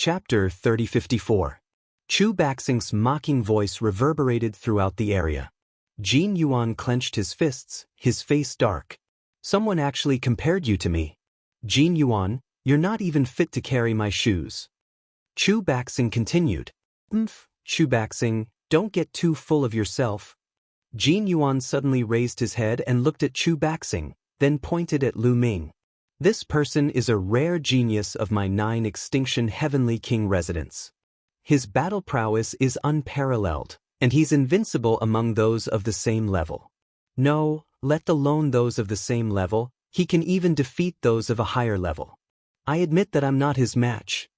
Chapter 3054. Chu Baxing's mocking voice reverberated throughout the area. Jin Yuan clenched his fists, his face dark. Someone actually compared you to me. Jin Yuan, you're not even fit to carry my shoes. Chu Baxing continued. Chu Baxing, don't get too full of yourself. Jin Yuan suddenly raised his head and looked at Chu Baxing, then pointed at Lu Ming. This person is a rare genius of my 9 Extinction Heavenly King residence. His battle prowess is unparalleled, and he's invincible among those of the same level. No, let alone those of the same level, he can even defeat those of a higher level. I admit that I'm not his match.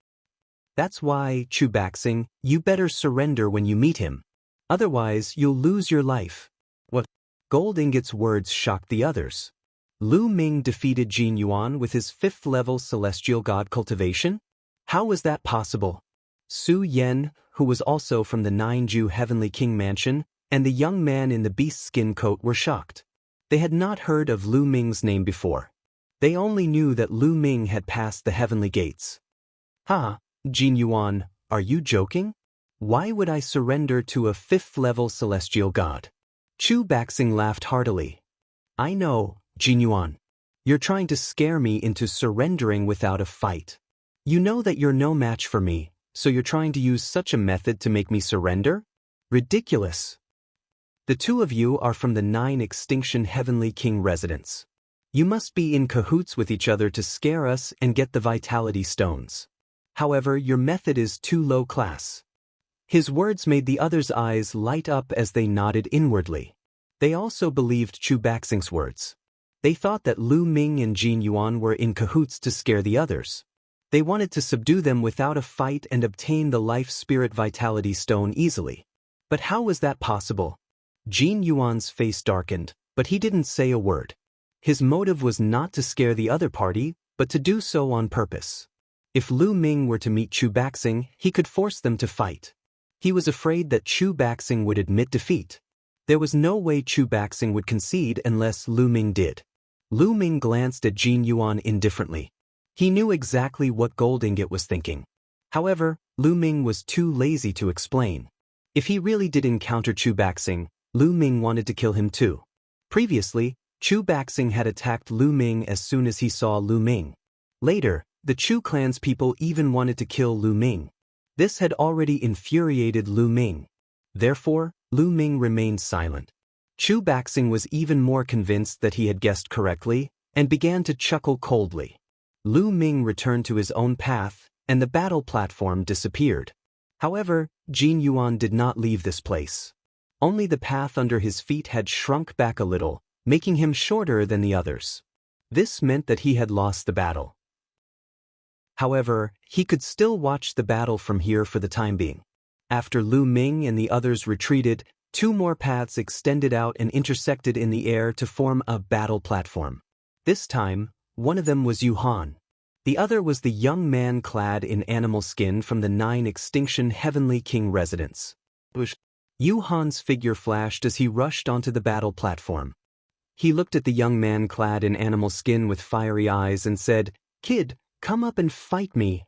That's why, Chu Baxing, you better surrender when you meet him. Otherwise, you'll lose your life. What? Gold Ingot's words shocked the others. Lu Ming defeated Jin Yuan with his 5th-level celestial god Cultivation? How was that possible? Su Yen, who was also from the 9-Ju Heavenly King Mansion, and the young man in the beast skin coat were shocked. They had not heard of Lu Ming's name before. They only knew that Lu Ming had passed the heavenly gates. Jin Yuan, are you joking? Why would I surrender to a 5th-level celestial god? Chu Baxing laughed heartily. I know, Jin Yuan. You're trying to scare me into surrendering without a fight. You know that you're no match for me, so you're trying to use such a method to make me surrender? Ridiculous. The two of you are from the 9 Extinction Heavenly King residence. You must be in cahoots with each other to scare us and get the vitality stones. However, your method is too low class. His words made the others' eyes light up as they nodded inwardly. They also believed Chu Baxing's words. They thought that Lu Ming and Jin Yuan were in cahoots to scare the others. They wanted to subdue them without a fight and obtain the Life Spirit Vitality Stone easily. But how was that possible? Jin Yuan's face darkened, but he didn't say a word. His motive was not to scare the other party, but to do so on purpose. If Lu Ming were to meet Chu Baxing, he could force them to fight. He was afraid that Chu Baxing would admit defeat. There was no way Chu Baxing would concede unless Lu Ming did. Lu Ming glanced at Jin Yuan indifferently. He knew exactly what Gold Ingot was thinking. However, Lu Ming was too lazy to explain. If he really did encounter Chu Baxing, Lu Ming wanted to kill him too. Previously, Chu Baxing had attacked Lu Ming as soon as he saw Lu Ming. Later, the Chu clan's people even wanted to kill Lu Ming. This had already infuriated Lu Ming. Therefore, Lu Ming remained silent. Chu Baxing was even more convinced that he had guessed correctly, and began to chuckle coldly. Lu Ming returned to his own path, and the battle platform disappeared. However, Jin Yuan did not leave this place. Only the path under his feet had shrunk back a little, making him shorter than the others. This meant that he had lost the battle. However, he could still watch the battle from here for the time being. After Lu Ming and the others retreated, 2 more paths extended out and intersected in the air to form a battle platform. This time, one of them was Yu Han. The other was the young man clad in animal skin from the 9 Extinction Heavenly King residence. Yu Han's figure flashed as he rushed onto the battle platform. He looked at the young man clad in animal skin with fiery eyes and said, "Kid, come up and fight me.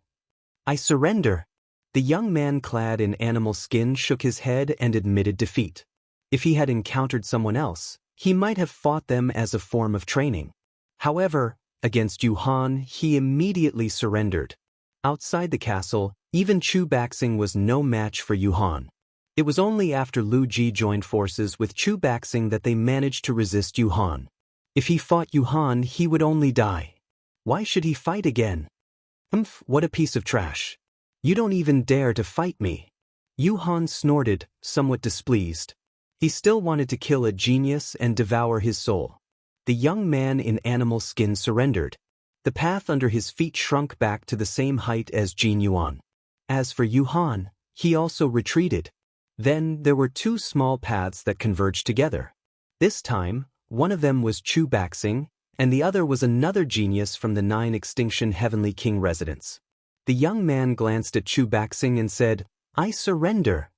I surrender." The young man clad in animal skin shook his head and admitted defeat. If he had encountered someone else, he might have fought them as a form of training. However, against Yu Han, he immediately surrendered. Outside the castle, even Chu Baxing was no match for Yu Han. It was only after Lu Ji joined forces with Chu Baxing that they managed to resist Yu Han. If he fought Yu Han, he would only die. Why should he fight again? What a piece of trash. You don't even dare to fight me. Yu Han snorted, somewhat displeased. He still wanted to kill a genius and devour his soul. The young man in animal skin surrendered. The path under his feet shrunk back to the same height as Jin Yuan. As for Yu Han, he also retreated. Then there were 2 small paths that converged together. This time, one of them was Chu Baxing, and the other was another genius from the 9 Extinction Heavenly King residence. The young man glanced at Chu Baxing and said, "I surrender."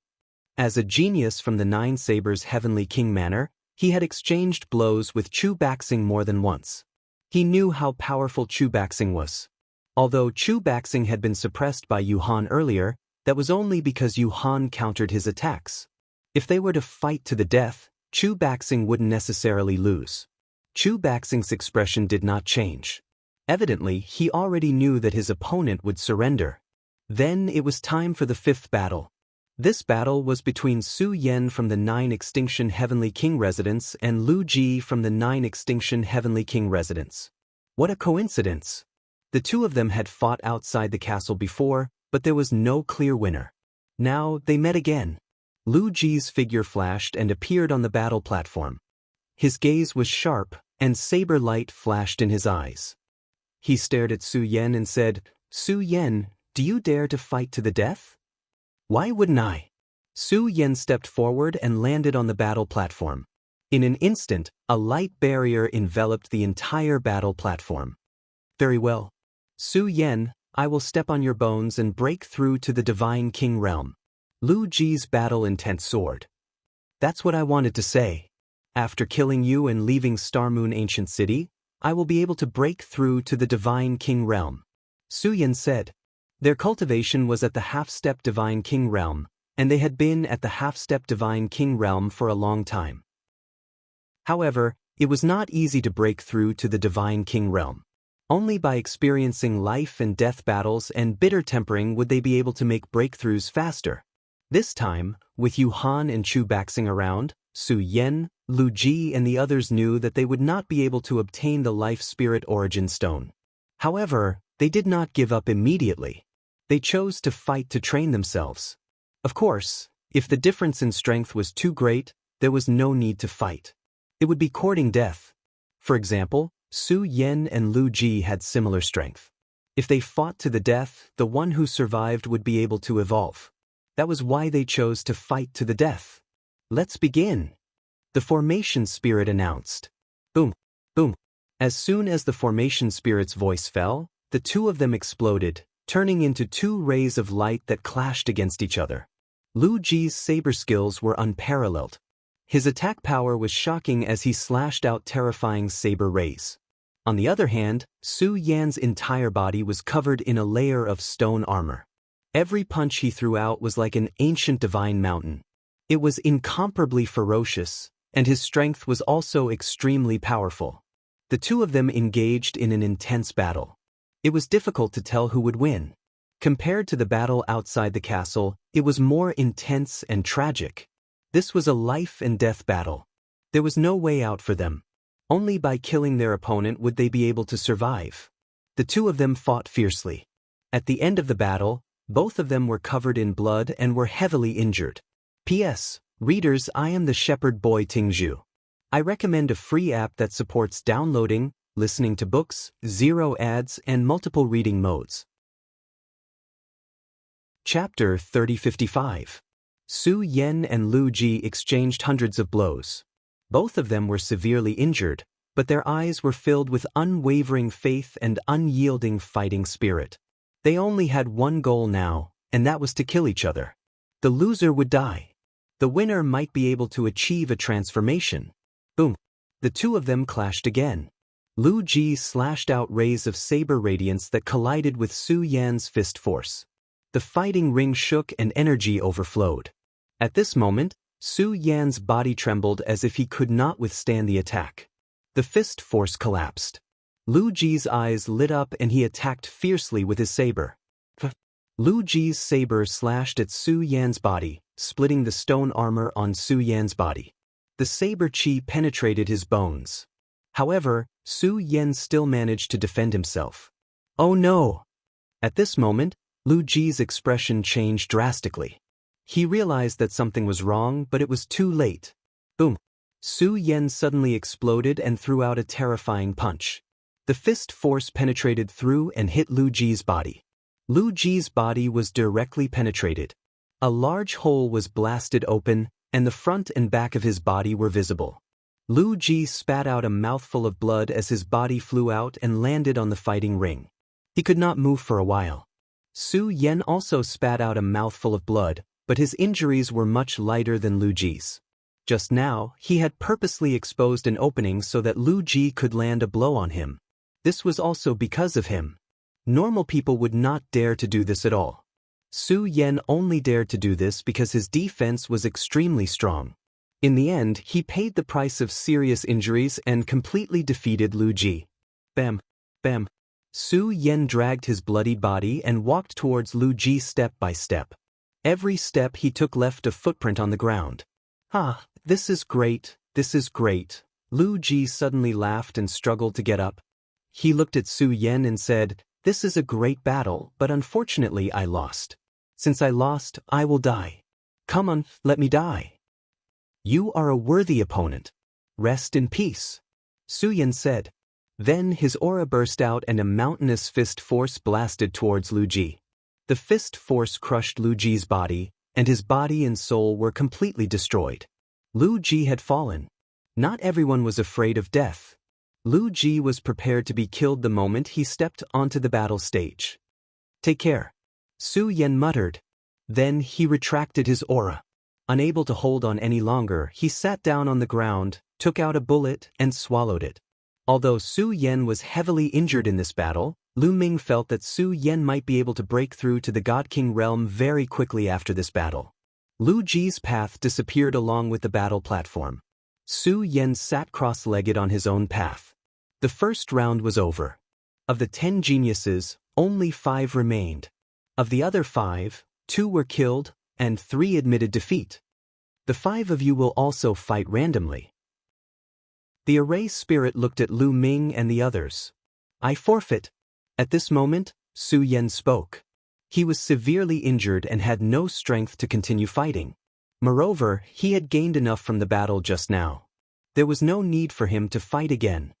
As a genius from the 9 Sabers Heavenly King Manor, he had exchanged blows with Chu Baxing more than once. He knew how powerful Chu Baxing was. Although Chu Baxing had been suppressed by Yu Han earlier, that was only because Yu Han countered his attacks. If they were to fight to the death, Chu Baxing wouldn't necessarily lose. Chu Baxing's expression did not change. Evidently, he already knew that his opponent would surrender. Then it was time for the fifth battle. This battle was between Su Yen from the 9 Extinction Heavenly King residence and Lu Ji from the 9 Extinction Heavenly King residence. What a coincidence! The two of them had fought outside the castle before, but there was no clear winner. Now they met again. Lu Ji's figure flashed and appeared on the battle platform. His gaze was sharp, and saber light flashed in his eyes. He stared at Su Yen and said, "Su Yen, do you dare to fight to the death?" "Why wouldn't I?" Su Yen stepped forward and landed on the battle platform. In an instant, a light barrier enveloped the entire battle platform. "Very well. Su Yen, I will step on your bones and break through to the Divine King realm." Lu Ji's battle-intent soared. "That's what I wanted to say. After killing you and leaving Star Moon Ancient City, I will be able to break through to the Divine King realm," Su Yen said. Their cultivation was at the half-step Divine King realm, and they had been at the half-step Divine King realm for a long time. However, it was not easy to break through to the Divine King realm. Only by experiencing life and death battles and bitter tempering would they be able to make breakthroughs faster. This time, with Yu Han and Chu Baxing around, Su Yen, Lu Ji and the others knew that they would not be able to obtain the Life Spirit Origin Stone. However, they did not give up immediately. They chose to fight to train themselves. Of course, if the difference in strength was too great, there was no need to fight. It would be courting death. For example, Su Yen and Lu Ji had similar strength. If they fought to the death, the one who survived would be able to evolve. That was why they chose to fight to the death. "Let's begin," the Formation Spirit announced. Boom, boom. As soon as the Formation Spirit's voice fell, the two of them exploded, turning into two rays of light that clashed against each other. Lu Ji's saber skills were unparalleled. His attack power was shocking as he slashed out terrifying saber rays. On the other hand, Su Yan's entire body was covered in a layer of stone armor. Every punch he threw out was like an ancient divine mountain. It was incomparably ferocious, and his strength was also extremely powerful. The two of them engaged in an intense battle. It was difficult to tell who would win. Compared to the battle outside the castle, it was more intense and tragic. This was a life and death battle. There was no way out for them. Only by killing their opponent would they be able to survive. The two of them fought fiercely. At the end of the battle, both of them were covered in blood and were heavily injured. P.S. Readers, I am the Shepherd Boy Tingzhu. I recommend a free app that supports downloading, listening to books, zero ads, and multiple reading modes. Chapter 3055. Su Yen and Lu Ji exchanged hundreds of blows. Both of them were severely injured, but their eyes were filled with unwavering faith and unyielding fighting spirit. They only had one goal now, and that was to kill each other. The loser would die. The winner might be able to achieve a transformation. Boom. The two of them clashed again. Lu Ji slashed out rays of saber radiance that collided with Su Yan's fist force. The fighting ring shook and energy overflowed. At this moment, Su Yan's body trembled as if he could not withstand the attack. The fist force collapsed. Lu Ji's eyes lit up and he attacked fiercely with his saber. Lu Ji's saber slashed at Su Yan's body, splitting the stone armor on Su Yan's body. The saber chi penetrated his bones. However, Su Yan still managed to defend himself. Oh no! At this moment, Lu Ji's expression changed drastically. He realized that something was wrong, but it was too late. Boom! Su Yan suddenly exploded and threw out a terrifying punch. The fist force penetrated through and hit Lu Ji's body. Lu Ji's body was directly penetrated. A large hole was blasted open, and the front and back of his body were visible. Lu Ji spat out a mouthful of blood as his body flew out and landed on the fighting ring. He could not move for a while. Su Yan also spat out a mouthful of blood, but his injuries were much lighter than Lu Ji's. Just now, he had purposely exposed an opening so that Lu Ji could land a blow on him. This was also because of him. Normal people would not dare to do this at all. Su Yan only dared to do this because his defense was extremely strong. In the end, he paid the price of serious injuries and completely defeated Lu Ji. Bam, bam. Su Yan dragged his bloodied body and walked towards Lu Ji step by step. Every step he took left a footprint on the ground. This is great, this is great. Lu Ji suddenly laughed and struggled to get up. He looked at Su Yan and said, "This is a great battle, but unfortunately I lost. Since I lost, I will die. Come on, let me die." "You are a worthy opponent. Rest in peace," Su Yan said. Then his aura burst out and a mountainous fist force blasted towards Lu Ji. The fist force crushed Lu Ji's body, and his body and soul were completely destroyed. Lu Ji had fallen. Not everyone was afraid of death. Lu Ji was prepared to be killed the moment he stepped onto the battle stage. "Take care," Su Yan muttered. Then he retracted his aura. Unable to hold on any longer, he sat down on the ground, took out a bullet, and swallowed it. Although Su Yan was heavily injured in this battle, Lu Ming felt that Su Yan might be able to break through to the God King realm very quickly after this battle. Lu Ji's path disappeared along with the battle platform. Su Yan sat cross-legged on his own path. The first round was over. Of the 10 geniuses, only 5 remained. Of the other 5, 2 were killed, and 3 admitted defeat. The 5 of you will also fight randomly. The array spirit looked at Lu Ming and the others. "I forfeit." At this moment, Su Yan spoke. He was severely injured and had no strength to continue fighting. Moreover, he had gained enough from the battle just now. There was no need for him to fight again.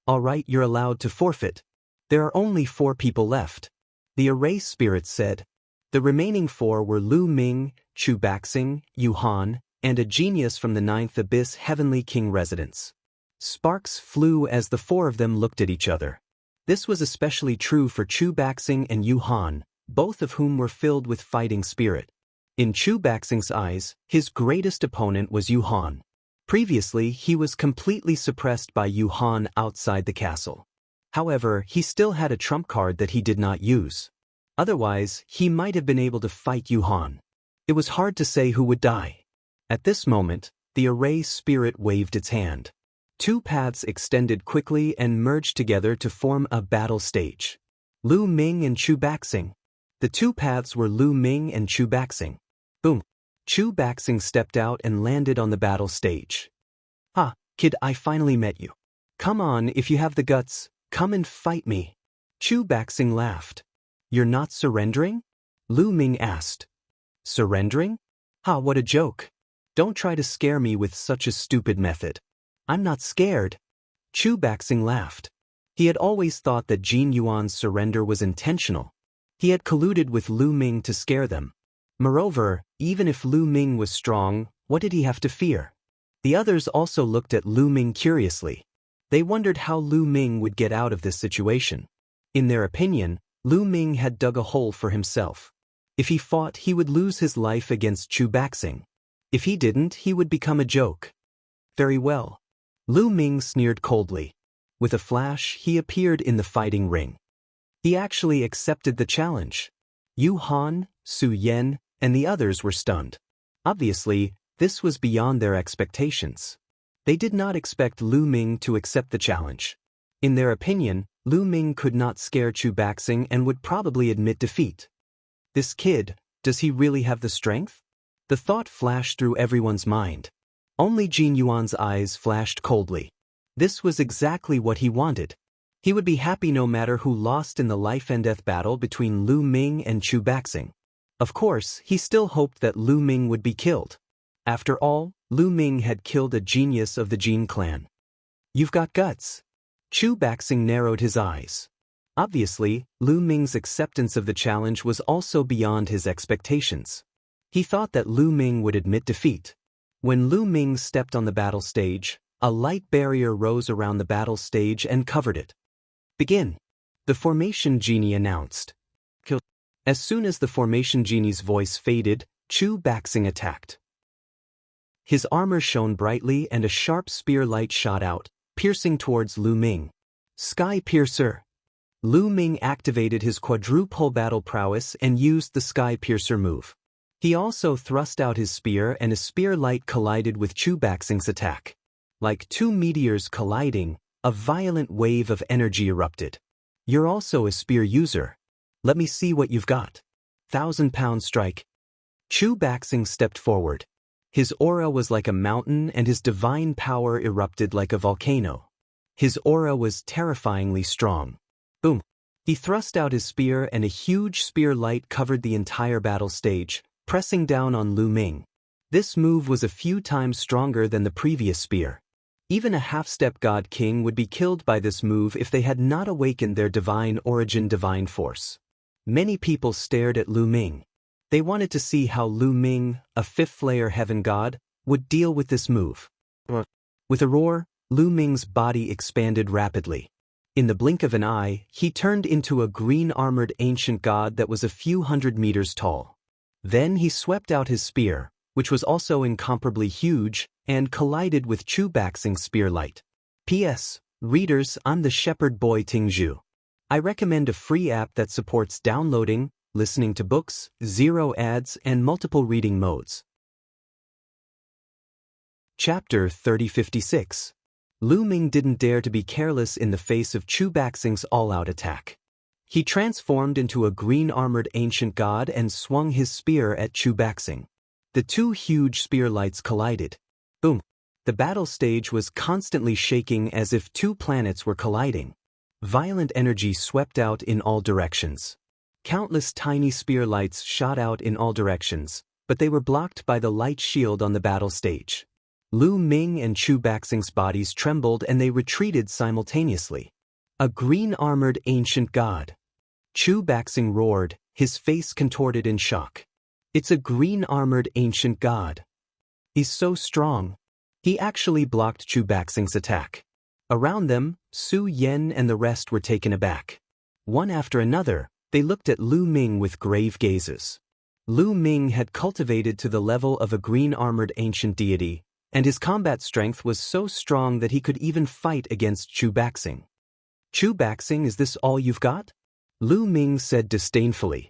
"All right, you're allowed to forfeit. There are only 4 people left," the array spirit said. The remaining 4 were Lu Ming, Chu Baxing, Yu Han, and a genius from the 9th Abyss Heavenly King residence. Sparks flew as the 4 of them looked at each other. This was especially true for Chu Baxing and Yu Han, both of whom were filled with fighting spirit. In Chu Baxing's eyes, his greatest opponent was Yu Han. Previously, he was completely suppressed by Yu Han outside the castle. However, he still had a trump card that he did not use. Otherwise, he might have been able to fight Yu Han. It was hard to say who would die. At this moment, the array spirit waved its hand. 2 paths extended quickly and merged together to form a battle stage. Lu Ming and Chu Baxing. The 2 paths were Lu Ming and Chu Baxing. Boom. Chu Baxing stepped out and landed on the battle stage. Kid, I finally met you. Come on, if you have the guts, come and fight me." Chu Baxing laughed. "You're not surrendering?" Lu Ming asked. "Surrendering? What a joke. Don't try to scare me with such a stupid method." "I'm not scared." Chu Baxing laughed. He had always thought that Jin Yuan's surrender was intentional. He had colluded with Lu Ming to scare them. Moreover, even if Lu Ming was strong, what did he have to fear? The others also looked at Lu Ming curiously. They wondered how Lu Ming would get out of this situation. In their opinion, Lu Ming had dug a hole for himself. If he fought, he would lose his life against Chu Baxing. If he didn't, he would become a joke. "Very well." Lu Ming sneered coldly. With a flash, he appeared in the fighting ring. He actually accepted the challenge. Yu Han, Su Yan, and the others were stunned. Obviously, this was beyond their expectations. They did not expect Lu Ming to accept the challenge. In their opinion, Lu Ming could not scare Chu Baxing and would probably admit defeat. This kid, does he really have the strength? The thought flashed through everyone's mind. Only Jin Yuan's eyes flashed coldly. This was exactly what he wanted. He would be happy no matter who lost in the life and death battle between Lu Ming and Chu Baxing. Of course, he still hoped that Lu Ming would be killed. After all, Lu Ming had killed a genius of the Jin clan. "You've got guts." Chu Baxing narrowed his eyes. Obviously, Lu Ming's acceptance of the challenge was also beyond his expectations. He thought that Lu Ming would admit defeat. When Lu Ming stepped on the battle stage, a light barrier rose around the battle stage and covered it. "Begin," the formation genie announced. As soon as the formation genie's voice faded, Chu Baxing attacked. His armor shone brightly and a sharp spear light shot out, piercing towards Lu Ming. "Sky Piercer!" Lu Ming activated his quadruple battle prowess and used the Sky Piercer move. He also thrust out his spear and a spear light collided with Chu Baxing's attack. Like two meteors colliding, a violent wave of energy erupted. You're also a spear user. Let me see what you've got. 1,000-pound strike. Chu Baxing stepped forward. His aura was like a mountain and his divine power erupted like a volcano. His aura was terrifyingly strong. Boom. He thrust out his spear and a huge spear light covered the entire battle stage, pressing down on Lu Ming. This move was a few times stronger than the previous spear. Even a half-step God King would be killed by this move if they had not awakened their divine origin divine force. Many people stared at Lu Ming. They wanted to see how Lu Ming, a fifth-layer heaven god, would deal with this move. With a roar, Lu Ming's body expanded rapidly. In the blink of an eye, he turned into a green-armored ancient god that was a few hundred meters tall. Then he swept out his spear, which was also incomparably huge, and collided with Chu Baxing's spear light. P.S. Readers, I'm the shepherd boy Tingzhu. I recommend a free app that supports downloading, listening to books, zero ads, and multiple reading modes. Chapter 3056. Lu Ming didn't dare to be careless in the face of Chu Baxing's all-out attack. He transformed into a green-armored ancient god and swung his spear at Chu Baxing. The two huge spear lights collided. Boom. The battle stage was constantly shaking as if two planets were colliding. Violent energy swept out in all directions. Countless tiny spear lights shot out in all directions, but they were blocked by the light shield on the battle stage. Lu Ming and Chu Baxing's bodies trembled and they retreated simultaneously. A green-armored ancient god. Chu Baxing roared, his face contorted in shock. It's a green-armored ancient god. He's so strong. He actually blocked Chu Baxing's attack. Around them, Su Yan and the rest were taken aback. One after another, they looked at Lu Ming with grave gazes. Lu Ming had cultivated to the level of a green-armored ancient deity, and his combat strength was so strong that he could even fight against Chu Baxing. Chu Baxing, is this all you've got? Lu Ming said disdainfully.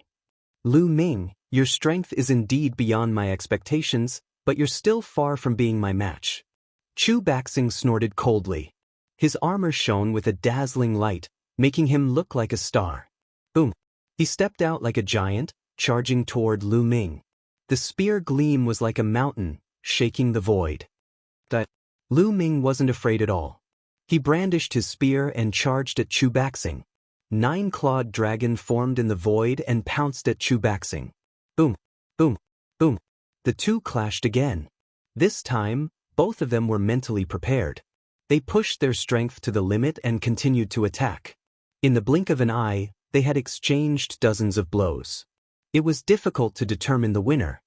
Lu Ming, your strength is indeed beyond my expectations, but you're still far from being my match. Chu Baxing snorted coldly. His armor shone with a dazzling light, making him look like a star. Boom. He stepped out like a giant, charging toward Lu Ming. The spear gleam was like a mountain, shaking the void. Lu Ming wasn't afraid at all. He brandished his spear and charged at Chu Baxing. 9-clawed dragon formed in the void and pounced at Chu Baxing. Boom, boom, boom. The two clashed again. This time, both of them were mentally prepared. They pushed their strength to the limit and continued to attack. In the blink of an eye, they had exchanged dozens of blows. It was difficult to determine the winner.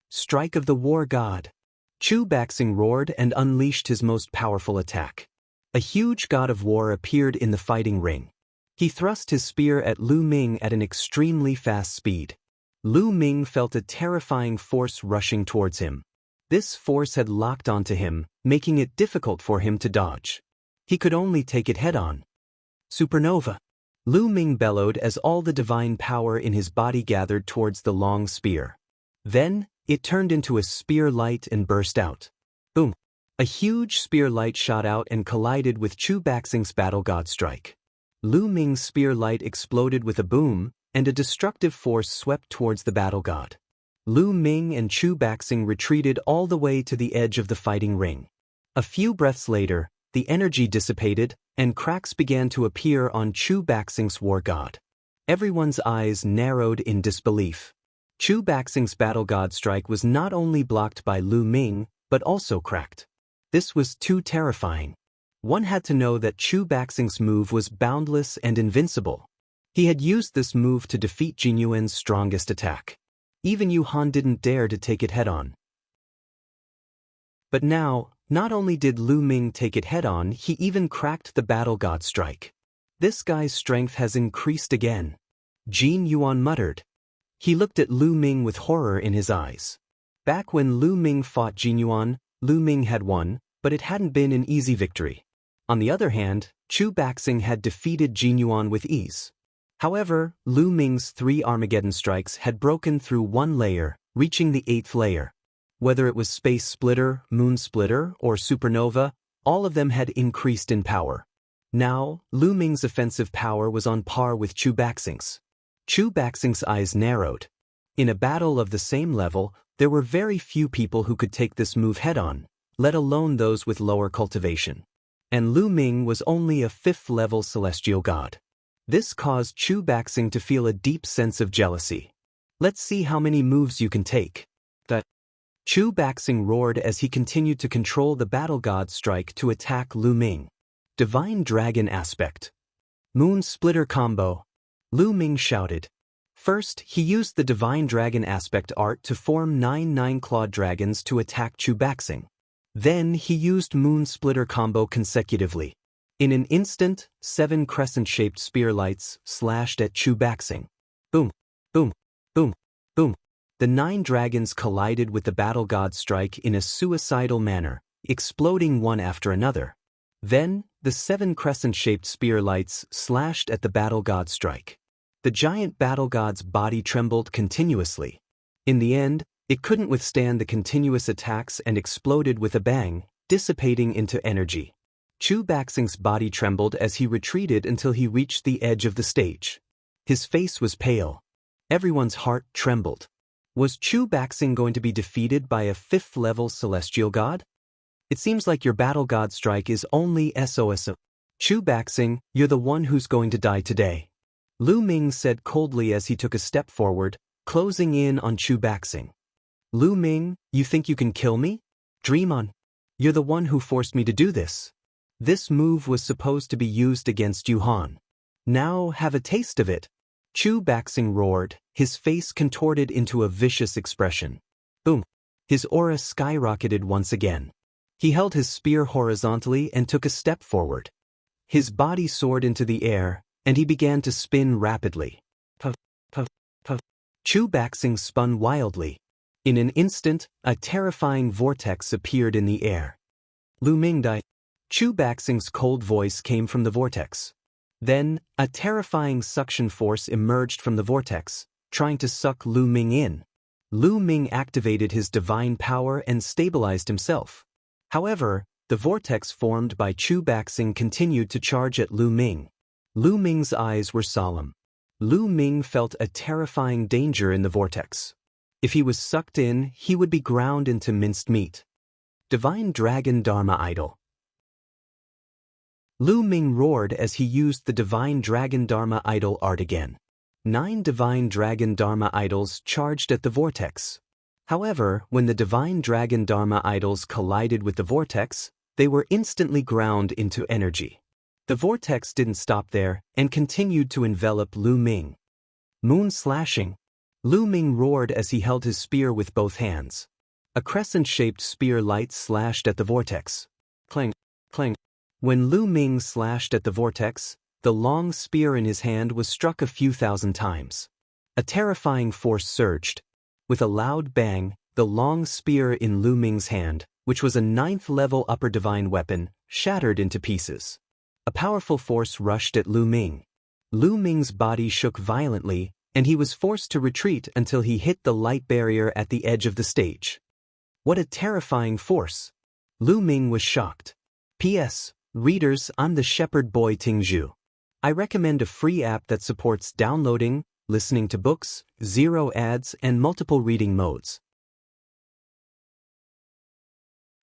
Strike of the War God. Chu Baxing roared and unleashed his most powerful attack. A huge god of war appeared in the fighting ring. He thrust his spear at Lu Ming at an extremely fast speed. Lu Ming felt a terrifying force rushing towards him. This force had locked onto him, making it difficult for him to dodge. He could only take it head-on. Supernova. Lu Ming bellowed as all the divine power in his body gathered towards the long spear. Then, it turned into a spear light and burst out. Boom. A huge spear light shot out and collided with Chu Baxing's battle god strike. Lu Ming's spear light exploded with a boom, and a destructive force swept towards the battle god. Lu Ming and Chu Baxing retreated all the way to the edge of the fighting ring. A few breaths later, the energy dissipated, and cracks began to appear on Chu Baxing's war god. Everyone's eyes narrowed in disbelief. Chu Baxing's battle god strike was not only blocked by Lu Ming, but also cracked. This was too terrifying. One had to know that Chu Baxing's move was boundless and invincible. He had used this move to defeat Jin Yuan's strongest attack. Even Yu Han didn't dare to take it head-on. But now, not only did Lu Ming take it head-on, he even cracked the battle god strike. This guy's strength has increased again. Jin Yuan muttered. He looked at Lu Ming with horror in his eyes. Back when Lu Ming fought Jin Yuan, Lu Ming had won, but it hadn't been an easy victory. On the other hand, Chu Baxing had defeated Jin Yuan with ease. However, Lu Ming's 3 Armageddon strikes had broken through 1 layer, reaching the 8th layer. Whether it was Space Splitter, Moon Splitter, or Supernova, all of them had increased in power. Now, Lu Ming's offensive power was on par with Chu Baxing's. Chu Baxing's eyes narrowed. In a battle of the same level, there were very few people who could take this move head-on, let alone those with lower cultivation. And Lu Ming was only a 5th-level celestial god. This caused Chu Baxing to feel a deep sense of jealousy. Let's see how many moves you can take. Chu Baxing roared as he continued to control the battle god's strike to attack Lu Ming. Divine Dragon Aspect. Moon Splitter Combo. Lu Ming shouted. First, he used the Divine Dragon Aspect art to form 9 nine-clawed dragons to attack Chu Baxing. Then he used Moon Splitter Combo consecutively. In an instant, 7 crescent-shaped spear lights slashed at Chu Baxing. Boom, boom, boom, boom. The 9 dragons collided with the battle god's strike in a suicidal manner, exploding one after another. Then, the 7 crescent-shaped spear lights slashed at the battle god's strike. The giant battle god's body trembled continuously. In the end, it couldn't withstand the continuous attacks and exploded with a bang, dissipating into energy. Chu Baxing's body trembled as he retreated until he reached the edge of the stage. His face was pale. Everyone's heart trembled. Was Chu Baxing going to be defeated by a 5th-level celestial god? It seems like your battle god strike is only SOS. Chu Baxing, you're the one who's going to die today. Lu Ming said coldly as he took a step forward, closing in on Chu Baxing. Lu Ming, you think you can kill me? Dream on. You're the one who forced me to do this. This move was supposed to be used against Yuhan. Now have a taste of it. Chu Baxing roared, his face contorted into a vicious expression. Boom. His aura skyrocketed once again. He held his spear horizontally and took a step forward. His body soared into the air, and he began to spin rapidly. Puff, puff, puff. Chu Baxing spun wildly. In an instant, a terrifying vortex appeared in the air. Lu Ming died. Chu Baxing's cold voice came from the vortex. Then, a terrifying suction force emerged from the vortex, trying to suck Lu Ming in. Lu Ming activated his divine power and stabilized himself. However, the vortex formed by Chu Baxing continued to charge at Lu Ming. Lu Ming's eyes were solemn. Lu Ming felt a terrifying danger in the vortex. If he was sucked in, he would be ground into minced meat. Divine Dragon Dharma Idol. Lu Ming roared as he used the Divine Dragon Dharma Idol art again. 9 Divine Dragon Dharma Idols charged at the vortex. However, when the Divine Dragon Dharma Idols collided with the vortex, they were instantly ground into energy. The vortex didn't stop there and continued to envelop Lu Ming. Moon Slashing. Lu Ming roared as he held his spear with both hands. A crescent-shaped spear light slashed at the vortex. Clang, clang. When Lu Ming slashed at the vortex, the long spear in his hand was struck a few thousand times. A terrifying force surged. With a loud bang, the long spear in Lu Ming's hand, which was a 9th-level upper divine weapon, shattered into pieces. A powerful force rushed at Lu Ming. Lu Ming's body shook violently, and he was forced to retreat until he hit the light barrier at the edge of the stage. What a terrifying force! Lu Ming was shocked. P.S. Readers, I'm the shepherd boy Tingzhu. I recommend a free app that supports downloading, listening to books, 0 ads, and multiple reading modes.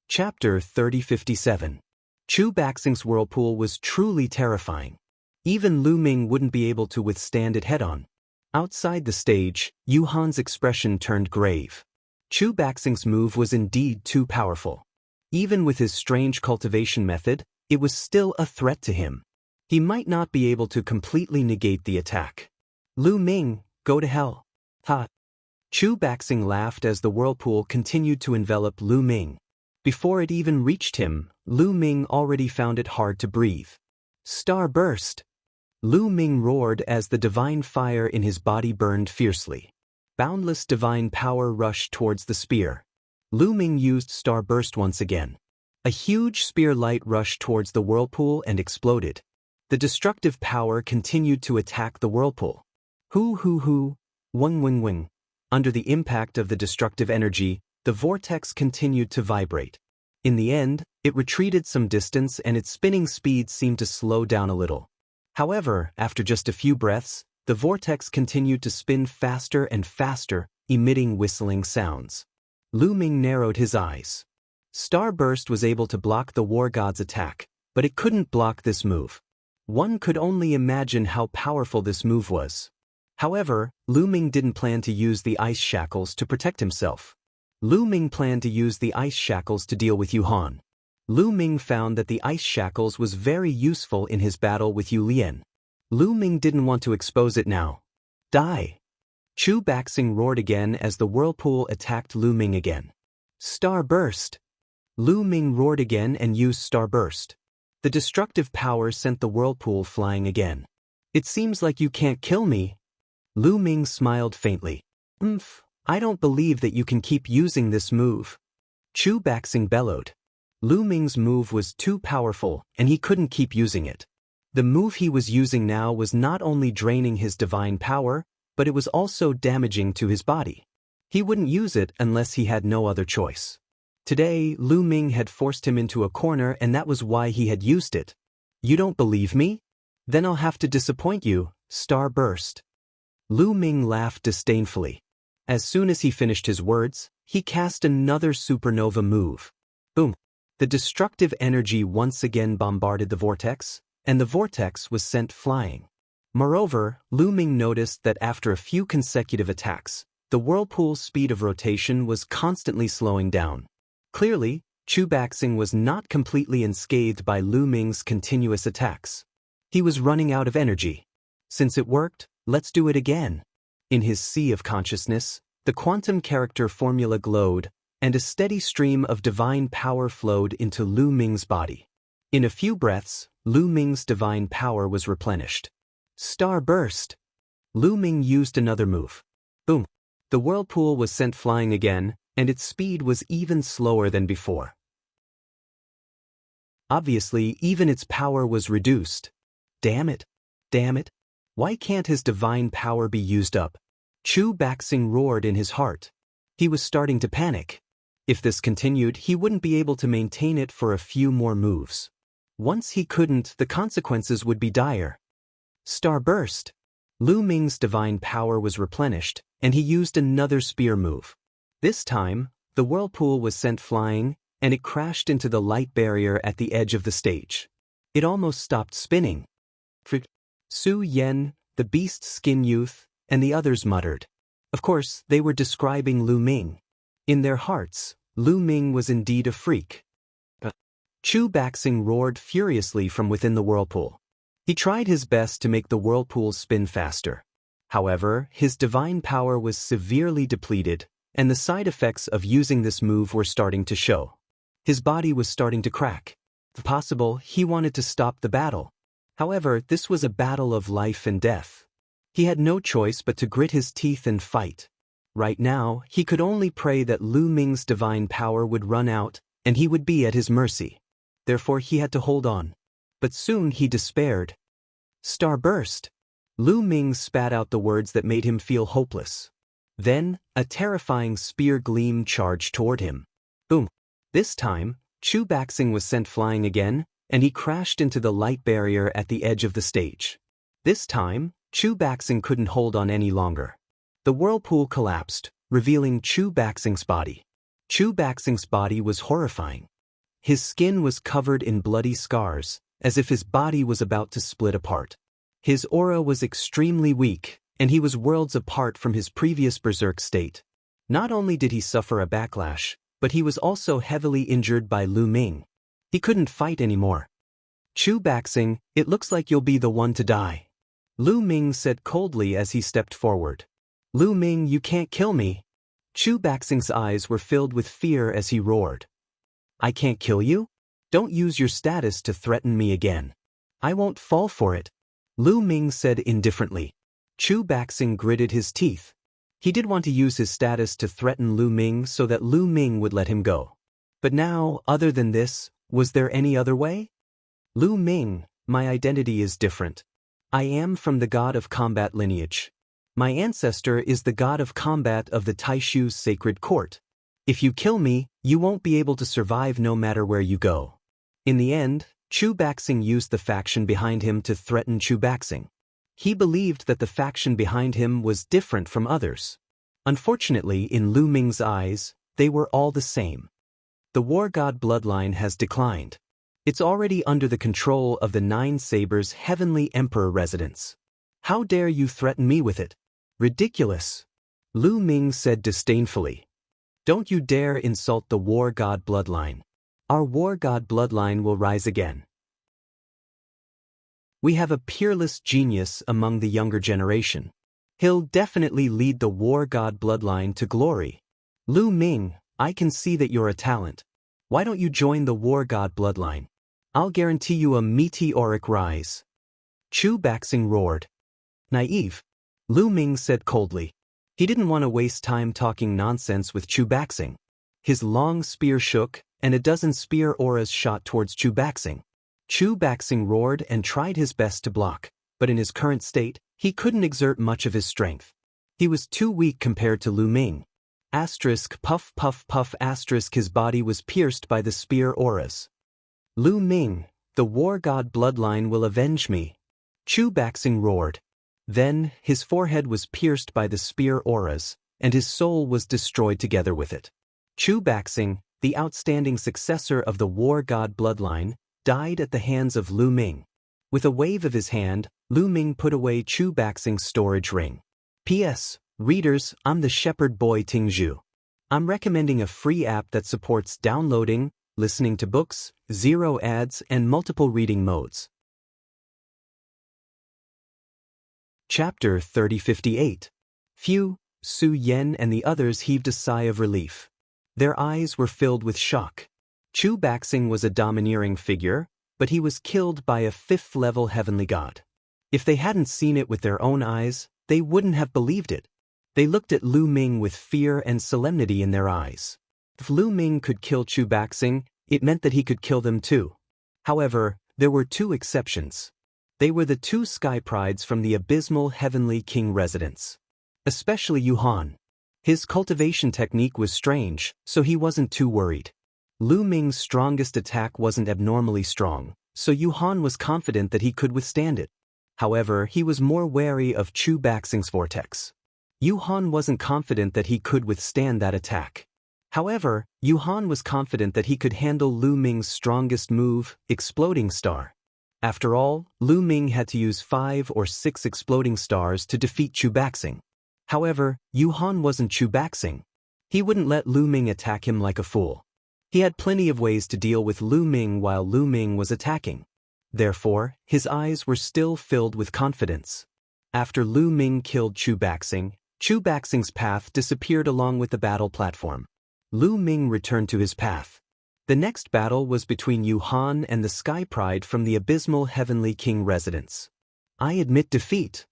Chapter 3057. Chu Baxing's whirlpool was truly terrifying. Even Lu Ming wouldn't be able to withstand it head-on. Outside the stage, Yuhan's expression turned grave. Chu Baxing's move was indeed too powerful. Even with his strange cultivation method, it was still a threat to him. He might not be able to completely negate the attack. Lu Ming, go to hell. Ha! Chu Baxing laughed as the whirlpool continued to envelop Lu Ming. Before it even reached him, Lu Ming already found it hard to breathe. Starburst! Lu Ming roared as the divine fire in his body burned fiercely. Boundless divine power rushed towards the spear. Lu Ming used Starburst once again. A huge spear light rushed towards the whirlpool and exploded. The destructive power continued to attack the whirlpool. Hoo hoo hoo, wing wing wing. Under the impact of the destructive energy, the vortex continued to vibrate. In the end, it retreated some distance and its spinning speed seemed to slow down a little. However, after just a few breaths, the vortex continued to spin faster and faster, emitting whistling sounds. Lu Ming narrowed his eyes. Starburst was able to block the war god's attack, but it couldn't block this move. One could only imagine how powerful this move was. However, Lu Ming didn't plan to use the ice shackles to protect himself. Lu Ming planned to use the ice shackles to deal with Yu Han. Lu Ming found that the ice shackles was very useful in his battle with Yu Lian. Lu Ming didn't want to expose it now. Die! Chu Baxing roared again as the whirlpool attacked Lu Ming again. Starburst! Lu Ming roared again and used Starburst. The destructive power sent the whirlpool flying again. It seems like you can't kill me. Lu Ming smiled faintly. I don't believe that you can keep using this move. Chu Baxing bellowed. Lu Ming's move was too powerful, and he couldn't keep using it. The move he was using now was not only draining his divine power, but it was also damaging to his body. He wouldn't use it unless he had no other choice. Today, Lu Ming had forced him into a corner and that was why he had used it. You don't believe me? Then I'll have to disappoint you, Starburst. Lu Ming laughed disdainfully. As soon as he finished his words, he cast another supernova move. Boom! The destructive energy once again bombarded the vortex, and the vortex was sent flying. Moreover, Lu Ming noticed that after a few consecutive attacks, the whirlpool's speed of rotation was constantly slowing down. Clearly, Chu Baxing was not completely unscathed by Lu Ming's continuous attacks. He was running out of energy. Since it worked, let's do it again. In his sea of consciousness, the quantum character formula glowed, and a steady stream of divine power flowed into Lu Ming's body. In a few breaths, Lu Ming's divine power was replenished. Starburst! Lu Ming used another move. Boom! The whirlpool was sent flying again, and its speed was even slower than before. Obviously, even its power was reduced. Damn it! Damn it! Why can't his divine power be used up? Chu Baxing roared in his heart. He was starting to panic. If this continued, he wouldn't be able to maintain it for a few more moves. Once he couldn't, the consequences would be dire. Starburst! Lu Ming's divine power was replenished, and he used another spear move. This time, the whirlpool was sent flying, and it crashed into the light barrier at the edge of the stage. It almost stopped spinning. Su Yen, the beast skin youth, and the others muttered. Of course, they were describing Lu Ming. In their hearts, Lu Ming was indeed a freak. Chu Baxing roared furiously from within the whirlpool. He tried his best to make the whirlpool spin faster. However, his divine power was severely depleted, and the side effects of using this move were starting to show. His body was starting to crack. If possible, he wanted to stop the battle. However, this was a battle of life and death. He had no choice but to grit his teeth and fight. Right now, he could only pray that Lu Ming's divine power would run out, and he would be at his mercy. Therefore, he had to hold on. But soon he despaired. Starburst! Lu Ming spat out the words that made him feel hopeless. Then, a terrifying spear gleam charged toward him. Boom! This time, Chu Baxing was sent flying again, and he crashed into the light barrier at the edge of the stage. This time, Chu Baxing couldn't hold on any longer. The whirlpool collapsed, revealing Chu Baxing's body. Chu Baxing's body was horrifying. His skin was covered in bloody scars, as if his body was about to split apart. His aura was extremely weak, and he was worlds apart from his previous berserk state. Not only did he suffer a backlash, but he was also heavily injured by Lu Ming. He couldn't fight anymore. Chu Baxing, it looks like you'll be the one to die. Lu Ming said coldly as he stepped forward. Lu Ming, you can't kill me. Chu Baxing's eyes were filled with fear as he roared. I can't kill you? Don't use your status to threaten me again. I won't fall for it. Lu Ming said indifferently. Chu Baxing gritted his teeth. He did want to use his status to threaten Lu Ming so that Lu Ming would let him go. But now, other than this, was there any other way? Lu Ming, My identity is different. I am from the god of combat lineage. My ancestor is the god of combat of the Taishu's sacred court. If you kill me, you won't be able to survive no matter where you go. In the end, Chu Baxing used the faction behind him to threaten Chu Baxing. He believed that the faction behind him was different from others. Unfortunately, in Lu Ming's eyes, they were all the same. The war god bloodline has declined. It's already under the control of the Nine Sabers' Heavenly Emperor residence. How dare you threaten me with it? Ridiculous. Lu Ming said disdainfully. Don't you dare insult the war god bloodline. Our war god bloodline will rise again. We have a peerless genius among the younger generation. He'll definitely lead the war god bloodline to glory. Lu Ming, I can see that you're a talent. Why don't you join the war god bloodline? I'll guarantee you a meteoric rise. Chu Baxing roared. Naive. Lu Ming said coldly. He didn't want to waste time talking nonsense with Chu Baxing. His long spear shook, and a dozen spear auras shot towards Chu Baxing. Chu Baxing roared and tried his best to block, but in his current state, he couldn't exert much of his strength. He was too weak compared to Lu Ming. Asterisk puff puff puff asterisk his body was pierced by the spear auras. Lu Ming, the war god bloodline will avenge me. Chu Baxing roared. Then, his forehead was pierced by the spear auras, and his soul was destroyed together with it. Chu Baxing, the outstanding successor of the war god bloodline, died at the hands of Lu Ming. With a wave of his hand, Lu Ming put away Chu Baxing's storage ring. P.S. Readers, I'm the shepherd boy Tingzhu. I'm recommending a free app that supports downloading, listening to books, zero ads, and multiple reading modes. Chapter 3058. Phew, Su Yen and the others heaved a sigh of relief. Their eyes were filled with shock. Chu Baxing was a domineering figure, but he was killed by a fifth-level heavenly god. If they hadn't seen it with their own eyes, they wouldn't have believed it. They looked at Lu Ming with fear and solemnity in their eyes. If Lu Ming could kill Chu Baxing, it meant that he could kill them too. However, there were two exceptions. They were the two sky prides from the abysmal heavenly king residence. Especially Yuhan. His cultivation technique was strange, so he wasn't too worried. Lu Ming's strongest attack wasn't abnormally strong, so Yuhan was confident that he could withstand it. However, he was more wary of Chu Baxing's vortex. Yuhan wasn't confident that he could withstand that attack. However, Yuhan was confident that he could handle Lu Ming's strongest move, Exploding Star. After all, Lu Ming had to use 5 or 6 exploding stars to defeat Chu Baxing. However, Yuhan wasn't Chu Baxing. He wouldn't let Lu Ming attack him like a fool. He had plenty of ways to deal with Lu Ming while Lu Ming was attacking. Therefore, his eyes were still filled with confidence. After Lu Ming killed Chu Baxing's path disappeared along with the battle platform. Lu Ming returned to his path. The next battle was between Yuhan and the Sky Pride from the abysmal Heavenly King residence. I admit defeat.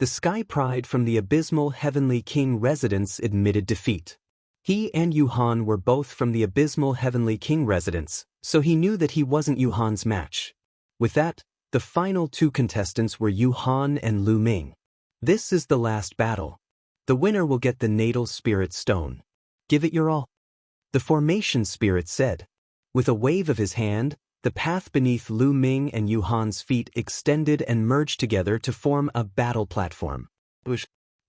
The Sky Pride from the abysmal Heavenly King residence admitted defeat. He and Yuhan were both from the abysmal Heavenly King residence, so he knew that he wasn't Yuhan's match. With that, the final two contestants were Yuhan and Lu Ming. This is the last battle. The winner will get the Natal Spirit Stone. Give it your all. The Formation Spirit said. With a wave of his hand, the path beneath Lu Ming and Yuhan's feet extended and merged together to form a battle platform.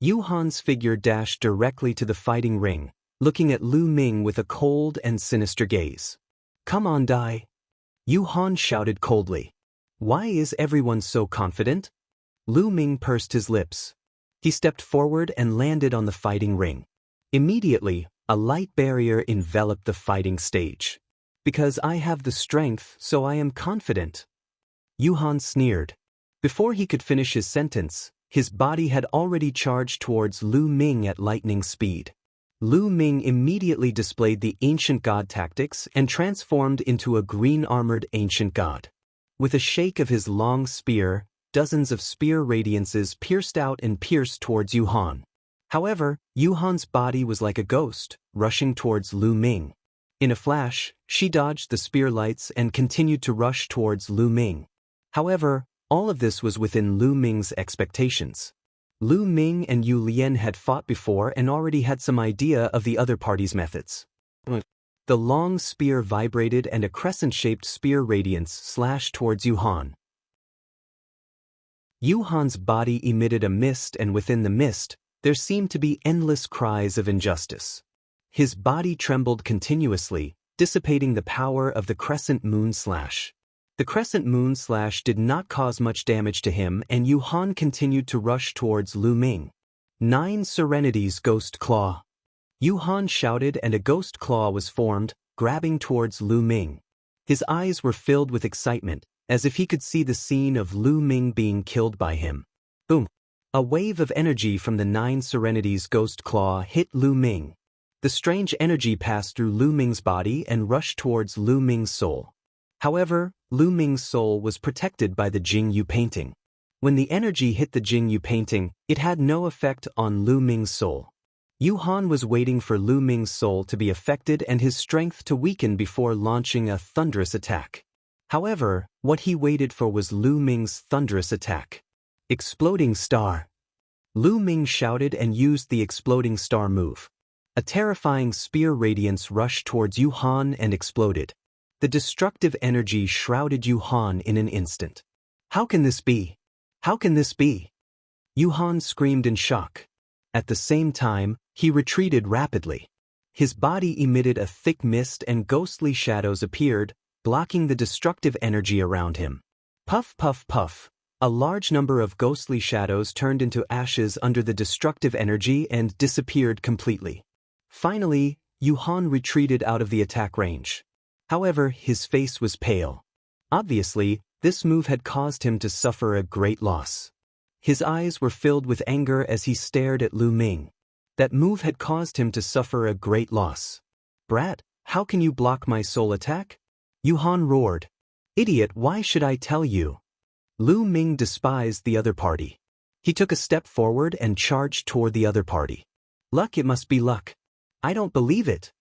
Yuhan's figure dashed directly to the fighting ring, looking at Lu Ming with a cold and sinister gaze. Come on, die. Yuhan shouted coldly. Why is everyone so confident? Lu Ming pursed his lips. He stepped forward and landed on the fighting ring. Immediately, a light barrier enveloped the fighting stage. Because I have the strength, so I am confident. Yuhan sneered. Before he could finish his sentence, his body had already charged towards Lu Ming at lightning speed. Lu Ming immediately displayed the ancient god tactics and transformed into a green-armored ancient god. With a shake of his long spear, dozens of spear radiances pierced out and pierced towards Yuhan. However, Yuhan's body was like a ghost, rushing towards Lu Ming. In a flash, she dodged the spear lights and continued to rush towards Lu Ming. However, all of this was within Lu Ming's expectations. Lu Ming and Yu Lian had fought before and already had some idea of the other party's methods. The long spear vibrated and a crescent-shaped spear radiance slashed towards Yu Han. Yu Han's body emitted a mist, and within the mist, there seemed to be endless cries of injustice. His body trembled continuously, dissipating the power of the crescent moon slash. The crescent moon slash did not cause much damage to him, and Yu Han continued to rush towards Lu Ming. 9 Serenity's Ghost Claw. Yu Han shouted, and a ghost claw was formed, grabbing towards Lu Ming. His eyes were filled with excitement, as if he could see the scene of Lu Ming being killed by him. Boom! A wave of energy from the 9 Serenity's Ghost Claw hit Lu Ming. The strange energy passed through Lu Ming's body and rushed towards Lu Ming's soul. However, Lu Ming's soul was protected by the Jianghu painting. When the energy hit the Jianghu painting, it had no effect on Lu Ming's soul. Yu Han was waiting for Lu Ming's soul to be affected and his strength to weaken before launching a thunderous attack. However, what he waited for was Lu Ming's thunderous attack. Exploding Star. Lu Ming shouted and used the Exploding Star move. A terrifying spear radiance rushed towards Yu Han and exploded. The destructive energy shrouded Yu Han in an instant. How can this be? How can this be? Yu Han screamed in shock. At the same time, he retreated rapidly. His body emitted a thick mist and ghostly shadows appeared, blocking the destructive energy around him. Puff, puff, puff. A large number of ghostly shadows turned into ashes under the destructive energy and disappeared completely. Finally, Yu Han retreated out of the attack range. However, his face was pale. Obviously, this move had caused him to suffer a great loss. His eyes were filled with anger as he stared at Lu Ming. That move had caused him to suffer a great loss. Brat, how can you block my soul attack? Yu Han roared. Idiot, why should I tell you? Lu Ming despised the other party. He took a step forward and charged toward the other party. Luck, it must be luck. I don't believe it.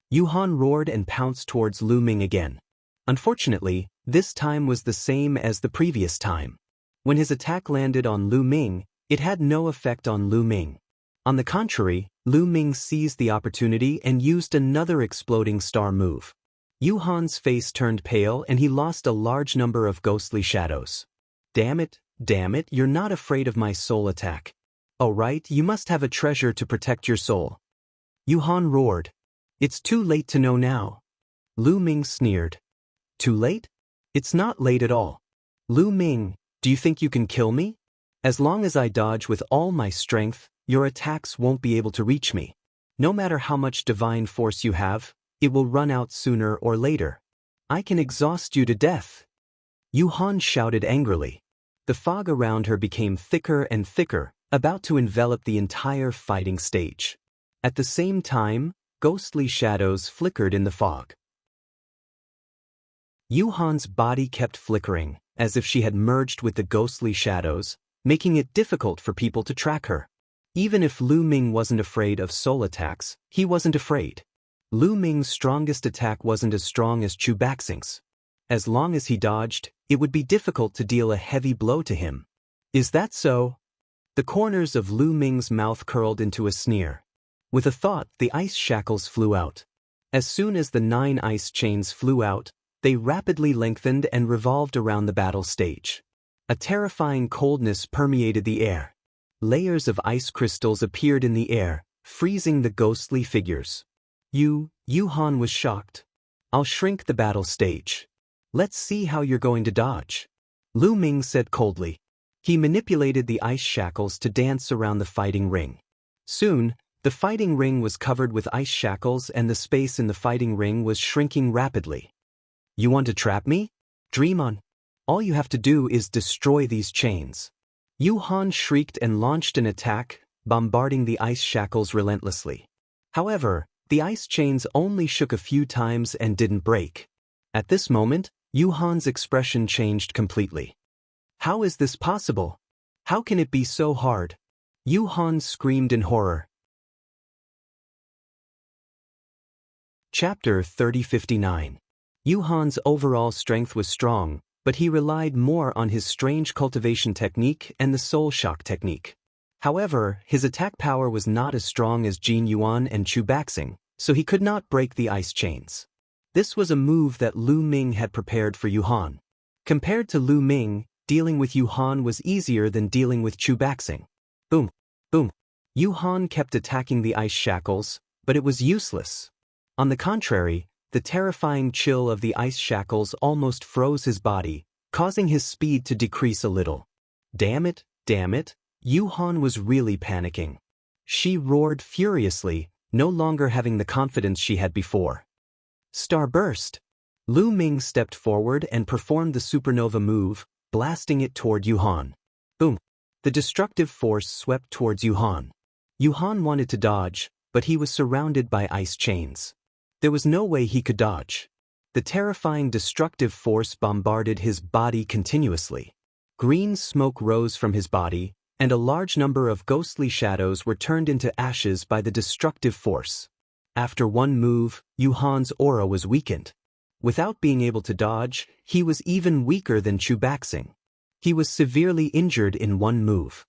Yu Han roared and pounced towards Lu Ming again. Unfortunately, this time was the same as the previous time. When his attack landed on Lu Ming, it had no effect on Lu Ming. On the contrary, Lu Ming seized the opportunity and used another Exploding Star move. Yu Han's face turned pale and he lost a large number of ghostly shadows. Damn it, you're not afraid of my soul attack. Oh right, you must have a treasure to protect your soul. Yu Han roared. It's too late to know now. Lu Ming sneered. Too late? It's not late at all. Lu Ming, do you think you can kill me? As long as I dodge with all my strength, your attacks won't be able to reach me. No matter how much divine force you have, it will run out sooner or later. I can exhaust you to death. Yu Han shouted angrily. The fog around her became thicker and thicker, about to envelop the entire fighting stage. At the same time, ghostly shadows flickered in the fog. Yu Han's body kept flickering, as if she had merged with the ghostly shadows, making it difficult for people to track her. Even if Lu Ming wasn't afraid of soul attacks, he wasn't afraid. Lu Ming's strongest attack wasn't as strong as Chu Baxing's. As long as he dodged, it would be difficult to deal a heavy blow to him. Is that so? The corners of Lu Ming's mouth curled into a sneer. With a thought, the ice shackles flew out. As soon as the 9 ice chains flew out, they rapidly lengthened and revolved around the battle stage. A terrifying coldness permeated the air. Layers of ice crystals appeared in the air, freezing the ghostly figures. Yu Han was shocked. I'll shrink the battle stage. Let's see how you're going to dodge. Lu Ming said coldly. He manipulated the ice shackles to dance around the fighting ring. Soon, the fighting ring was covered with ice shackles and the space in the fighting ring was shrinking rapidly. You want to trap me? Dream on. All you have to do is destroy these chains. Yu Han shrieked and launched an attack, bombarding the ice shackles relentlessly. However, the ice chains only shook a few times and didn't break. At this moment, Yu Han's expression changed completely. How is this possible? How can it be so hard? Yu Han screamed in horror. Chapter 3059. Yu Han's overall strength was strong, but he relied more on his strange cultivation technique and the soul shock technique. However, his attack power was not as strong as Jin Yuan and Chu Baxing, so he could not break the ice chains. This was a move that Lu Ming had prepared for Yu Han. Compared to Lu Ming, dealing with Yu Han was easier than dealing with Chu Baxing. Boom, boom. Yu Han kept attacking the ice shackles, but it was useless. On the contrary, the terrifying chill of the ice shackles almost froze his body, causing his speed to decrease a little. Damn it, Yu Han was really panicking. She roared furiously, no longer having the confidence she had before. Starburst! Lu Ming stepped forward and performed the supernova move, blasting it toward Yu Han. Boom! The destructive force swept towards Yu Han. Yu Han wanted to dodge, but he was surrounded by ice chains. There was no way he could dodge. The terrifying destructive force bombarded his body continuously. Green smoke rose from his body, and a large number of ghostly shadows were turned into ashes by the destructive force. After one move, Yu Han's aura was weakened. Without being able to dodge, he was even weaker than Chu Baxing. He was severely injured in one move.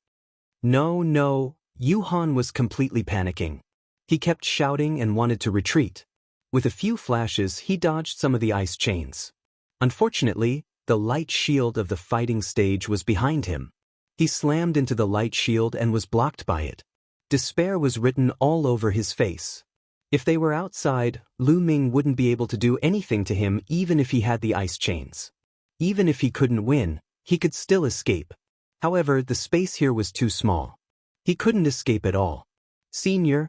No, Yu Han was completely panicking. He kept shouting and wanted to retreat. With a few flashes, he dodged some of the ice chains. Unfortunately, the light shield of the fighting stage was behind him. He slammed into the light shield and was blocked by it. Despair was written all over his face. If they were outside, Lu Ming wouldn't be able to do anything to him even if he had the ice chains. Even if he couldn't win, he could still escape. However, the space here was too small. He couldn't escape at all. Senior,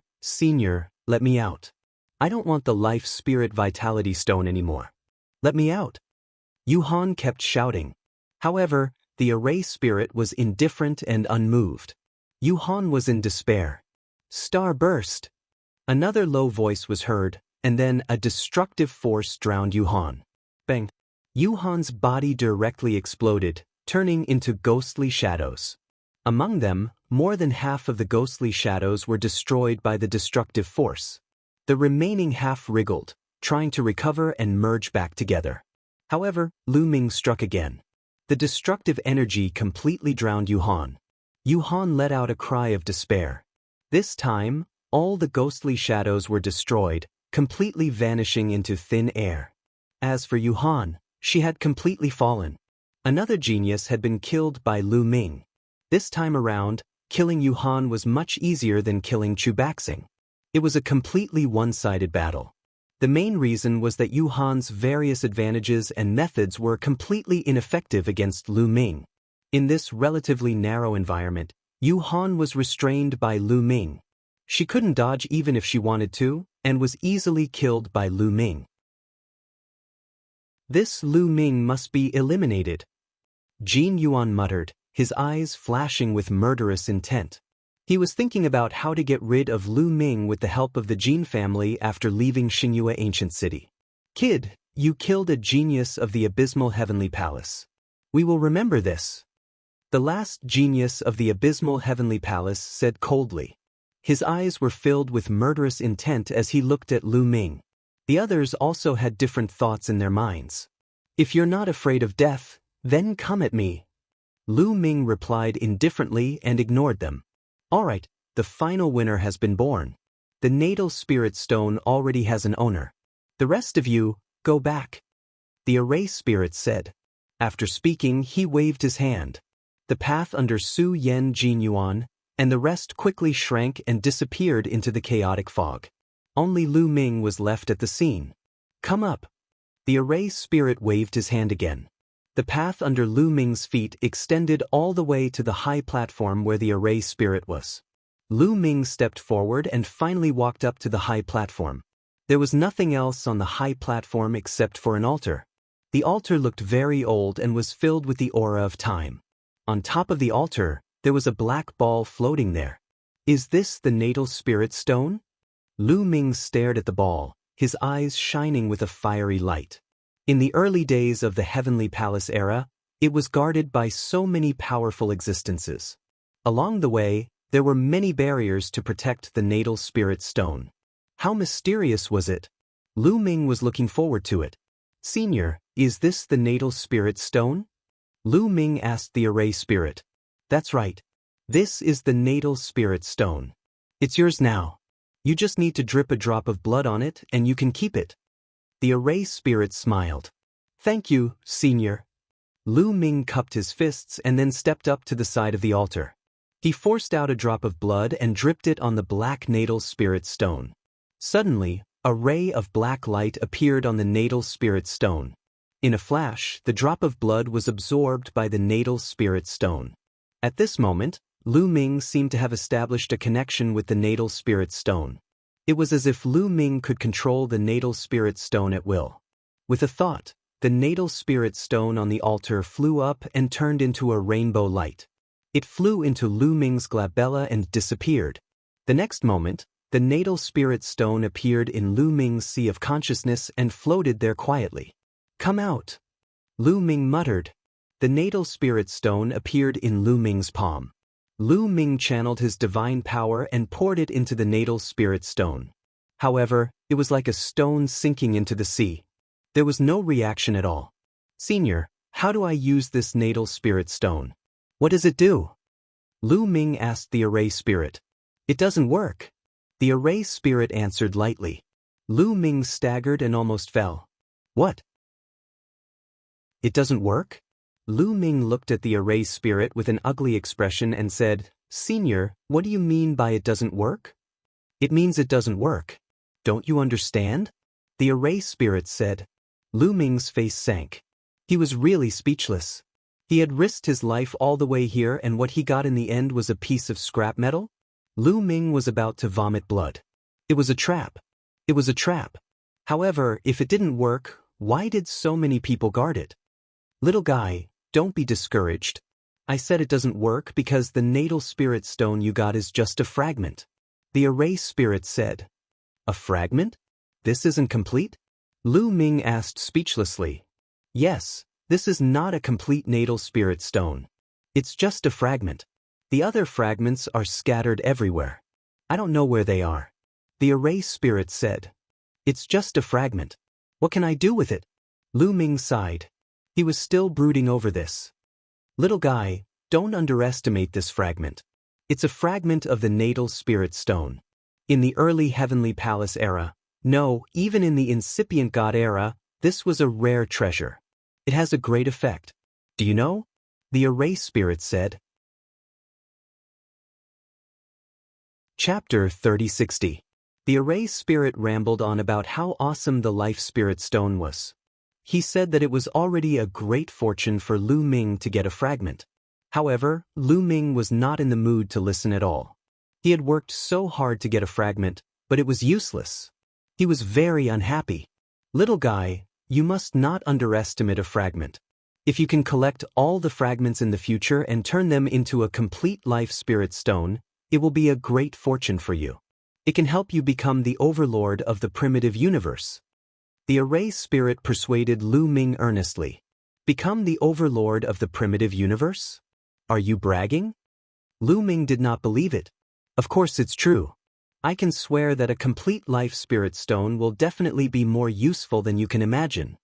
let me out. I don't want the life spirit vitality stone anymore. Let me out. Yu Han kept shouting. However, the array spirit was indifferent and unmoved. Yu Han was in despair. Starburst! Another low voice was heard, and then a destructive force drowned Yu Han. Bang! Yu Han's body directly exploded, turning into ghostly shadows. Among them, more than half of the ghostly shadows were destroyed by the destructive force. The remaining half wriggled, trying to recover and merge back together. However, Lu Ming struck again. The destructive energy completely drowned Yu Han. Yu Han let out a cry of despair. This time, all the ghostly shadows were destroyed, completely vanishing into thin air. As for Yu Han, she had completely fallen. Another genius had been killed by Lu Ming. This time around, killing Yu Han was much easier than killing Chu Baxing. It was a completely one-sided battle. The main reason was that Yu Han's various advantages and methods were completely ineffective against Lu Ming. In this relatively narrow environment, Yu Han was restrained by Lu Ming. She couldn't dodge even if she wanted to, and was easily killed by Lu Ming. This Lu Ming must be eliminated, Jin Yuan muttered, his eyes flashing with murderous intent. He was thinking about how to get rid of Lu Ming with the help of the Jin family after leaving Xingyue Ancient City. Kid, you killed a genius of the Abysmal Heavenly Palace. We will remember this. The last genius of the Abysmal Heavenly Palace said coldly. His eyes were filled with murderous intent as he looked at Lu Ming. The others also had different thoughts in their minds. If you're not afraid of death, then come at me. Lu Ming replied indifferently and ignored them. All right, the final winner has been born. The natal spirit stone already has an owner. The rest of you, go back. The array spirit said. After speaking, he waved his hand. The path under Su Yen Jin Yuan, and the rest quickly shrank and disappeared into the chaotic fog. Only Lu Ming was left at the scene. Come up. The array spirit waved his hand again. The path under Lu Ming's feet extended all the way to the high platform where the array spirit was. Lu Ming stepped forward and finally walked up to the high platform. There was nothing else on the high platform except for an altar. The altar looked very old and was filled with the aura of time. On top of the altar, there was a black ball floating there. Is this the natal spirit stone? Lu Ming stared at the ball, his eyes shining with a fiery light. In the early days of the Heavenly Palace era, it was guarded by so many powerful existences. Along the way, there were many barriers to protect the natal spirit stone. How mysterious was it? Lu Ming was looking forward to it. Senior, Is this the natal spirit stone? Lu Ming asked the array spirit. That's right. This is the natal spirit stone. It's yours now. You just need to drip a drop of blood on it and you can keep it. The array spirit smiled. Thank you, Senior. Lu Ming cupped his fists and then stepped up to the side of the altar. He forced out a drop of blood and dripped it on the black natal spirit stone. Suddenly, a ray of black light appeared on the natal spirit stone. In a flash, the drop of blood was absorbed by the natal spirit stone. At this moment, Lu Ming seemed to have established a connection with the natal spirit stone. It was as if Lu Ming could control the natal spirit stone at will. With a thought, the natal spirit stone on the altar flew up and turned into a rainbow light. It flew into Lu Ming's glabella and disappeared. The next moment, the natal spirit stone appeared in Lu Ming's sea of consciousness and floated there quietly. Come out! Lu Ming muttered. The natal spirit stone appeared in Lu Ming's palm. Lu Ming channeled his divine power and poured it into the natal spirit stone. However, it was like a stone sinking into the sea. There was no reaction at all. Senior, how do I use this natal spirit stone? What does it do? Lu Ming asked the array spirit. It doesn't work. The array spirit answered lightly. Lu Ming staggered and almost fell. What? It doesn't work? Lu Ming looked at the array spirit with an ugly expression and said, Senior, what do you mean by it doesn't work? It means it doesn't work. Don't you understand? The array spirit said. Lu Ming's face sank. He was really speechless. He had risked his life all the way here and what he got in the end was a piece of scrap metal? Lu Ming was about to vomit blood. It was a trap. It was a trap. However, if it didn't work, why did so many people guard it? Little guy, don't be discouraged. I said it doesn't work because the natal spirit stone you got is just a fragment. The array spirit said. A fragment? This isn't complete? Lu Ming asked speechlessly. Yes, this is not a complete natal spirit stone. It's just a fragment. The other fragments are scattered everywhere. I don't know where they are. The array spirit said. It's just a fragment. What can I do with it? Lu Ming sighed. He was still brooding over this. Little guy, don't underestimate this fragment. It's a fragment of the natal spirit stone. In the early heavenly palace era, no, even in the incipient god era, this was a rare treasure. It has a great effect. Do you know? The array spirit said. Chapter 3060. The array spirit rambled on about how awesome the life spirit stone was. He said that it was already a great fortune for Lu Ming to get a fragment. However, Lu Ming was not in the mood to listen at all. He had worked so hard to get a fragment, but it was useless. He was very unhappy. Little guy, you must not underestimate a fragment. If you can collect all the fragments in the future and turn them into a complete life spirit stone, it will be a great fortune for you. It can help you become the overlord of the primitive universe. The array spirit persuaded Lu Ming earnestly. Become the overlord of the primitive universe? Are you bragging? Lu Ming did not believe it. Of course it's true. I can swear that a complete life spirit stone will definitely be more useful than you can imagine.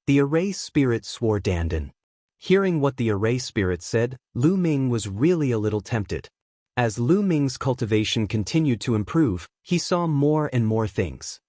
The array spirit swore dandan. Hearing what the array spirit said, Lu Ming was really a little tempted. As Lu Ming's cultivation continued to improve, he saw more and more things.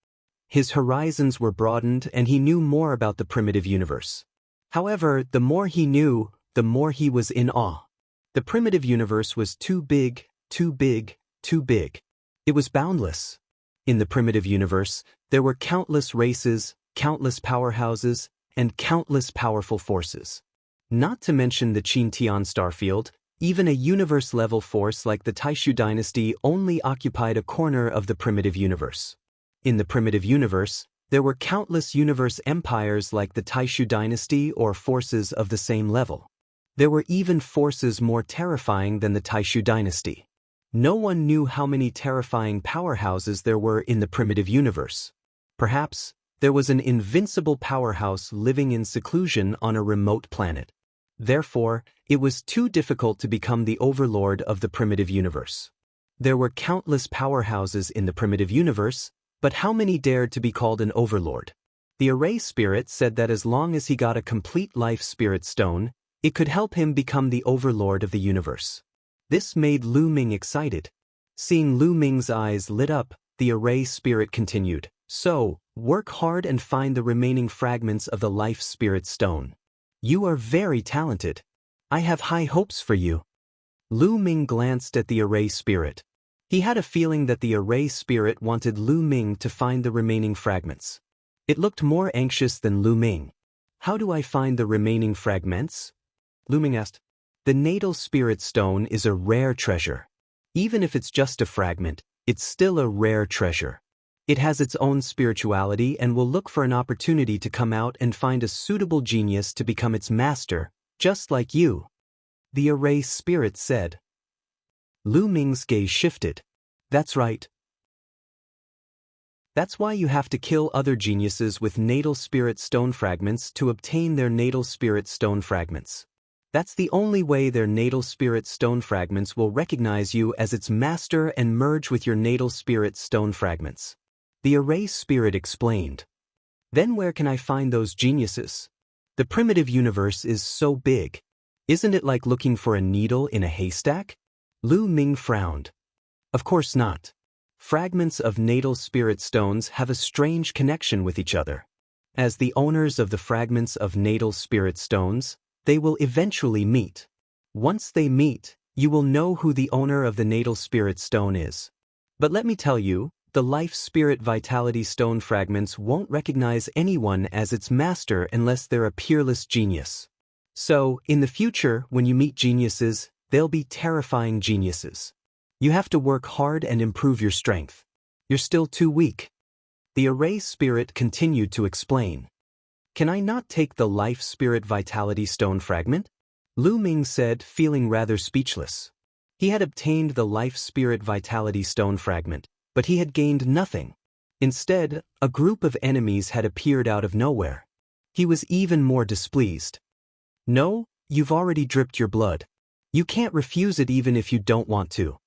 His horizons were broadened and he knew more about the primitive universe. However, the more he knew, the more he was in awe. The primitive universe was too big, too big, too big. It was boundless. In the primitive universe, there were countless races, countless powerhouses, and countless powerful forces. Not to mention the Qintian starfield, even a universe-level force like the Taishu dynasty only occupied a corner of the primitive universe. In the primitive universe, there were countless universe empires like the Taishu dynasty or forces of the same level. There were even forces more terrifying than the Taishu dynasty. No one knew how many terrifying powerhouses there were in the primitive universe. Perhaps, there was an invincible powerhouse living in seclusion on a remote planet. Therefore, it was too difficult to become the overlord of the primitive universe. There were countless powerhouses in the primitive universe, but how many dared to be called an overlord? The array spirit said that as long as he got a complete life spirit stone, it could help him become the overlord of the universe. This made Lu Ming excited. Seeing Lu Ming's eyes lit up, the array spirit continued, "So, work hard and find the remaining fragments of the life spirit stone. You are very talented. I have high hopes for you." Lu Ming glanced at the array spirit. He had a feeling that the array spirit wanted Lu Ming to find the remaining fragments. It looked more anxious than Lu Ming. "How do I find the remaining fragments?" Lu Ming asked. "The natal spirit stone is a rare treasure. Even if it's just a fragment, it's still a rare treasure. It has its own spirituality and will look for an opportunity to come out and find a suitable genius to become its master, just like you," the array spirit said. Lu Ming's gaze shifted. "That's right. That's why you have to kill other geniuses with natal spirit stone fragments to obtain their natal spirit stone fragments. That's the only way their natal spirit stone fragments will recognize you as its master and merge with your natal spirit stone fragments," the array spirit explained. "Then where can I find those geniuses? The primitive universe is so big. Isn't it like looking for a needle in a haystack?" Lu Ming frowned. "Of course not. Fragments of natal spirit stones have a strange connection with each other. As the owners of the fragments of natal spirit stones, they will eventually meet. Once they meet, you will know who the owner of the natal spirit stone is. But let me tell you, the life spirit vitality stone fragments won't recognize anyone as its master unless they're a peerless genius. So, in the future, when you meet geniuses, they'll be terrifying geniuses. You have to work hard and improve your strength. You're still too weak." The array spirit continued to explain. "Can I not take the life spirit vitality stone fragment?" Lu Ming said, feeling rather speechless. He had obtained the life spirit vitality stone fragment, but he had gained nothing. Instead, a group of enemies had appeared out of nowhere. He was even more displeased. "No, you've already dripped your blood. You can't refuse it even if you don't want to.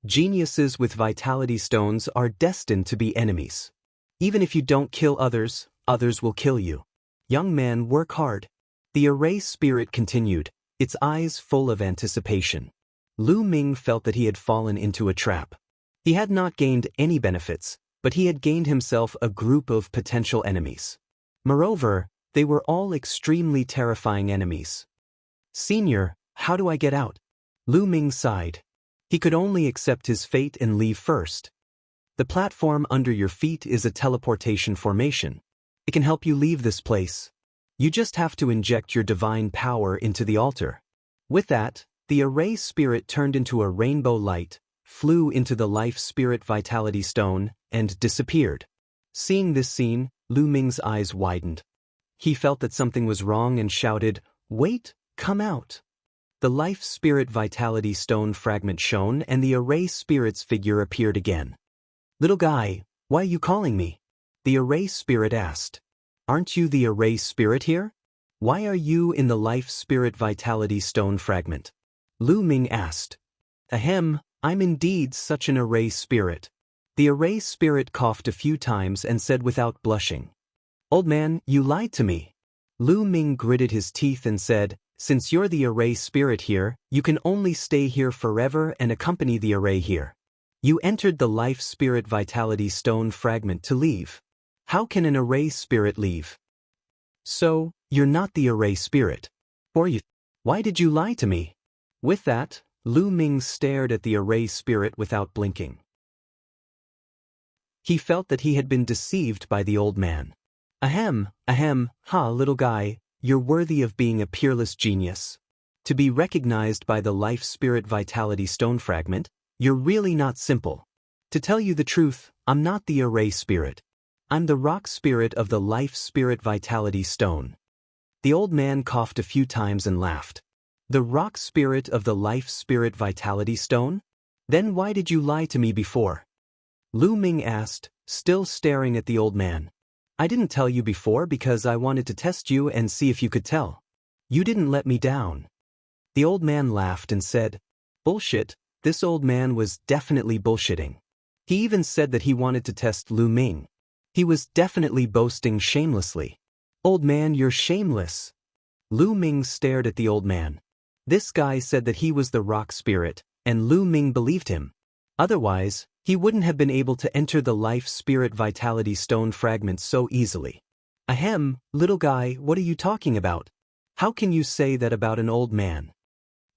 Geniuses with vitality stones are destined to be enemies. Even if you don't kill others, others will kill you. Young man, work hard." The array spirit continued, its eyes full of anticipation. Lu Ming felt that he had fallen into a trap. He had not gained any benefits, but he had gained himself a group of potential enemies. Moreover, they were all extremely terrifying enemies. "Senior, how do I get out?" Lu Ming sighed. He could only accept his fate and leave first. "The platform under your feet is a teleportation formation. It can help you leave this place. You just have to inject your divine power into the altar." With that, the array spirit turned into a rainbow light, flew into the life spirit vitality stone, and disappeared. Seeing this scene, Lu Ming's eyes widened. He felt that something was wrong and shouted, "Wait, come out." The life spirit vitality stone fragment shone and the array spirit's figure appeared again. "Little guy, why are you calling me?" the array spirit asked. "Aren't you the array spirit here? Why are you in the life spirit vitality stone fragment?" Lu Ming asked. "Ahem, I'm indeed such an array spirit." The array spirit coughed a few times and said without blushing, "Old man, you lied to me." Lu Ming gritted his teeth and said, "Since you're the array spirit here, you can only stay here forever and accompany the array here. You entered the life spirit vitality stone fragment to leave. How can an array spirit leave? So, you're not the array spirit. Or you. Why did you lie to me?" With that, Lu Ming stared at the array spirit without blinking. He felt that he had been deceived by the old man. Ahem, ha, little guy, you're worthy of being a peerless genius. To be recognized by the life spirit vitality stone fragment, you're really not simple. To tell you the truth, I'm not the array spirit. I'm the rock spirit of the life spirit vitality stone. The old man coughed a few times and laughed. The rock spirit of the life spirit vitality stone? Then why did you lie to me before? Lu Ming asked, still staring at the old man. I didn't tell you before because I wanted to test you and see if you could tell. You didn't let me down. The old man laughed and said, Bullshit, this old man was definitely bullshitting. He even said that he wanted to test Lu Ming. He was definitely boasting shamelessly. "Old man, you're shameless." Lu Ming stared at the old man. This guy said that he was the rock spirit, and Lu Ming believed him. Otherwise, he wouldn't have been able to enter the life spirit vitality stone fragment so easily. "Ahem, little guy, what are you talking about? How can you say that about an old man?"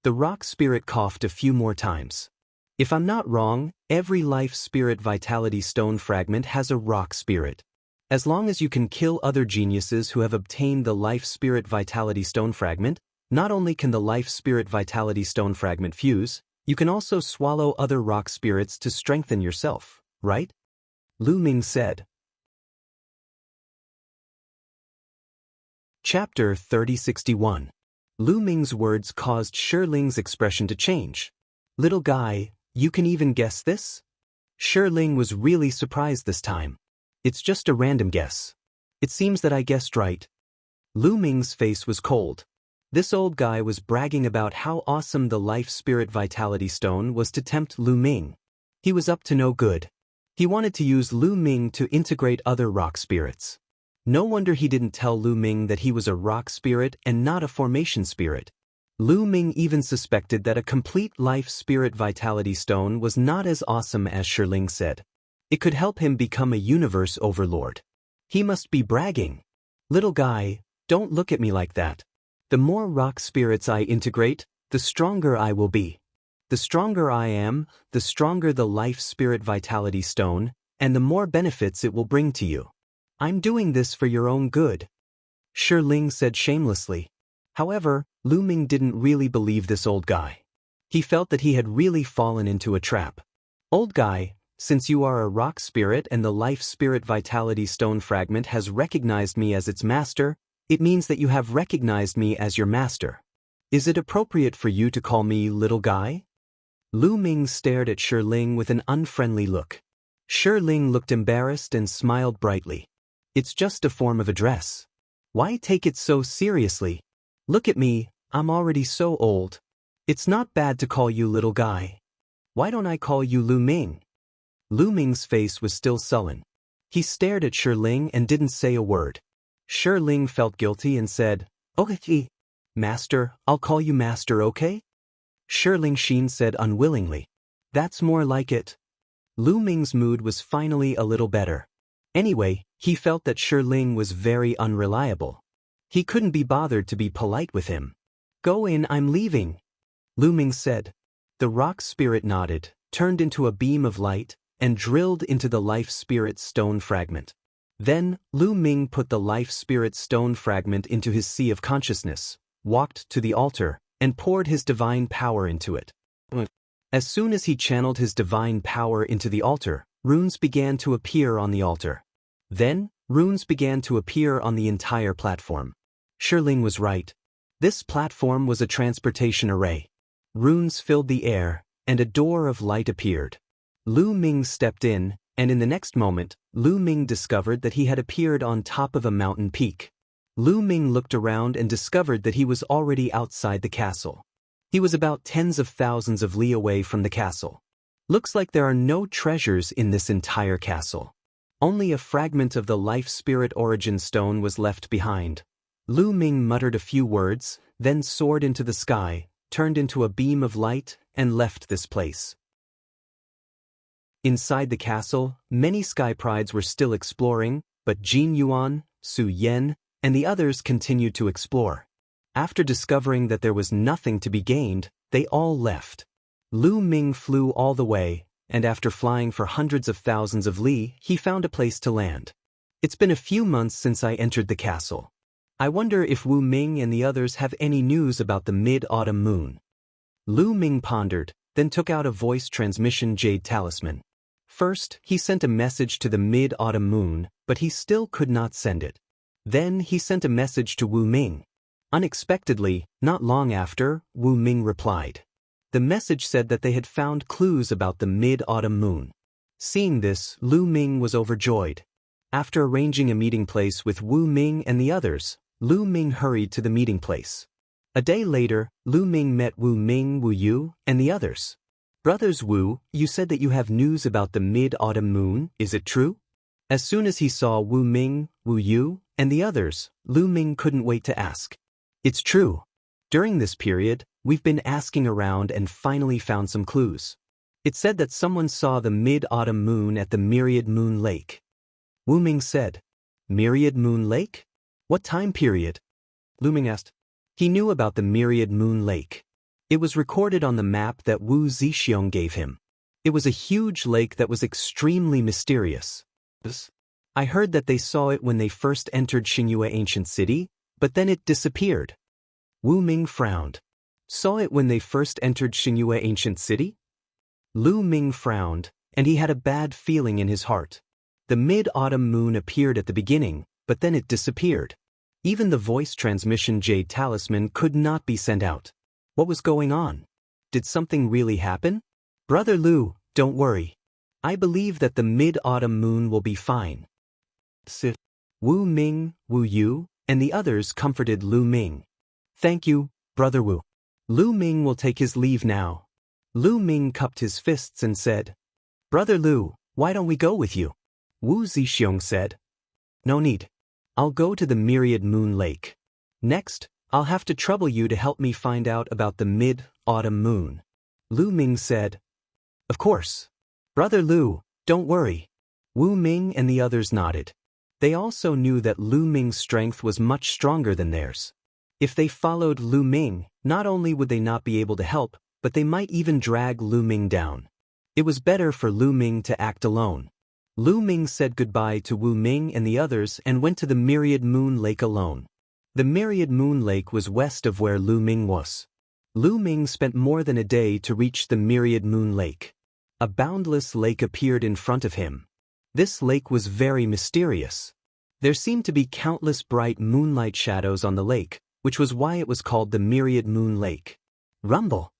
The rock spirit coughed a few more times. "If I'm not wrong, every life spirit vitality stone fragment has a rock spirit. As long as you can kill other geniuses who have obtained the life spirit vitality stone fragment, not only can the life spirit vitality stone fragment fuse, you can also swallow other rock spirits to strengthen yourself, right?" Lu Ming said. Chapter 3061. Lu Ming's words caused Shiling's expression to change. "Little guy, you can even guess this?" Shiling was really surprised this time. "It's just a random guess. It seems that I guessed right." Lu Ming's face was cold. This old guy was bragging about how awesome the life spirit vitality stone was to tempt Lu Ming. He was up to no good. He wanted to use Lu Ming to integrate other rock spirits. No wonder he didn't tell Lu Ming that he was a rock spirit and not a formation spirit. Lu Ming even suspected that a complete life spirit vitality stone was not as awesome as Shiling said. It could help him become a universe overlord. He must be bragging. "Little guy, don't look at me like that. The more rock spirits I integrate, the stronger I will be. The stronger I am, the stronger the life spirit vitality stone, and the more benefits it will bring to you. I'm doing this for your own good," Shiling said shamelessly. However, Lu Ming didn't really believe this old guy. He felt that he had really fallen into a trap. "Old guy, since you are a rock spirit and the life spirit vitality stone fragment has recognized me as its master, it means that you have recognized me as your master. Is it appropriate for you to call me little guy?" Lu Ming stared at Shiling with an unfriendly look. Shiling looked embarrassed and smiled brightly. "It's just a form of address. Why take it so seriously? Look at me, I'm already so old. It's not bad to call you little guy. Why don't I call you Lu Ming?" Lu Ming's face was still sullen. He stared at Shiling and didn't say a word. Shiling felt guilty and said, "Okay, master, I'll call you master, okay?" Shiling said unwillingly. "That's more like it." Lu Ming's mood was finally a little better. Anyway, he felt that Shiling was very unreliable. He couldn't be bothered to be polite with him. "Go in, I'm leaving," Lu Ming said. The rock spirit nodded, turned into a beam of light, and drilled into the life spirit stone fragment. Then, Lu Ming put the life spirit stone fragment into his sea of consciousness, walked to the altar, and poured his divine power into it. As soon as he channeled his divine power into the altar, runes began to appear on the altar. Then, runes began to appear on the entire platform. Shiling was right. This platform was a transportation array. Runes filled the air, and a door of light appeared. Lu Ming stepped in, and in the next moment, Lu Ming discovered that he had appeared on top of a mountain peak. Lu Ming looked around and discovered that he was already outside the castle. He was about tens of thousands of li away from the castle. Looks like there are no treasures in this entire castle. Only a fragment of the life spirit origin stone was left behind. Lu Ming muttered a few words, then soared into the sky, turned into a beam of light, and left this place. Inside the castle, many sky prides were still exploring, but Jin Yuan, Su Yan, and the others continued to explore. After discovering that there was nothing to be gained, they all left. Lu Ming flew all the way, and after flying for hundreds of thousands of li, he found a place to land. "It's been a few months since I entered the castle. I wonder if Wu Ming and the others have any news about the mid-autumn moon." Lu Ming pondered, then took out a voice transmission jade talisman. First, he sent a message to the mid-autumn moon, but he still could not send it. Then he sent a message to Wu Ming. Unexpectedly, not long after, Wu Ming replied. The message said that they had found clues about the mid-autumn moon. Seeing this, Lu Ming was overjoyed. After arranging a meeting place with Wu Ming and the others, Lu Ming hurried to the meeting place. A day later, Lu Ming met Wu Ming, Wu Yu, and the others. "Brothers Wu, you said that you have news about the mid-autumn moon, is it true?" As soon as he saw Wu Ming, Wu Yu, and the others, Lu Ming couldn't wait to ask. It's true. During this period, we've been asking around and finally found some clues. It said that someone saw the mid-autumn moon at the Myriad Moon Lake. Wu Ming said, Myriad Moon Lake? What time period? Lu Ming asked. He knew about the Myriad Moon Lake. It was recorded on the map that Wu Zixiong gave him. It was a huge lake that was extremely mysterious. I heard that they saw it when they first entered Xingyue Ancient City, but then it disappeared. Wu Ming frowned. Saw it when they first entered Xingyue Ancient City? Lu Ming frowned, and he had a bad feeling in his heart. The mid-autumn moon appeared at the beginning, but then it disappeared. Even the voice transmission Jade Talisman could not be sent out. What was going on? Did something really happen? Brother Lu, don't worry. I believe that the mid-autumn moon will be fine. Wu Ming, Wu Yu, and the others comforted Lu Ming. Thank you, Brother Wu. Lu Ming will take his leave now. Lu Ming cupped his fists and said, Brother Lu, why don't we go with you? Wu Zixiong said, No need. I'll go to the Myriad Moon Lake. Next, I'll have to trouble you to help me find out about the mid-autumn moon. Lu Ming said, Of course. Brother Lu, don't worry. Wu Ming and the others nodded. They also knew that Lu Ming's strength was much stronger than theirs. If they followed Lu Ming, not only would they not be able to help, but they might even drag Lu Ming down. It was better for Lu Ming to act alone. Lu Ming said goodbye to Wu Ming and the others and went to the Myriad Moon Lake alone. The Myriad Moon Lake was west of where Lu Ming was. Lu Ming spent more than a day to reach the Myriad Moon Lake. A boundless lake appeared in front of him. This lake was very mysterious. There seemed to be countless bright moonlight shadows on the lake, which was why it was called the Myriad Moon Lake. Rumble.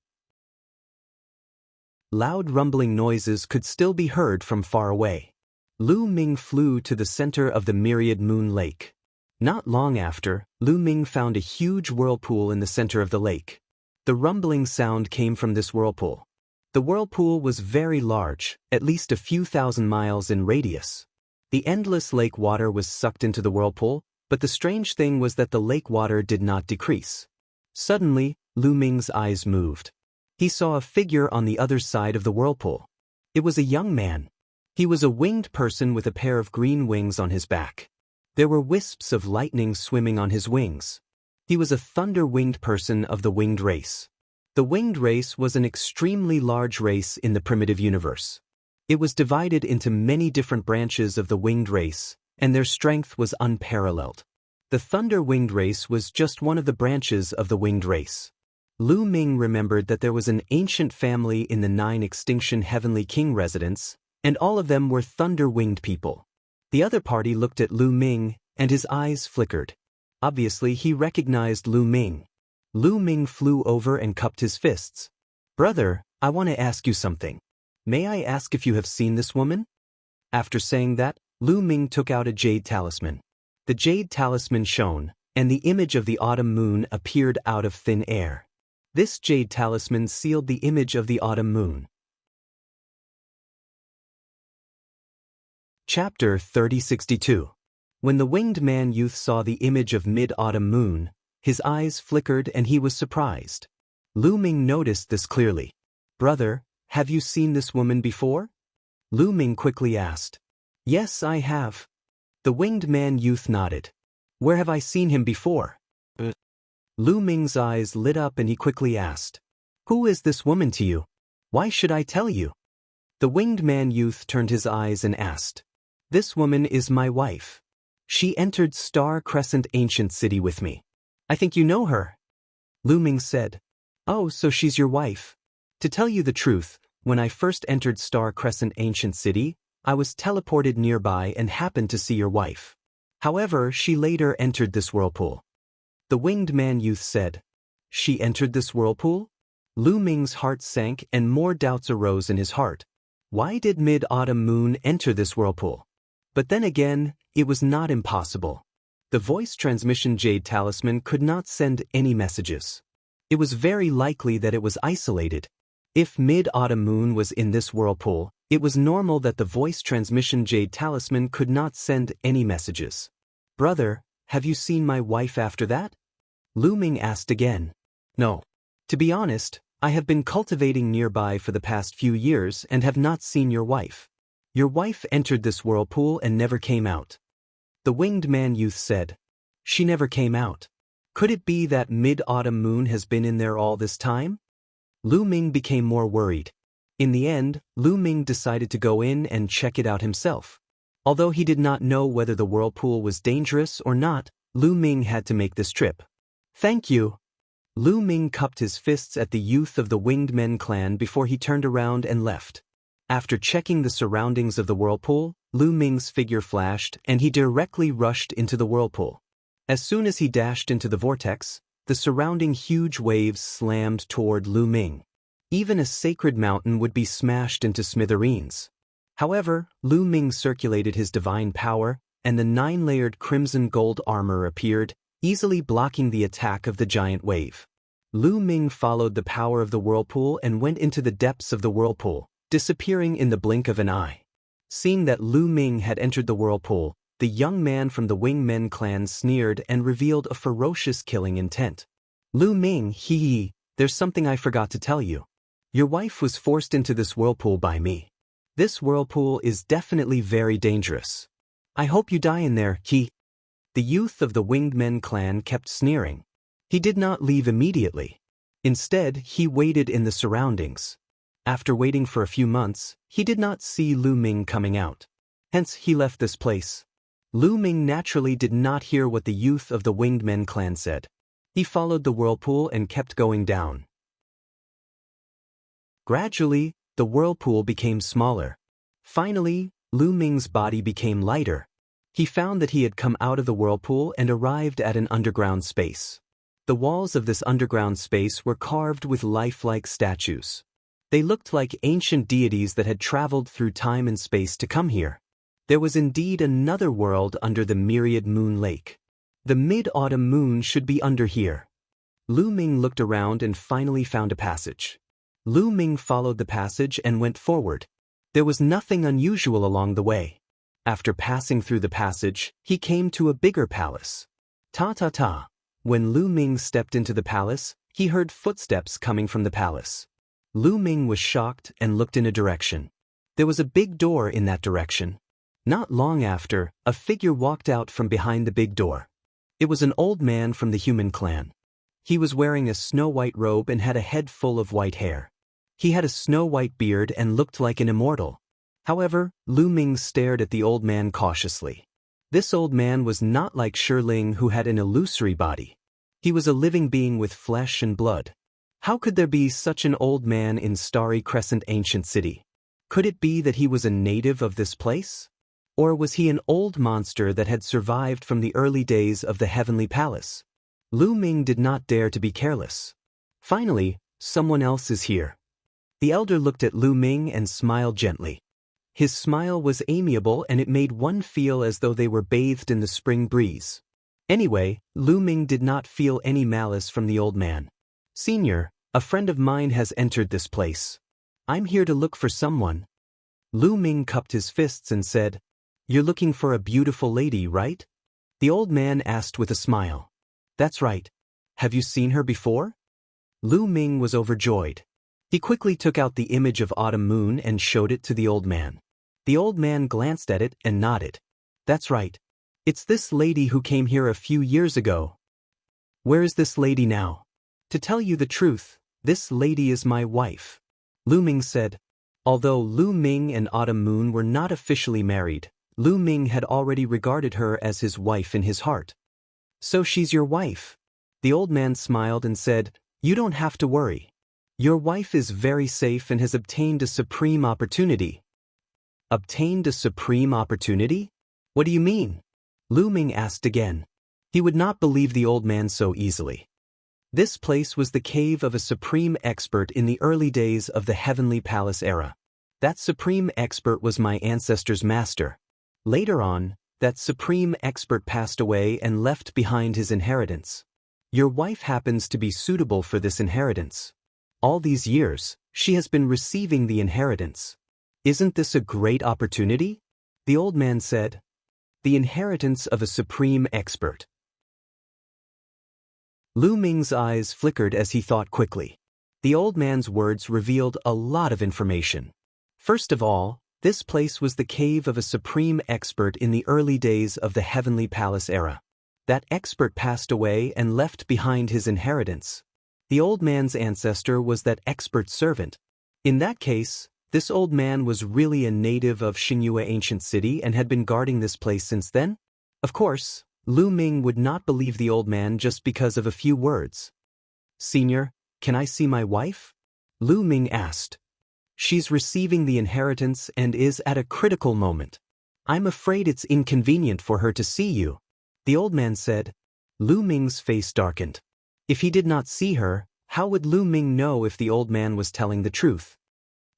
Loud rumbling noises could still be heard from far away. Lu Ming flew to the center of the Myriad Moon Lake. Not long after, Lu Ming found a huge whirlpool in the center of the lake. The rumbling sound came from this whirlpool. The whirlpool was very large, at least a few thousand miles in radius. The endless lake water was sucked into the whirlpool, but the strange thing was that the lake water did not decrease. Suddenly, Lu Ming's eyes moved. He saw a figure on the other side of the whirlpool. It was a young man. He was a winged person with a pair of green wings on his back. There were wisps of lightning swimming on his wings. He was a thunder-winged person of the winged race. The winged race was an extremely large race in the primitive universe. It was divided into many different branches of the winged race, and their strength was unparalleled. The thunder-winged race was just one of the branches of the winged race. Lu Ming remembered that there was an ancient family in the 9 extinction Heavenly King residence, and all of them were thunder-winged people. The other party looked at Lu Ming, and his eyes flickered. Obviously, he recognized Lu Ming. Lu Ming flew over and cupped his fists. Brother, I want to ask you something. May I ask if you have seen this woman? After saying that, Lu Ming took out a jade talisman. The jade talisman shone, and the image of the autumn moon appeared out of thin air. This jade talisman sealed the image of the autumn moon. Chapter 3062. When the winged man youth saw the image of mid-autumn moon, his eyes flickered and he was surprised. Lu Ming noticed this clearly. Brother, have you seen this woman before? Lu Ming quickly asked. Yes, I have. The winged man youth nodded. Where have I seen him before? Lu Ming's eyes lit up and he quickly asked. Who is this woman to you? Why should I tell you? The winged man youth turned his eyes and asked. This woman is my wife. She entered Star Crescent Ancient City with me. I think you know her. Lu Ming said. Oh, so she's your wife. To tell you the truth, when I first entered Star Crescent Ancient City, I was teleported nearby and happened to see your wife. However, she later entered this whirlpool. The winged man youth said. She entered this whirlpool? Lu Ming's heart sank and more doubts arose in his heart. Why did mid-autumn moon enter this whirlpool? But then again, it was not impossible. The voice transmission jade talisman could not send any messages. It was very likely that it was isolated. If mid-autumn moon was in this whirlpool, It was normal that the voice transmission jade talisman could not send any messages. Brother, have you seen my wife after that? Lu Ming asked again. No. To be honest, I have been cultivating nearby for the past few years and have not seen your wife. Your wife entered this whirlpool and never came out. The winged man youth said. She never came out. Could it be that mid-autumn moon has been in there all this time? Lu Ming became more worried. In the end, Lu Ming decided to go in and check it out himself. Although he did not know whether the whirlpool was dangerous or not, Lu Ming had to make this trip. Thank you. Lu Ming cupped his fists at the youth of the Winged Men clan before he turned around and left. After checking the surroundings of the whirlpool, Lu Ming's figure flashed and he directly rushed into the whirlpool. As soon as he dashed into the vortex, the surrounding huge waves slammed toward Lu Ming. Even a sacred mountain would be smashed into smithereens. However, Lu Ming circulated his divine power, and the 9-layered crimson gold armor appeared, easily blocking the attack of the giant wave. Lu Ming followed the power of the whirlpool and went into the depths of the whirlpool, disappearing in the blink of an eye. Seeing that Lu Ming had entered the whirlpool, the young man from the Winged Men clan sneered and revealed a ferocious killing intent. Lu Ming, hee, there's something I forgot to tell you. Your wife was forced into this whirlpool by me. This whirlpool is definitely very dangerous. I hope you die in there, he. The youth of the Winged Men clan kept sneering. He did not leave immediately. Instead, he waited in the surroundings. After waiting for a few months, he did not see Lu Ming coming out. Hence, he left this place. Lu Ming naturally did not hear what the youth of the Winged Men clan said. He followed the whirlpool and kept going down. Gradually, the whirlpool became smaller. Finally, Lu Ming's body became lighter. He found that he had come out of the whirlpool and arrived at an underground space. The walls of this underground space were carved with lifelike statues. They looked like ancient deities that had traveled through time and space to come here. There was indeed another world under the myriad moon lake. The mid-autumn moon should be under here. Lu Ming looked around and finally found a passage. Lu Ming followed the passage and went forward. There was nothing unusual along the way. After passing through the passage, he came to a bigger palace. Ta-ta-ta. When Lu Ming stepped into the palace, he heard footsteps coming from the palace. Lu Ming was shocked and looked in a direction. There was a big door in that direction. Not long after, a figure walked out from behind the big door. It was an old man from the human clan. He was wearing a snow-white robe and had a head full of white hair. He had a snow-white beard and looked like an immortal. However, Lu Ming stared at the old man cautiously. This old man was not like Shiling, who had an illusory body. He was a living being with flesh and blood. How could there be such an old man in Starry Crescent Ancient City? Could it be that he was a native of this place? Or was he an old monster that had survived from the early days of the Heavenly Palace? Lu Ming did not dare to be careless. Finally, someone else is here. The elder looked at Lu Ming and smiled gently. His smile was amiable and it made one feel as though they were bathed in the spring breeze. Anyway, Lu Ming did not feel any malice from the old man. Senior, a friend of mine has entered this place. I'm here to look for someone. Lu Ming cupped his fists and said, You're looking for a beautiful lady, right? The old man asked with a smile. That's right. Have you seen her before? Lu Ming was overjoyed. He quickly took out the image of Autumn Moon and showed it to the old man. The old man glanced at it and nodded. That's right. It's this lady who came here a few years ago. Where is this lady now? To tell you the truth, this lady is my wife. Lu Ming said. Although Lu Ming and Autumn Moon were not officially married, Lu Ming had already regarded her as his wife in his heart. So she's your wife? The old man smiled and said, You don't have to worry. Your wife is very safe and has obtained a supreme opportunity. Obtained a supreme opportunity? What do you mean? Lu Ming asked again. He would not believe the old man so easily. This place was the cave of a supreme expert in the early days of the Heavenly Palace era. That supreme expert was my ancestor's master. Later on, that supreme expert passed away and left behind his inheritance. Your wife happens to be suitable for this inheritance. All these years, she has been receiving the inheritance. Isn't this a great opportunity? The old man said. The inheritance of a supreme expert. Lu Ming's eyes flickered as he thought quickly. The old man's words revealed a lot of information. First of all, this place was the cave of a supreme expert in the early days of the Heavenly Palace era. That expert passed away and left behind his inheritance. The old man's ancestor was that expert's servant. In that case, this old man was really a native of Xingyue ancient city and had been guarding this place since then? Of course, Lu Ming would not believe the old man just because of a few words. Senior, can I see my wife? Lu Ming asked. She's receiving the inheritance and is at a critical moment. I'm afraid it's inconvenient for her to see you, the old man said. Lu Ming's face darkened. If he did not see her, how would Lu Ming know if the old man was telling the truth?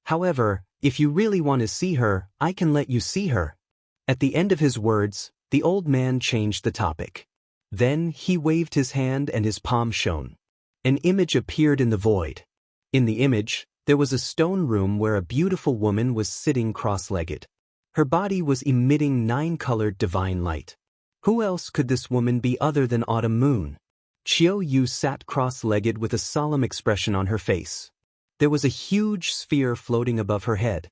However, if you really want to see her, I can let you see her. At the end of his words, the old man changed the topic. Then he waved his hand and his palm shone. An image appeared in the void. In the image, there was a stone room where a beautiful woman was sitting cross-legged. Her body was emitting 9-colored divine light. Who else could this woman be other than Autumn Moon? Qiu Yu sat cross-legged with a solemn expression on her face. There was a huge sphere floating above her head.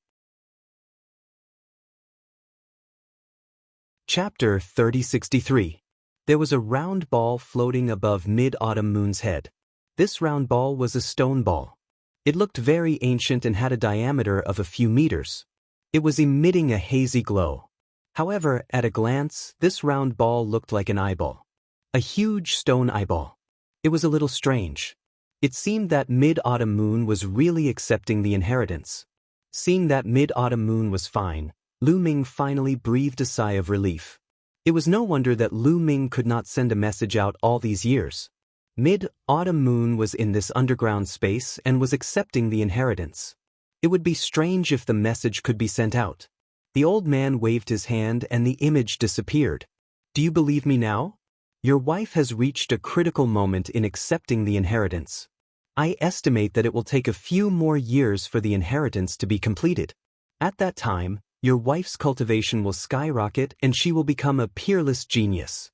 Chapter 3063. There was a round ball floating above Mid-Autumn Moon's head. This round ball was a stone ball. It looked very ancient and had a diameter of a few meters. It was emitting a hazy glow. However, at a glance, this round ball looked like an eyeball. A huge stone eyeball. It was a little strange. It seemed that Mid-Autumn Moon was really accepting the inheritance. Seeing that Mid-Autumn Moon was fine, Lu Ming finally breathed a sigh of relief. It was no wonder that Lu Ming could not send a message out all these years. Mid-Autumn Moon was in this underground space and was accepting the inheritance. It would be strange if the message could be sent out. The old man waved his hand and the image disappeared. Do you believe me now? Your wife has reached a critical moment in accepting the inheritance. I estimate that it will take a few more years for the inheritance to be completed. At that time, your wife's cultivation will skyrocket and she will become a peerless genius.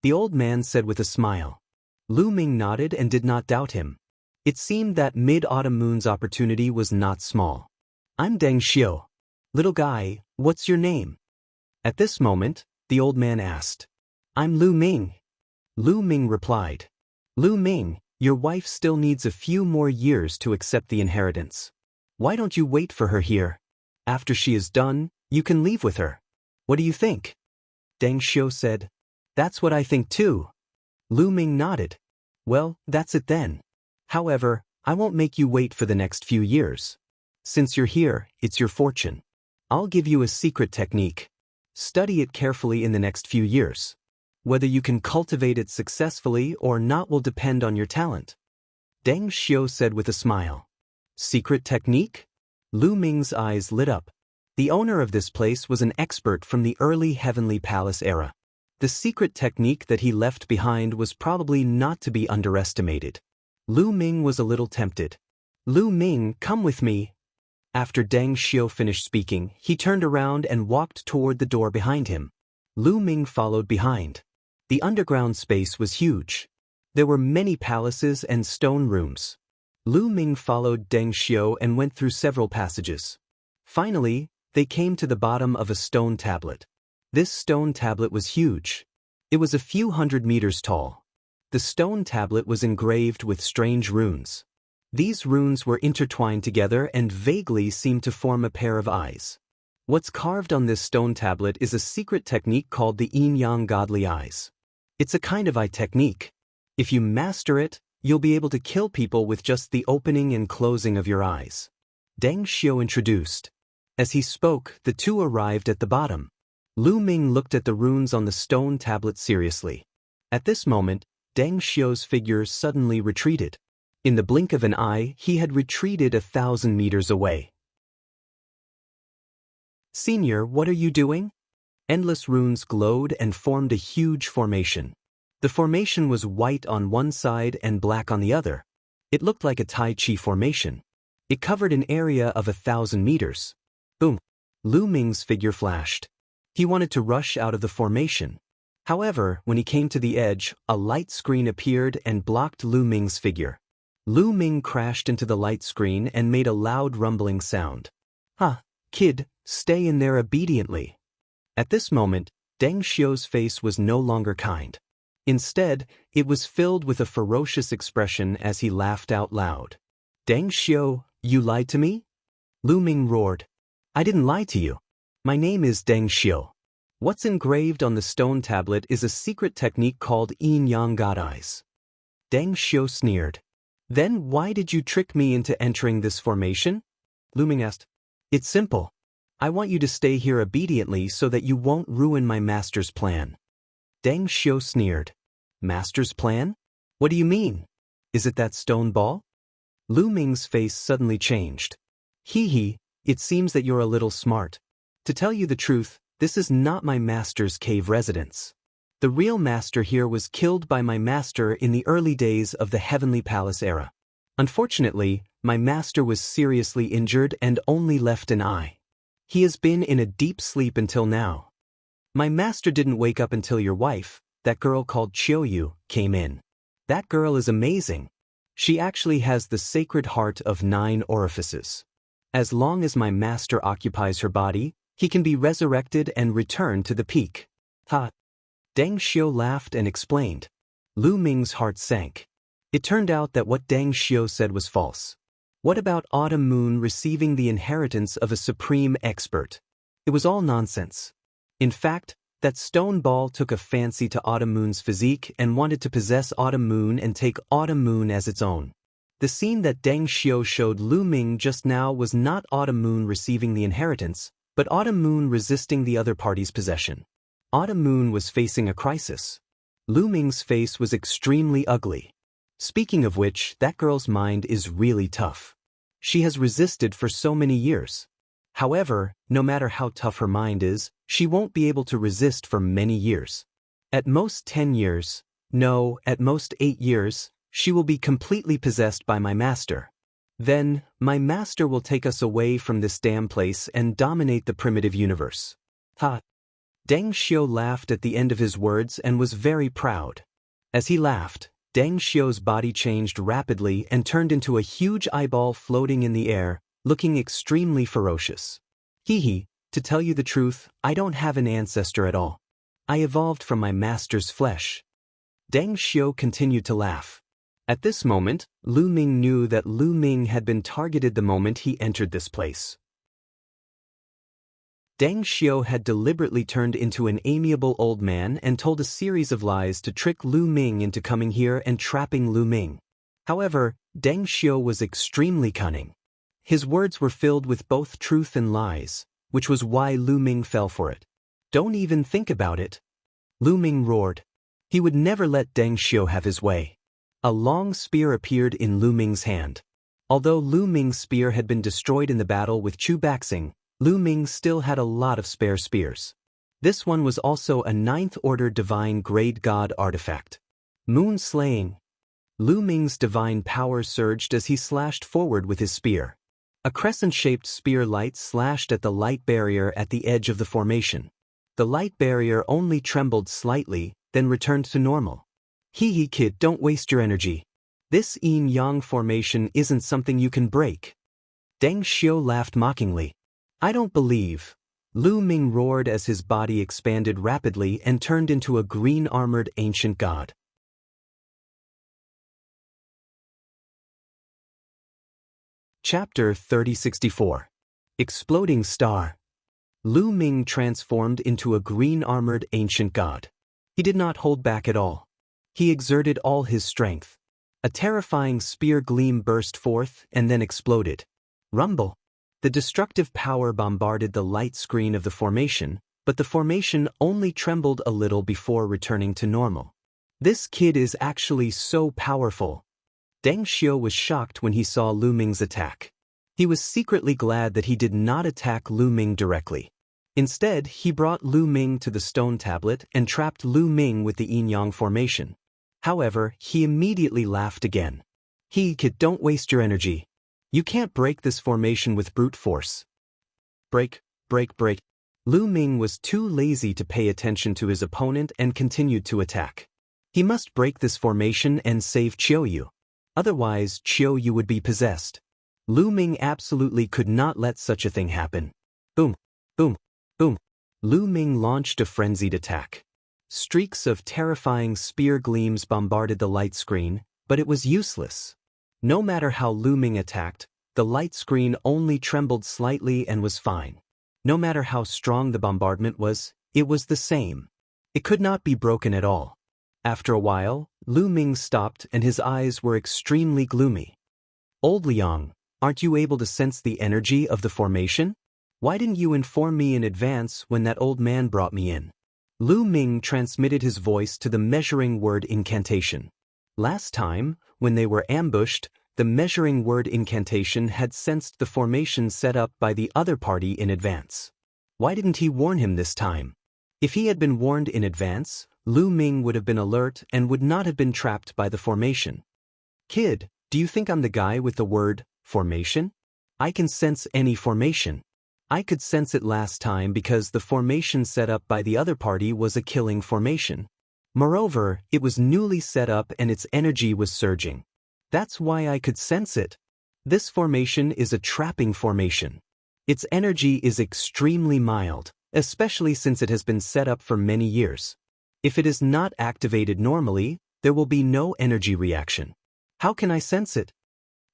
The old man said with a smile. Lu Ming nodded and did not doubt him. It seemed that Mid-Autumn Moon's opportunity was not small. I'm Deng Xiu. Little guy, what's your name? At this moment, the old man asked. I'm Lu Ming. Lu Ming replied. Lu Ming, your wife still needs a few more years to accept the inheritance. Why don't you wait for her here? After she is done, you can leave with her. What do you think? Deng Xiu said. That's what I think too. Lu Ming nodded. Well, that's it then. However, I won't make you wait for the next few years. Since you're here, it's your fortune. I'll give you a secret technique. Study it carefully in the next few years. Whether you can cultivate it successfully or not will depend on your talent. Deng Xiu said with a smile. Secret technique? Lu Ming's eyes lit up. The owner of this place was an expert from the early Heavenly Palace era. The secret technique that he left behind was probably not to be underestimated. Lu Ming was a little tempted. Lu Ming, come with me. After Deng Xiu finished speaking, he turned around and walked toward the door behind him. Lu Ming followed behind. The underground space was huge. There were many palaces and stone rooms. Lu Ming followed Deng Xiu and went through several passages. Finally, they came to the bottom of a stone tablet. This stone tablet was huge. It was a few hundred meters tall. The stone tablet was engraved with strange runes. These runes were intertwined together and vaguely seemed to form a pair of eyes. What's carved on this stone tablet is a secret technique called the yin-yang godly eyes. It's a kind of eye technique. If you master it, you'll be able to kill people with just the opening and closing of your eyes. Deng Xiu introduced. As he spoke, the two arrived at the bottom. Lu Ming looked at the runes on the stone tablet seriously. At this moment, Deng Xiu's figure suddenly retreated. In the blink of an eye, he had retreated 1,000 meters away. Senior, what are you doing? Endless runes glowed and formed a huge formation. The formation was white on one side and black on the other. It looked like a Tai Chi formation. It covered an area of 1,000 meters. Boom. Lu Ming's figure flashed. He wanted to rush out of the formation. However, when he came to the edge, a light screen appeared and blocked Lu Ming's figure. Lu Ming crashed into the light screen and made a loud rumbling sound. "Huh, kid, stay in there obediently." At this moment, Deng Xiu's face was no longer kind. Instead, it was filled with a ferocious expression as he laughed out loud. "Deng Xiu, you lied to me?" Lu Ming roared. "I didn't lie to you. My name is Deng Xiu. What's engraved on the stone tablet is a secret technique called Yin-Yang God Eyes." Deng Xiu sneered. "Then why did you trick me into entering this formation?" Lu Ming asked. "It's simple. I want you to stay here obediently so that you won't ruin my master's plan." Deng Xiu sneered. "Master's plan? What do you mean? Is it that stone ball?" Lu Ming's face suddenly changed. "Hee hee, it seems that you're a little smart. To tell you the truth, this is not my master's cave residence. The real master here was killed by my master in the early days of the Heavenly Palace era. Unfortunately, my master was seriously injured and only left an eye. He has been in a deep sleep until now. My master didn't wake up until your wife, that girl called Qiuyu, came in. That girl is amazing. She actually has the sacred heart of 9 orifices. As long as my master occupies her body, he can be resurrected and return to the peak." Ha! Deng Xiu laughed and explained. Lu Ming's heart sank. It turned out that what Deng Xiu said was false. What about Autumn Moon receiving the inheritance of a supreme expert? It was all nonsense. In fact, that stone ball took a fancy to Autumn Moon's physique and wanted to possess Autumn Moon and take Autumn Moon as its own. The scene that Deng Xiu showed Lu Ming just now was not Autumn Moon receiving the inheritance, but Autumn Moon resisting the other party's possession. Autumn Moon was facing a crisis. Lu Ming's face was extremely ugly. Speaking of which, that girl's mind is really tough. She has resisted for so many years. However, no matter how tough her mind is, she won't be able to resist for many years. At most 10 years, no, at most 8 years, she will be completely possessed by my master. Then, my master will take us away from this damn place and dominate the primitive universe. Ha! Deng Xiu laughed at the end of his words and was very proud. As he laughed, Deng Xiu's body changed rapidly and turned into a huge eyeball floating in the air, looking extremely ferocious. Hee hee, to tell you the truth, I don't have an ancestor at all. I evolved from my master's flesh. Deng Xiu continued to laugh. At this moment, Lu Ming knew that Lu Ming had been targeted the moment he entered this place. Deng Xiu had deliberately turned into an amiable old man and told a series of lies to trick Lu Ming into coming here and trapping Lu Ming. However, Deng Xiu was extremely cunning. His words were filled with both truth and lies, which was why Lu Ming fell for it. "Don't even think about it." Lu Ming roared. He would never let Deng Xiu have his way. A long spear appeared in Lu Ming's hand. Although Lu Ming's spear had been destroyed in the battle with Chu Baxing, Lu Ming still had a lot of spare spears. This one was also a 9th order divine grade god artifact. Moon slaying. Lu Ming's divine power surged as he slashed forward with his spear. A crescent-shaped spear light slashed at the light barrier at the edge of the formation. The light barrier only trembled slightly, then returned to normal. Hee hee kid, don't waste your energy. This yin-yang formation isn't something you can break. Deng Xiu laughed mockingly. I don't believe. Lu Ming roared as his body expanded rapidly and turned into a green-armored ancient god. Chapter 3064. Exploding Star. Lu Ming transformed into a green-armored ancient god. He did not hold back at all. He exerted all his strength. A terrifying spear gleam burst forth and then exploded. Rumble. The destructive power bombarded the light screen of the formation, but the formation only trembled a little before returning to normal. This kid is actually so powerful. Deng Xiu was shocked when he saw Lu Ming's attack. He was secretly glad that he did not attack Lu Ming directly. Instead, he brought Lu Ming to the stone tablet and trapped Lu Ming with the yin-yang formation. However, he immediately laughed again. Kid, don't waste your energy. You can't break this formation with brute force. Break? break, break. Lu Ming was too lazy to pay attention to his opponent and continued to attack. He must break this formation and save Qiuyu. Otherwise, Qiuyu would be possessed. Lu Ming absolutely could not let such a thing happen. Boom, boom, boom. Lu Ming launched a frenzied attack. Streaks of terrifying spear gleams bombarded the light screen, but it was useless. No matter how Lu Ming attacked, the light screen only trembled slightly and was fine. No matter how strong the bombardment was, it was the same. It could not be broken at all. After a while, Lu Ming stopped and his eyes were extremely gloomy. Old Liang, aren't you able to sense the energy of the formation? Why didn't you inform me in advance when that old man brought me in? Lu Ming transmitted his voice to the measuring word incantation. Last time, when they were ambushed, the measuring word incantation had sensed the formation set up by the other party in advance. Why didn't he warn him this time? If he had been warned in advance, Lu Ming would have been alert and would not have been trapped by the formation. Kid, do you think I'm the guy with the word formation? I can sense any formation. I could sense it last time because the formation set up by the other party was a killing formation. Moreover, it was newly set up and its energy was surging. That's why I could sense it. This formation is a trapping formation. Its energy is extremely mild, especially since it has been set up for many years. If it is not activated normally, there will be no energy reaction. How can I sense it?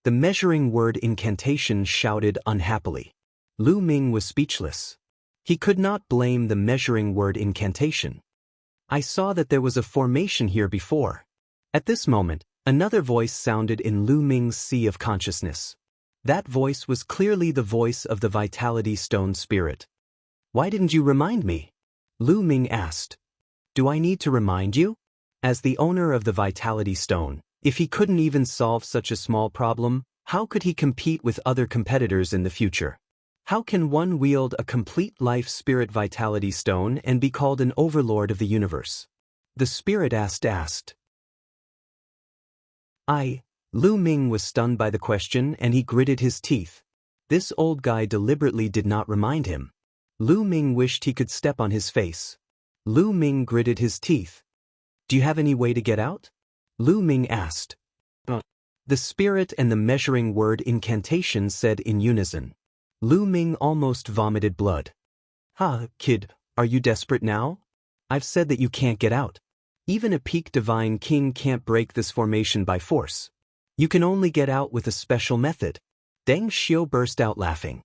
The measuring word incantation shouted unhappily. Lu Ming was speechless. He could not blame the measuring word incantation. I saw that there was a formation here before. At this moment, another voice sounded in Lu Ming's sea of consciousness. That voice was clearly the voice of the Vitality Stone Spirit. Why didn't you remind me? Lu Ming asked. Do I need to remind you? As the owner of the Vitality Stone, if he couldn't even solve such a small problem, how could he compete with other competitors in the future? How can one wield a complete life spirit vitality stone and be called an overlord of the universe? The spirit asked. Lu Ming was stunned by the question and he gritted his teeth. This old guy deliberately did not remind him. Lu Ming wished he could step on his face. Lu Ming gritted his teeth. Do you have any way to get out? Lu Ming asked. The spirit and the measuring word incantation said in unison. Lu Ming almost vomited blood. Kid, are you desperate now? I've said that you can't get out. Even a peak divine king can't break this formation by force. You can only get out with a special method. Deng Xiu burst out laughing.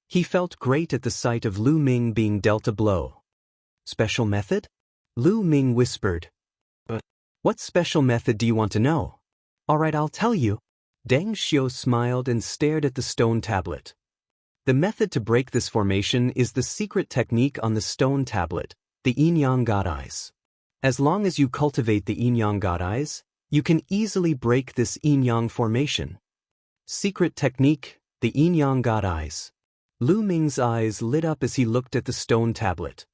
He felt great at the sight of Lu Ming being dealt a blow. Special method? Lu Ming whispered. What special method do you want to know? All right, I'll tell you. Deng Xiu smiled and stared at the stone tablet. The method to break this formation is the secret technique on the stone tablet, the Yin-Yang God Eyes. As long as you cultivate the Yin-Yang God Eyes, you can easily break this Yin-Yang formation. Secret technique, the Yin-Yang God Eyes. Lu Ming's eyes lit up as he looked at the stone tablet.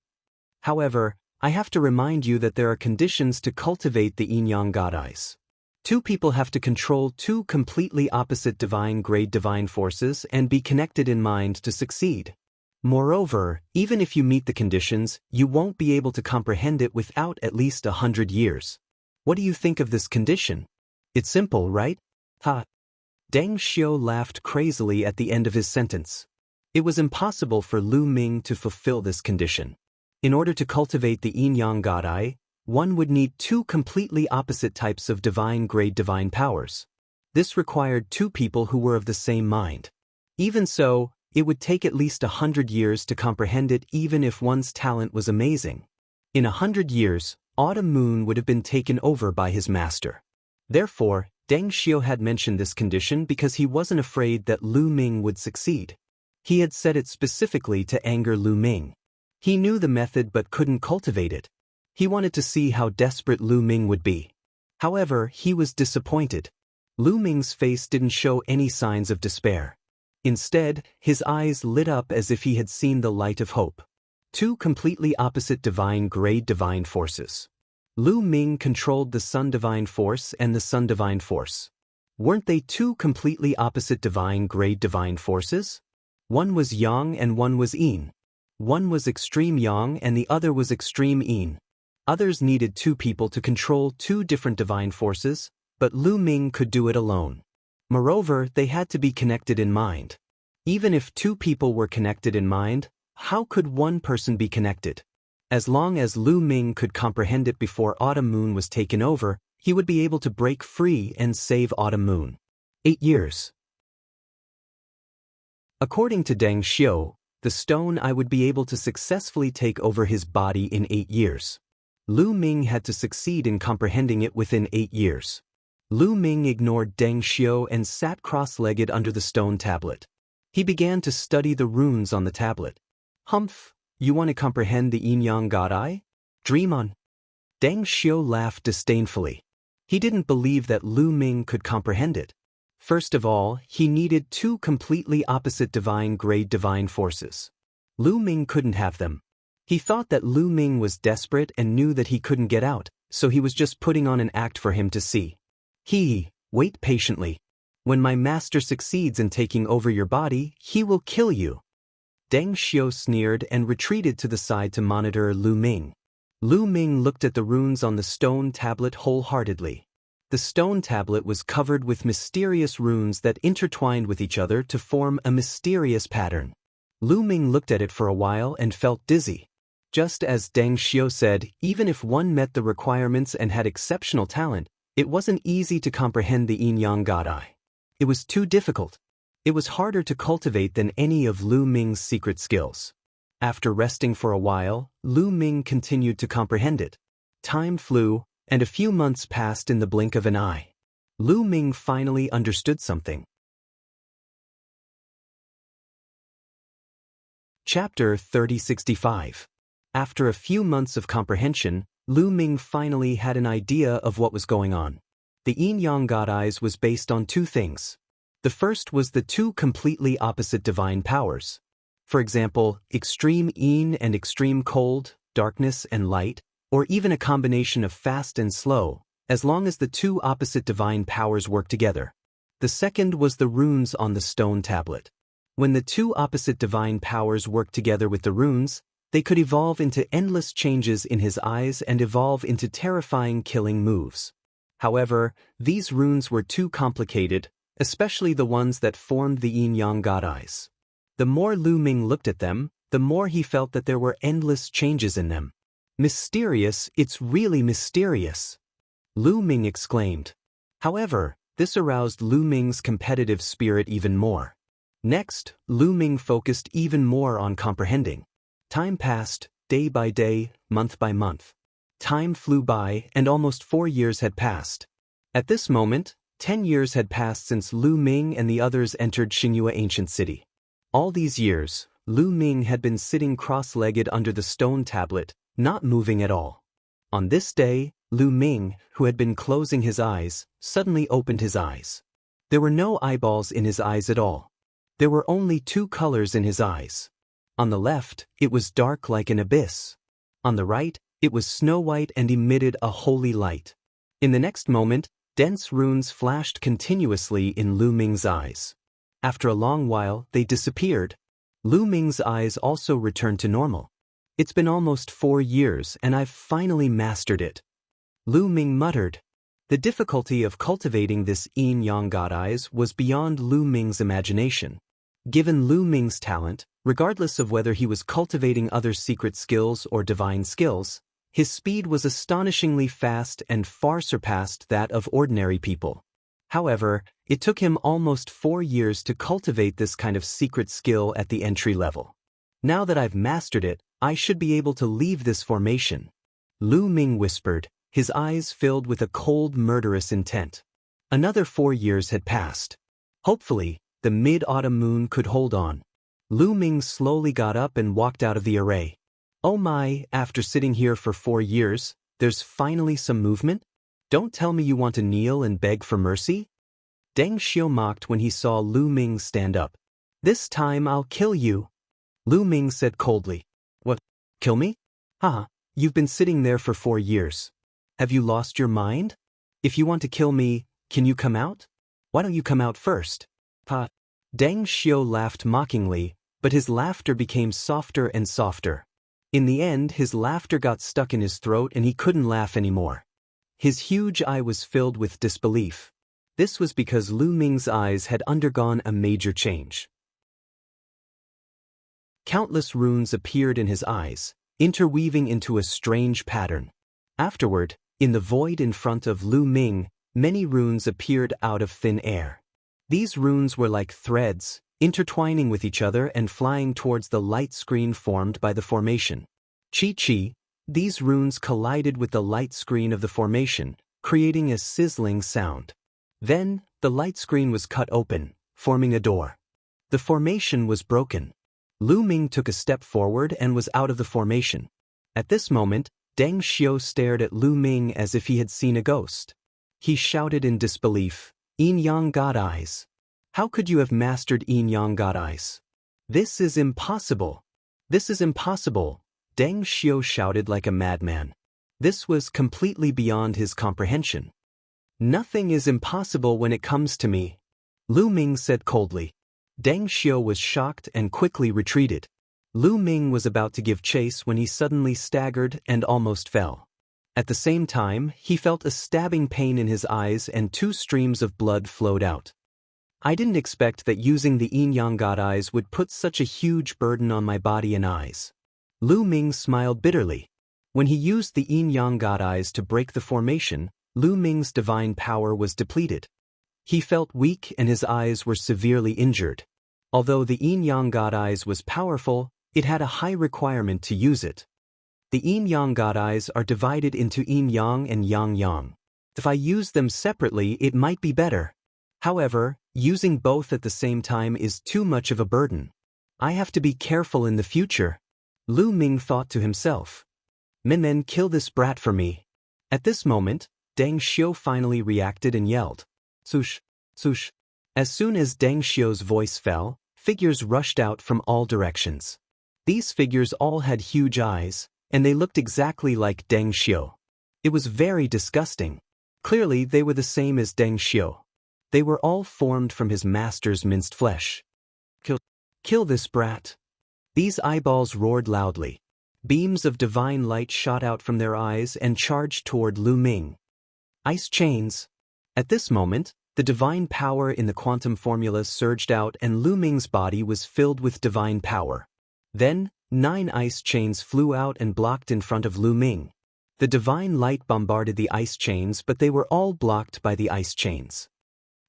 However, I have to remind you that there are conditions to cultivate the Yin-Yang God Eyes. Two people have to control two completely opposite divine-grade divine forces and be connected in mind to succeed. Moreover, even if you meet the conditions, you won't be able to comprehend it without at least 100 years. What do you think of this condition? It's simple, right? Deng Xiu laughed crazily at the end of his sentence. It was impossible for Lu Ming to fulfill this condition. In order to cultivate the Yin-Yang God Eye, one would need two completely opposite types of divine-grade divine powers. This required two people who were of the same mind. Even so, it would take at least 100 years to comprehend it even if one's talent was amazing. In 100 years, Autumn Moon would have been taken over by his master. Therefore, Deng Xiu had mentioned this condition because he wasn't afraid that Lu Ming would succeed. He had said it specifically to anger Lu Ming. He knew the method but couldn't cultivate it. He wanted to see how desperate Lu Ming would be. However, he was disappointed. Lu Ming's face didn't show any signs of despair. Instead, his eyes lit up as if he had seen the light of hope. Two completely opposite divine-grade divine forces. Lu Ming controlled the Sun Divine Force and the Sun Divine Force. Weren't they two completely opposite divine-grade divine forces? One was Yang and one was Yin. One was extreme yang and the other was extreme yin. Others needed two people to control two different divine forces, but Lu Ming could do it alone. Moreover, they had to be connected in mind. Even if two people were connected in mind, how could one person be connected? As long as Lu Ming could comprehend it before Autumn Moon was taken over, he would be able to break free and save Autumn Moon. 8 years. According to Deng Xiu, the stone I would be able to successfully take over his body in 8 years. Lu Ming had to succeed in comprehending it within 8 years. Lu Ming ignored Deng Xiu and sat cross-legged under the stone tablet. He began to study the runes on the tablet. Humph, you want to comprehend the yin-yang god eye? Dream on. Deng Xiu laughed disdainfully. He didn't believe that Lu Ming could comprehend it. First of all, he needed two completely opposite divine-grade divine forces. Lu Ming couldn't have them. He thought that Lu Ming was desperate and knew that he couldn't get out, so he was just putting on an act for him to see. Wait patiently. When my master succeeds in taking over your body, he will kill you. Deng Xiu sneered and retreated to the side to monitor Lu Ming. Lu Ming looked at the runes on the stone tablet wholeheartedly. The stone tablet was covered with mysterious runes that intertwined with each other to form a mysterious pattern. Lu Ming looked at it for a while and felt dizzy. Just as Deng Xiu said, even if one met the requirements and had exceptional talent, it wasn't easy to comprehend the yin-yang god eye. It was too difficult. It was harder to cultivate than any of Lu Ming's secret skills. After resting for a while, Lu Ming continued to comprehend it. Time flew, and a few months passed in the blink of an eye. Lu Ming finally understood something. Chapter 3065. After a few months of comprehension, Lu Ming finally had an idea of what was going on. The yin-yang god eyes was based on two things. The first was the two completely opposite divine powers. For example, extreme yin and extreme cold, darkness and light, or even a combination of fast and slow, as long as the two opposite divine powers work together. The second was the runes on the stone tablet. When the two opposite divine powers worked together with the runes, they could evolve into endless changes in his eyes and evolve into terrifying killing moves. However, these runes were too complicated, especially the ones that formed the yin-yang god eyes. The more Lu Ming looked at them, the more he felt that there were endless changes in them. Mysterious, it's really mysterious, Lu Ming exclaimed. However, this aroused Lu Ming's competitive spirit even more. Next, Lu Ming focused even more on comprehending. Time passed, day by day, month by month. Time flew by, and almost 4 years had passed. At this moment, 10 years had passed since Lu Ming and the others entered Xingyue Ancient City. All these years, Lu Ming had been sitting cross-legged under the stone tablet, not moving at all. On this day, Lu Ming, who had been closing his eyes, suddenly opened his eyes. There were no eyeballs in his eyes at all. There were only two colors in his eyes. On the left, it was dark like an abyss. On the right, it was snow-white and emitted a holy light. In the next moment, dense runes flashed continuously in Lu Ming's eyes. After a long while, they disappeared. Lu Ming's eyes also returned to normal. It's been almost 4 years and I've finally mastered it, Lu Ming muttered. The difficulty of cultivating this yin-yang god eyes was beyond Lu Ming's imagination. Given Lu Ming's talent, regardless of whether he was cultivating other secret skills or divine skills, his speed was astonishingly fast and far surpassed that of ordinary people. However, it took him almost 4 years to cultivate this kind of secret skill at the entry level. Now that I've mastered it, I should be able to leave this formation, Lu Ming whispered, his eyes filled with a cold, murderous intent. Another 4 years had passed. Hopefully, the mid-autumn moon could hold on. Lu Ming slowly got up and walked out of the array. Oh my, after sitting here for 4 years, there's finally some movement? Don't tell me you want to kneel and beg for mercy? Deng Xiu mocked when he saw Lu Ming stand up. This time I'll kill you, Lu Ming said coldly. What? Kill me? Haha, you've been sitting there for 4 years. Have you lost your mind? If you want to kill me, can you come out? Why don't you come out first? Pa. Deng Xiu laughed mockingly, but his laughter became softer and softer. In the end, his laughter got stuck in his throat and he couldn't laugh anymore. His huge eye was filled with disbelief. This was because Lu Ming's eyes had undergone a major change. Countless runes appeared in his eyes, interweaving into a strange pattern. Afterward, in the void in front of Lu Ming, many runes appeared out of thin air. These runes were like threads, intertwining with each other and flying towards the light screen formed by the formation. Chi-chi, these runes collided with the light screen of the formation, creating a sizzling sound. Then, the light screen was cut open, forming a door. The formation was broken. Lu Ming took a step forward and was out of the formation. At this moment, Deng Xiu stared at Lu Ming as if he had seen a ghost. He shouted in disbelief, "Yin Yang God Eyes. How could you have mastered Yin Yang God Eyes? This is impossible. This is impossible," Deng Xiu shouted like a madman. This was completely beyond his comprehension. "Nothing is impossible when it comes to me," Lu Ming said coldly. Deng Xiu was shocked and quickly retreated. Lu Ming was about to give chase when he suddenly staggered and almost fell. At the same time, he felt a stabbing pain in his eyes and 2 streams of blood flowed out. "I didn't expect that using the Yin Yang God Eyes would put such a huge burden on my body and eyes." Lu Ming smiled bitterly. When he used the Yin Yang God Eyes to break the formation, Lu Ming's divine power was depleted. He felt weak and his eyes were severely injured. Although the Yin Yang God Eyes was powerful, it had a high requirement to use it. The Yin Yang God Eyes are divided into Yin Yang and Yang Yang. If I use them separately, it might be better. However, using both at the same time is too much of a burden. I have to be careful in the future. Lu Ming thought to himself. "Men, kill this brat for me." At this moment, Deng Xiu finally reacted and yelled, "Sush, sush." As soon as Deng Xiu's voice fell, figures rushed out from all directions. These figures all had huge eyes, and they looked exactly like Deng Xiu. It was very disgusting. Clearly, they were the same as Deng Xiu. They were all formed from his master's minced flesh. Kill this brat." These eyeballs roared loudly. Beams of divine light shot out from their eyes and charged toward Lu Ming. Ice chains. At this moment, the divine power in the quantum formulas surged out and Lu Ming's body was filled with divine power. Then, 9 ice chains flew out and blocked in front of Lu Ming. The divine light bombarded the ice chains, but they were all blocked by the ice chains.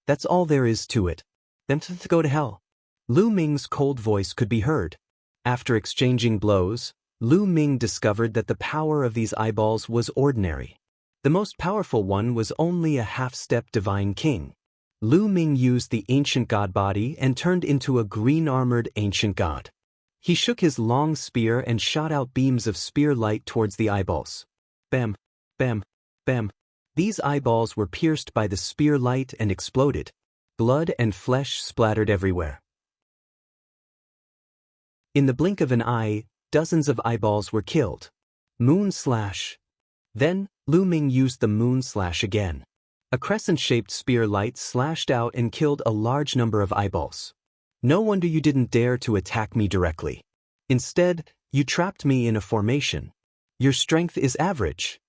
"That's all there is to it. Them to go to hell." Lu Ming's cold voice could be heard. After exchanging blows, Lu Ming discovered that the power of these eyeballs was ordinary. The most powerful one was only a half-step divine king. Lu Ming used the ancient god body and turned into a green-armored ancient god. He shook his long spear and shot out beams of spear light towards the eyeballs. Bam, bam, bam. These eyeballs were pierced by the spear light and exploded. Blood and flesh splattered everywhere. In the blink of an eye, dozens of eyeballs were killed. Moon slash. Then, Lu Ming used the moon slash again. A crescent-shaped spear light slashed out and killed a large number of eyeballs. "No wonder you didn't dare to attack me directly. Instead, you trapped me in a formation. Your strength is average."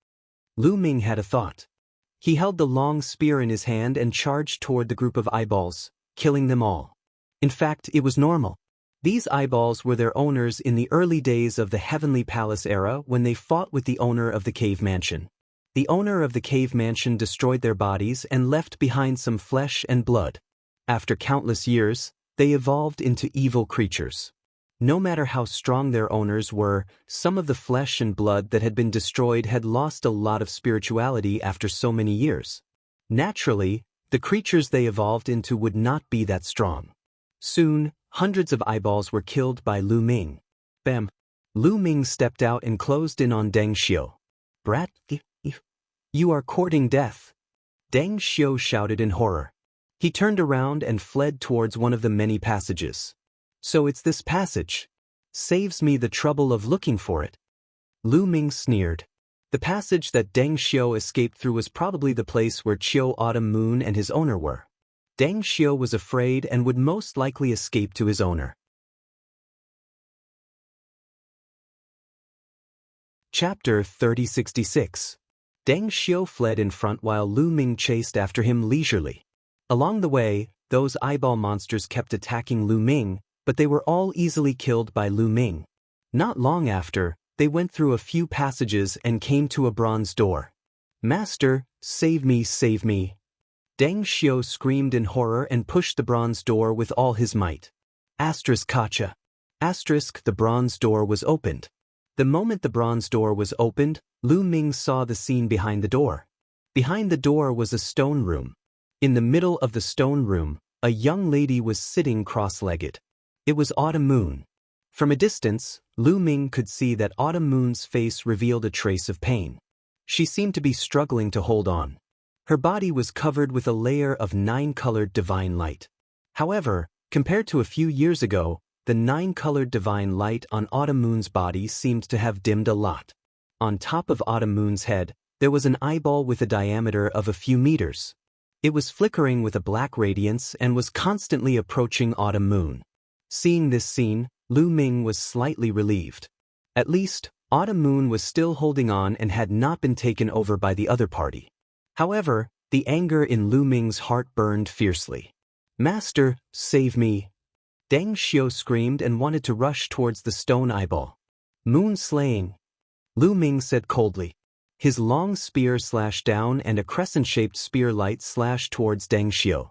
Lu Ming had a thought. He held the long spear in his hand and charged toward the group of eyeballs, killing them all. In fact, it was normal. These eyeballs were their owners in the early days of the Heavenly Palace era when they fought with the owner of the cave mansion. The owner of the cave mansion destroyed their bodies and left behind some flesh and blood. After countless years, they evolved into evil creatures. No matter how strong their owners were, some of the flesh and blood that had been destroyed had lost a lot of spirituality after so many years. Naturally, the creatures they evolved into would not be that strong. Soon, hundreds of eyeballs were killed by Lu Ming. Bam! Lu Ming stepped out and closed in on Deng Xiu. "Brat, you are courting death." Deng Xiu shouted in horror. He turned around and fled towards one of the many passages. "So it's this passage. Saves me the trouble of looking for it." Lu Ming sneered. The passage that Deng Xiu escaped through was probably the place where Qiu Autumn Moon and his owner were. Deng Xiu was afraid and would most likely escape to his owner. Chapter 3066. Deng Xiu fled in front while Lu Ming chased after him leisurely. Along the way, those eyeball monsters kept attacking Lu Ming, but they were all easily killed by Lu Ming. Not long after, they went through a few passages and came to a bronze door. "Master, save me, save me." Deng Xiu screamed in horror and pushed the bronze door with all his might. Kacha. The bronze door was opened. The moment the bronze door was opened, Lu Ming saw the scene behind the door. Behind the door was a stone room. In the middle of the stone room, a young lady was sitting cross-legged. It was Autumn Moon. From a distance, Lu Ming could see that Autumn Moon's face revealed a trace of pain. She seemed to be struggling to hold on. Her body was covered with a layer of 9-colored divine light. However, compared to a few years ago, the 9-colored divine light on Autumn Moon's body seemed to have dimmed a lot. On top of Autumn Moon's head, there was an eyeball with a diameter of a few meters. It was flickering with a black radiance and was constantly approaching Autumn Moon. Seeing this scene, Lu Ming was slightly relieved. At least, Autumn Moon was still holding on and had not been taken over by the other party. However, the anger in Lu Ming's heart burned fiercely. "Master, save me." Deng Xiu screamed and wanted to rush towards the stone eyeball. "Moon slaying," Lu Ming said coldly. His long spear slashed down and a crescent-shaped spear light slashed towards Deng Xiu.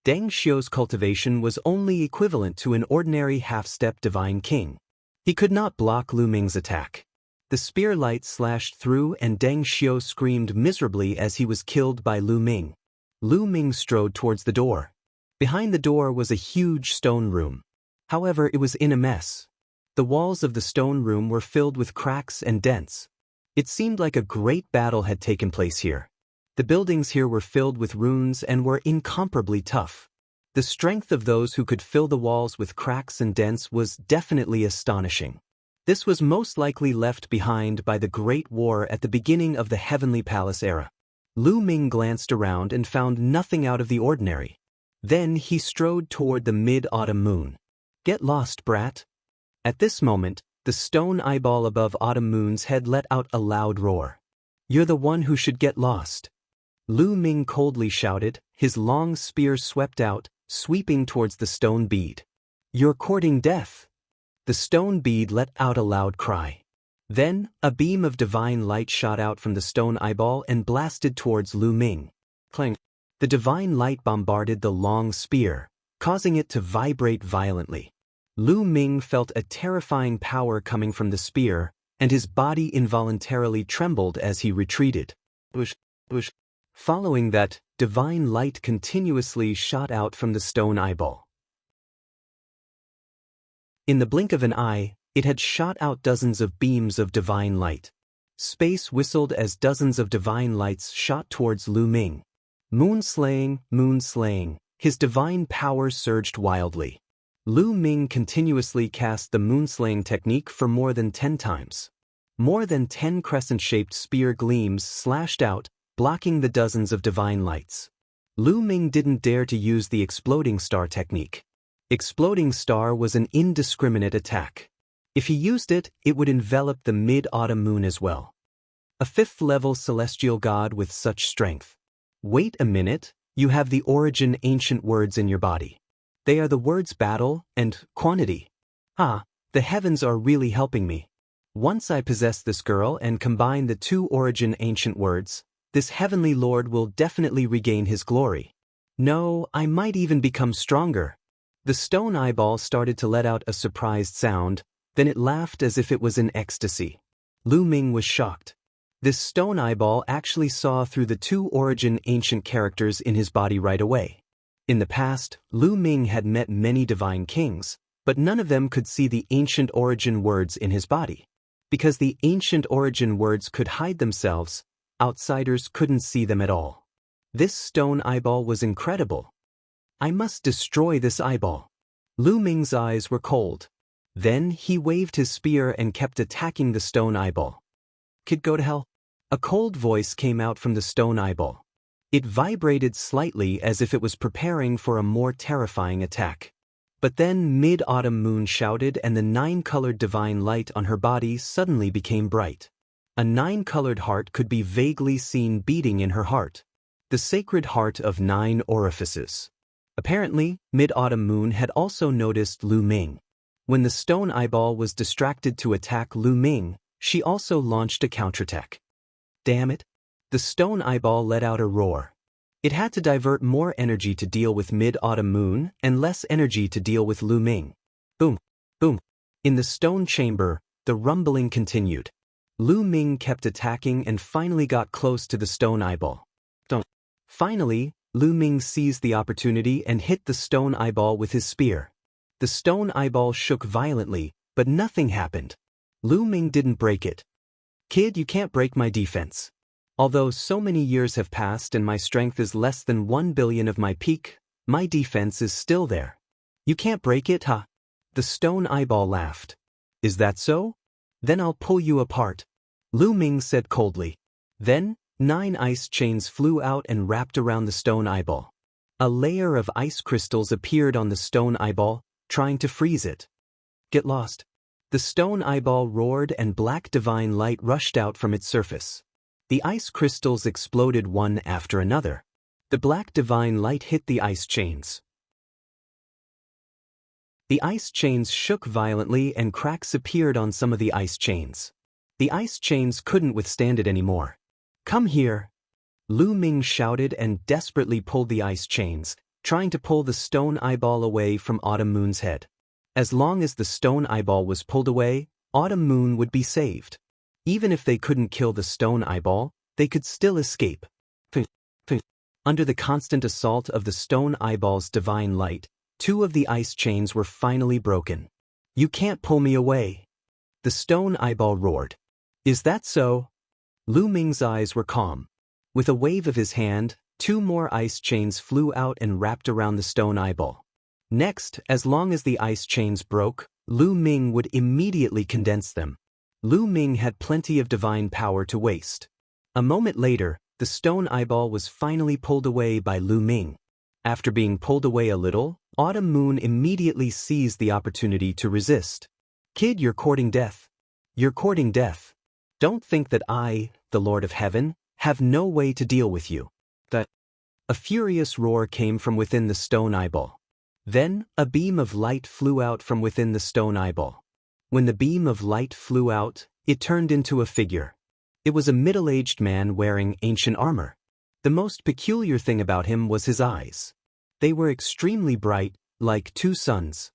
Deng Xiu's cultivation was only equivalent to an ordinary half-step divine king. He could not block Lu Ming's attack. The spear light slashed through and Deng Xiu screamed miserably as he was killed by Lu Ming. Lu Ming strode towards the door. Behind the door was a huge stone room. However, it was in a mess. The walls of the stone room were filled with cracks and dents. It seemed like a great battle had taken place here. The buildings here were filled with runes and were incomparably tough. The strength of those who could fill the walls with cracks and dents was definitely astonishing. This was most likely left behind by the Great War at the beginning of the Heavenly Palace era. Lu Ming glanced around and found nothing out of the ordinary. Then he strode toward the mid-autumn moon. "Get lost, brat." At this moment, the stone eyeball above Autumn Moon's head let out a loud roar. "You're the one who should get lost." Lu Ming coldly shouted, his long spear swept out, sweeping towards the stone bead. "You're courting death." The stone bead let out a loud cry. Then, a beam of divine light shot out from the stone eyeball and blasted towards Lu Ming. Clang! The divine light bombarded the long spear, causing it to vibrate violently. Lu Ming felt a terrifying power coming from the spear, and his body involuntarily trembled as he retreated. Bush. Following that, divine light continuously shot out from the stone eyeball. In the blink of an eye, it had shot out dozens of beams of divine light. Space whistled as dozens of divine lights shot towards Lu Ming. Moon slaying, his divine power surged wildly. Lu Ming continuously cast the moon-slaying technique for more than 10 times. More than 10 crescent-shaped spear gleams slashed out, blocking the dozens of divine lights. Lu Ming didn't dare to use the exploding star technique. Exploding star was an indiscriminate attack. If he used it, it would envelop the mid-autumn moon as well. A 5th-level celestial god with such strength. Wait a minute, you have the origin ancient words in your body. They are the words battle and quantity. The heavens are really helping me. Once I possess this girl and combine the 2 origin ancient words, this heavenly lord will definitely regain his glory. No, I might even become stronger. The stone eyeball started to let out a surprised sound, then it laughed as if it was in ecstasy. Lu Ming was shocked. This stone eyeball actually saw through the 2 origin ancient characters in his body right away. In the past, Lu Ming had met many divine kings, but none of them could see the ancient origin words in his body. Because the ancient origin words could hide themselves, outsiders couldn't see them at all. This stone eyeball was incredible. I must destroy this eyeball. Lu Ming's eyes were cold. Then he waved his spear and kept attacking the stone eyeball. Kid, go to hell. A cold voice came out from the stone eyeball. It vibrated slightly as if it was preparing for a more terrifying attack. But then mid-autumn moon shouted and the 9-colored divine light on her body suddenly became bright. A 9-colored heart could be vaguely seen beating in her heart. The sacred heart of 9 orifices. Apparently, Mid-Autumn Moon had also noticed Lu Ming. When the stone eyeball was distracted to attack Lu Ming, she also launched a counterattack. Damn it! The stone eyeball let out a roar. It had to divert more energy to deal with Mid-Autumn Moon and less energy to deal with Lu Ming. Boom! Boom! In the stone chamber, the rumbling continued. Lu Ming kept attacking and finally got close to the stone eyeball. Finally, Lu Ming seized the opportunity and hit the stone eyeball with his spear. The stone eyeball shook violently, but nothing happened. Lu Ming didn't break it. Kid, you can't break my defense. Although so many years have passed and my strength is less than 1 billion of my peak, my defense is still there. You can't break it, huh? The stone eyeball laughed. Is that so? Then I'll pull you apart. Lu Ming said coldly. Then, 9 ice chains flew out and wrapped around the stone eyeball. A layer of ice crystals appeared on the stone eyeball, trying to freeze it. Get lost. The stone eyeball roared and black divine light rushed out from its surface. The ice crystals exploded one after another. The black divine light hit the ice chains. The ice chains shook violently and cracks appeared on some of the ice chains. The ice chains couldn't withstand it anymore. Come here! Lu Ming shouted and desperately pulled the ice chains, trying to pull the stone eyeball away from Autumn Moon's head. As long as the stone eyeball was pulled away, Autumn Moon would be saved. Even if they couldn't kill the stone eyeball, they could still escape. Under the constant assault of the stone eyeball's divine light, 2 of the ice chains were finally broken. You can't pull me away! The stone eyeball roared. Is that so? Lu Ming's eyes were calm. With a wave of his hand, 2 more ice chains flew out and wrapped around the stone eyeball. Next, as long as the ice chains broke, Lu Ming would immediately condense them. Lu Ming had plenty of divine power to waste. A moment later, the stone eyeball was finally pulled away by Lu Ming. After being pulled away a little, Autumn Moon immediately seized the opportunity to resist. Kid, you're courting death. You're courting death. Don't think that I, the Lord of Heaven, have no way to deal with you. A furious roar came from within the stone eyeball. Then, a beam of light flew out from within the stone eyeball. When the beam of light flew out, it turned into a figure. It was a middle-aged man wearing ancient armor. The most peculiar thing about him was his eyes. They were extremely bright, like 2 suns.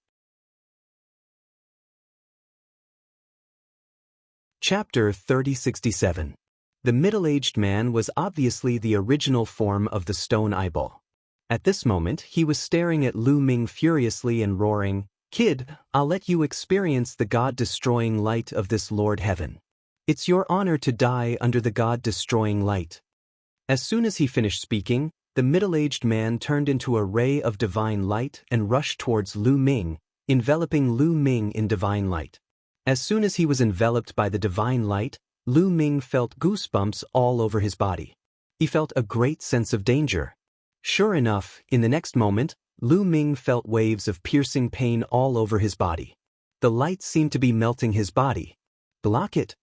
Chapter 3067. The middle-aged man was obviously the original form of the stone eyeball. At this moment, he was staring at Lu Ming furiously and roaring, Kid, I'll let you experience the God-destroying light of this Lord Heaven. It's your honor to die under the God-destroying light. As soon as he finished speaking, the middle-aged man turned into a ray of divine light and rushed towards Lu Ming, enveloping Lu Ming in divine light. As soon as he was enveloped by the divine light, Lu Ming felt goosebumps all over his body. He felt a great sense of danger. Sure enough, in the next moment, Lu Ming felt waves of piercing pain all over his body. The light seemed to be melting his body. Block it!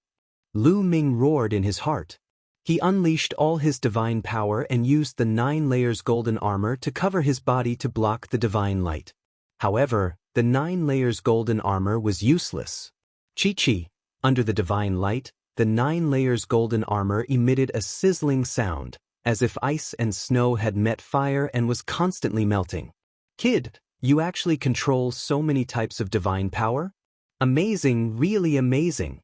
Lu Ming roared in his heart. He unleashed all his divine power and used the 9 layers golden armor to cover his body to block the divine light. However, the 9 layers golden armor was useless. Chi-chi, under the divine light, the 9 layers golden armor emitted a sizzling sound, as if ice and snow had met fire and was constantly melting. Kid, you actually control so many types of divine power? Amazing, really amazing.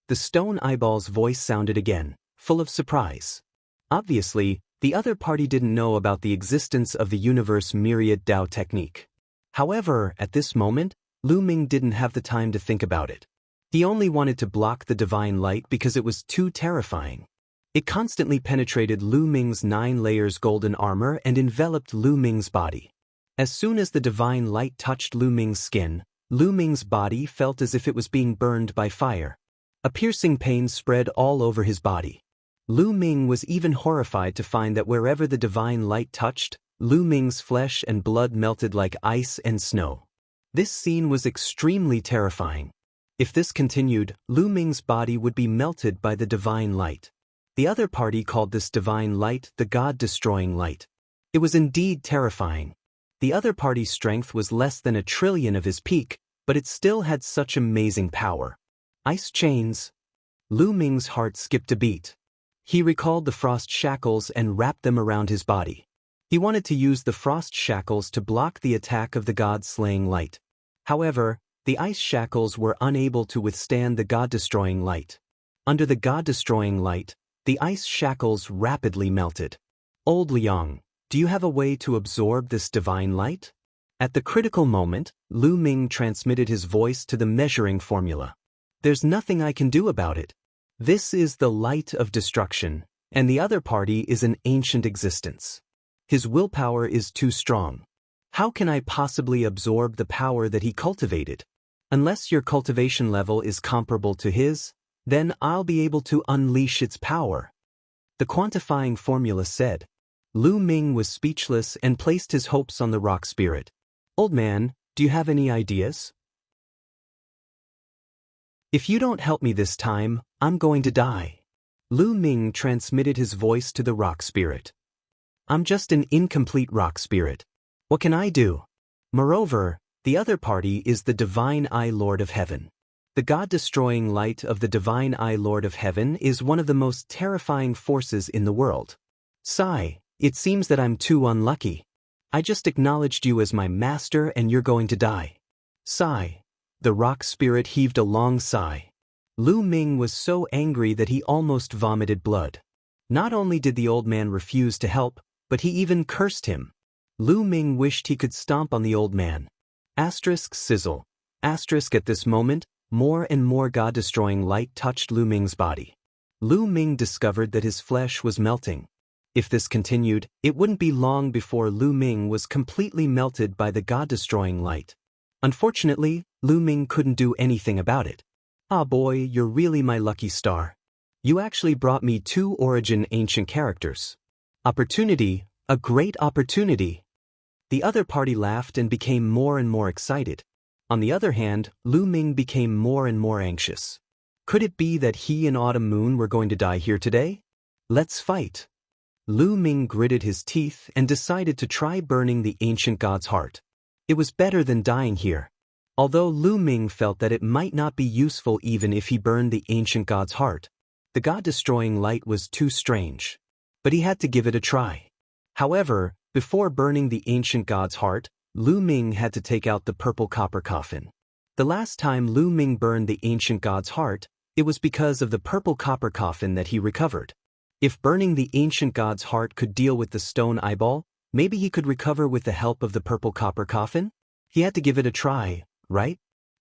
The stone eyeball's voice sounded again, full of surprise. Obviously, the other party didn't know about the existence of the universe myriad Dao technique. However, at this moment, Lu Ming didn't have the time to think about it. He only wanted to block the divine light because it was too terrifying. It constantly penetrated Lu Ming's 9 layers golden armor and enveloped Lu Ming's body. As soon as the divine light touched Lu Ming's skin, Lu Ming's body felt as if it was being burned by fire. A piercing pain spread all over his body. Lu Ming was even horrified to find that wherever the divine light touched, Lu Ming's flesh and blood melted like ice and snow. This scene was extremely terrifying. If this continued, Lu Ming's body would be melted by the divine light. The other party called this divine light the God-destroying light. It was indeed terrifying. The other party's strength was less than 1,000,000,000,000 of his peak, but it still had such amazing power. Ice chains. Lu Ming's heart skipped a beat. He recalled the frost shackles and wrapped them around his body. He wanted to use the frost shackles to block the attack of the God-slaying light. However, the ice shackles were unable to withstand the God-destroying light. Under the God-destroying light, the ice shackles rapidly melted. Old Liang, do you have a way to absorb this divine light? At the critical moment, Lu Ming transmitted his voice to the measuring formula. There's nothing I can do about it. This is the light of destruction, and the other party is an ancient existence. His willpower is too strong. How can I possibly absorb the power that he cultivated? Unless your cultivation level is comparable to his, then I'll be able to unleash its power. The quantifying formula said. Lu Ming was speechless and placed his hopes on the rock spirit. Old man, do you have any ideas? If you don't help me this time, I'm going to die. Lu Ming transmitted his voice to the rock spirit. I'm just an incomplete rock spirit. What can I do? Moreover, the other party is the Divine Eye Lord of Heaven. The God-destroying light of the Divine Eye Lord of Heaven is one of the most terrifying forces in the world. Sigh, it seems that I'm too unlucky. I just acknowledged you as my master and you're going to die. Sigh. The rock spirit heaved a long sigh. Lu Ming was so angry that he almost vomited blood. Not only did the old man refuse to help, but he even cursed him. Lu Ming wished he could stomp on the old man. Asterisk sizzle. Asterisk at this moment, more and more God-destroying light touched Lu Ming's body. Lu Ming discovered that his flesh was melting. If this continued, it wouldn't be long before Lu Ming was completely melted by the God-destroying light. Unfortunately, Lu Ming couldn't do anything about it. Ah boy, you're really my lucky star. You actually brought me 2 origin ancient characters. Opportunity, a great opportunity. The other party laughed and became more and more excited. On the other hand, Lu Ming became more and more anxious. Could it be that he and Autumn Moon were going to die here today? Let's fight. Lu Ming gritted his teeth and decided to try burning the ancient god's heart. It was better than dying here. Although Lu Ming felt that it might not be useful even if he burned the ancient god's heart, the god-destroying light was too strange. But he had to give it a try. However, before burning the ancient god's heart, Lu Ming had to take out the purple copper coffin. The last time Lu Ming burned the ancient god's heart, it was because of the purple copper coffin that he recovered. If burning the ancient god's heart could deal with the stone eyeball, maybe he could recover with the help of the purple copper coffin? He had to give it a try, right?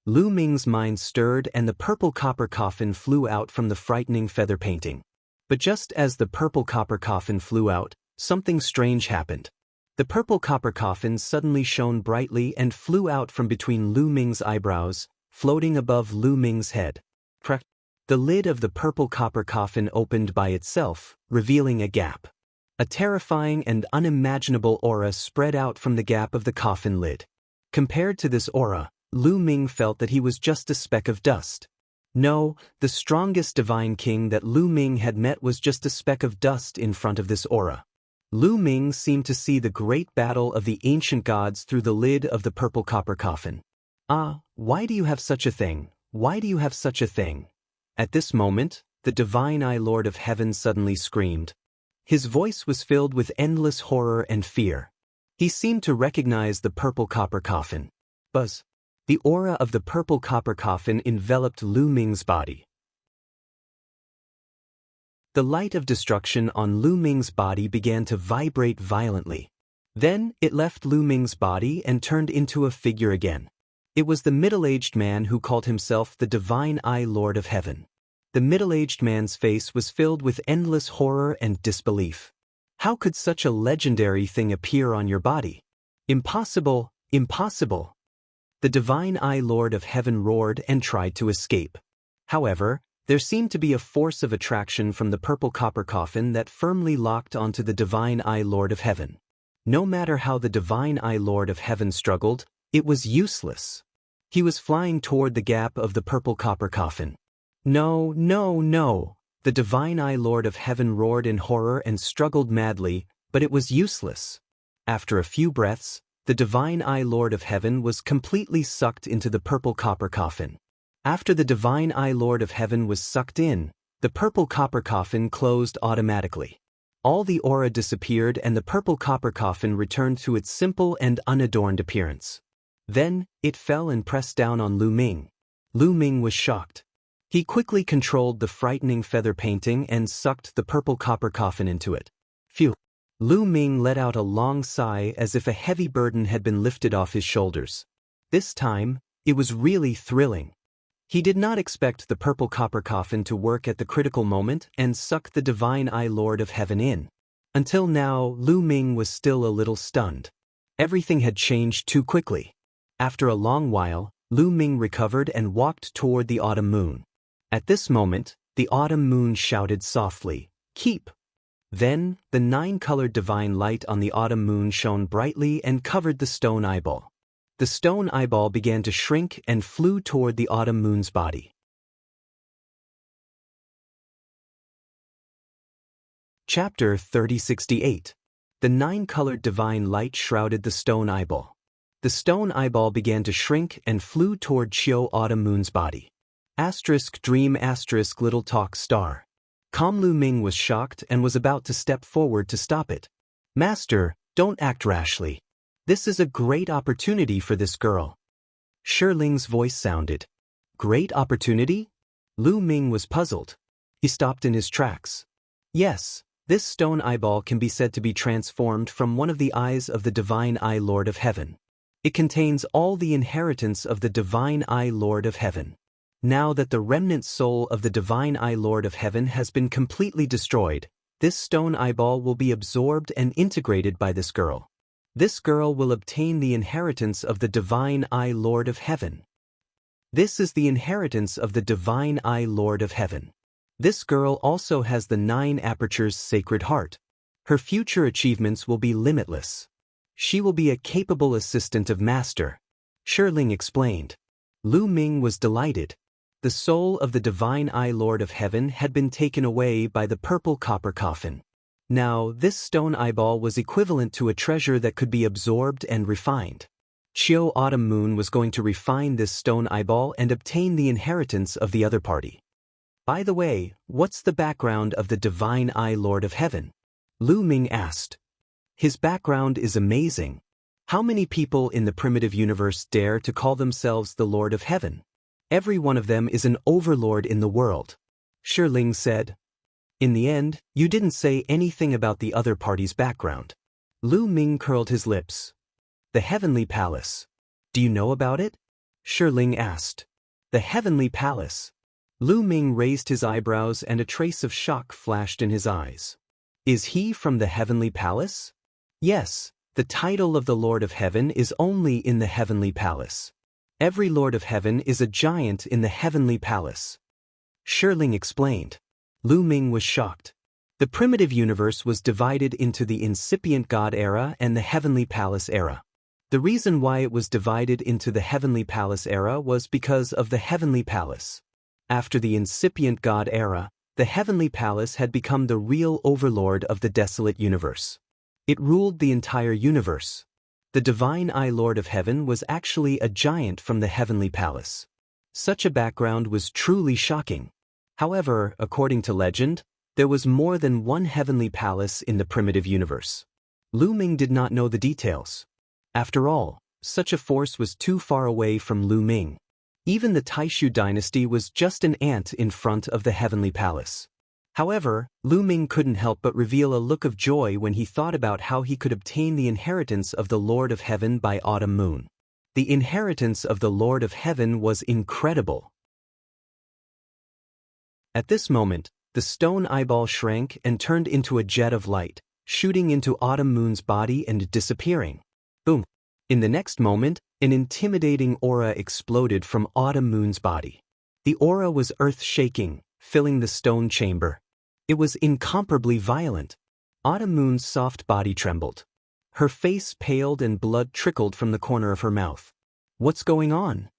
Lu Ming's mind stirred and the purple copper coffin flew out from the frightening feather painting. But just as the purple copper coffin flew out, something strange happened. The purple copper coffin suddenly shone brightly and flew out from between Lu Ming's eyebrows, floating above Lu Ming's head. Crack! The lid of the purple copper coffin opened by itself, revealing a gap. A terrifying and unimaginable aura spread out from the gap of the coffin lid. Compared to this aura, Lu Ming felt that he was just a speck of dust. No, the strongest divine king that Lu Ming had met was just a speck of dust in front of this aura. Lu Ming seemed to see the great battle of the ancient gods through the lid of the purple copper coffin. Ah, why do you have such a thing? Why do you have such a thing? At this moment, the Divine Eye Lord of Heaven suddenly screamed. His voice was filled with endless horror and fear. He seemed to recognize the purple copper coffin. Buzz. The aura of the purple copper coffin enveloped Lu Ming's body. The light of destruction on Lu Ming's body began to vibrate violently. Then, it left Lu Ming's body and turned into a figure again. It was the middle-aged man who called himself the Divine Eye Lord of Heaven. The middle-aged man's face was filled with endless horror and disbelief. How could such a legendary thing appear on your body? Impossible, impossible. The Divine Eye Lord of Heaven roared and tried to escape. However, there seemed to be a force of attraction from the purple copper coffin that firmly locked onto the Divine Eye Lord of Heaven. No matter how the Divine Eye Lord of Heaven struggled, it was useless. He was flying toward the gap of the purple copper coffin. No, no, no! The divine Eye Lord of Heaven roared in horror and struggled madly, but it was useless. After a few breaths, the divine Eye Lord of Heaven was completely sucked into the purple copper coffin. After the divine Eye Lord of Heaven was sucked in, the purple copper coffin closed automatically. All the aura disappeared and the purple copper coffin returned to its simple and unadorned appearance. Then, it fell and pressed down on Lu Ming. Lu Ming was shocked. He quickly controlled the frightening feather painting and sucked the purple copper coffin into it. Phew! Lu Ming let out a long sigh as if a heavy burden had been lifted off his shoulders. This time, it was really thrilling. He did not expect the purple copper coffin to work at the critical moment and suck the divine Eye Lord of Heaven in. Until now, Lu Ming was still a little stunned. Everything had changed too quickly. After a long while, Lu Ming recovered and walked toward the autumn moon. At this moment, the autumn moon shouted softly, "Keep!" Then, the 9-colored divine light on the autumn moon shone brightly and covered the stone eyeball. The stone eyeball began to shrink and flew toward the autumn moon's body. Chapter 3068. The 9-colored divine light shrouded the stone eyeball. The stone eyeball began to shrink and flew toward Chiu Autumn Moon's body. Dream little talk star. Calm Lu Ming was shocked and was about to step forward to stop it. Master, don't act rashly. This is a great opportunity for this girl. Shiling's voice sounded. Great opportunity? Lu Ming was puzzled. He stopped in his tracks. Yes, this stone eyeball can be said to be transformed from one of the eyes of the divine Eye Lord of Heaven. It contains all the inheritance of the divine Eye Lord of Heaven. Now that the remnant soul of the divine Eye Lord of Heaven has been completely destroyed, this stone eyeball will be absorbed and integrated by this girl. This girl will obtain the inheritance of the divine Eye Lord of Heaven. This is the inheritance of the divine Eye Lord of Heaven. This girl also has the 9 apertures sacred heart. Her future achievements will be limitless. She will be a capable assistant of Master. Shiling explained. Lu Ming was delighted. The soul of the divine Eye Lord of Heaven had been taken away by the purple copper coffin. Now, this stone eyeball was equivalent to a treasure that could be absorbed and refined. Chiu Autumn Moon was going to refine this stone eyeball and obtain the inheritance of the other party. By the way, what's the background of the divine Eye Lord of Heaven? Lu Ming asked. His background is amazing. How many people in the primitive universe dare to call themselves the Lord of Heaven? Every one of them is an overlord in the world. Shiling said. In the end, you didn't say anything about the other party's background. Lu Ming curled his lips. The Heavenly Palace. Do you know about it? Shiling asked. The Heavenly Palace. Lu Ming raised his eyebrows and a trace of shock flashed in his eyes. Is he from the Heavenly Palace? Yes, the title of the Lord of Heaven is only in the Heavenly Palace. Every Lord of Heaven is a giant in the Heavenly Palace. Shiling explained. Lu Ming was shocked. The primitive universe was divided into the incipient God era and the Heavenly Palace era. The reason why it was divided into the Heavenly Palace era was because of the Heavenly Palace. After the incipient God era, the Heavenly Palace had become the real overlord of the desolate universe. It ruled the entire universe. The divine Eye Lord of Heaven was actually a giant from the Heavenly Palace. Such a background was truly shocking. However, according to legend, there was more than one heavenly palace in the primitive universe. Lu Ming did not know the details. After all, such a force was too far away from Lu Ming. Even the Taishu dynasty was just an ant in front of the heavenly palace. However, Lu Ming couldn't help but reveal a look of joy when he thought about how he could obtain the inheritance of the Lord of Heaven by autumn moon. The inheritance of the Lord of Heaven was incredible. At this moment, the stone eyeball shrank and turned into a jet of light, shooting into Autumn Moon's body and disappearing. Boom! In the next moment, an intimidating aura exploded from Autumn Moon's body. The aura was earth-shaking, filling the stone chamber. It was incomparably violent. Autumn Moon's soft body trembled. Her face paled and blood trickled from the corner of her mouth. What's going on?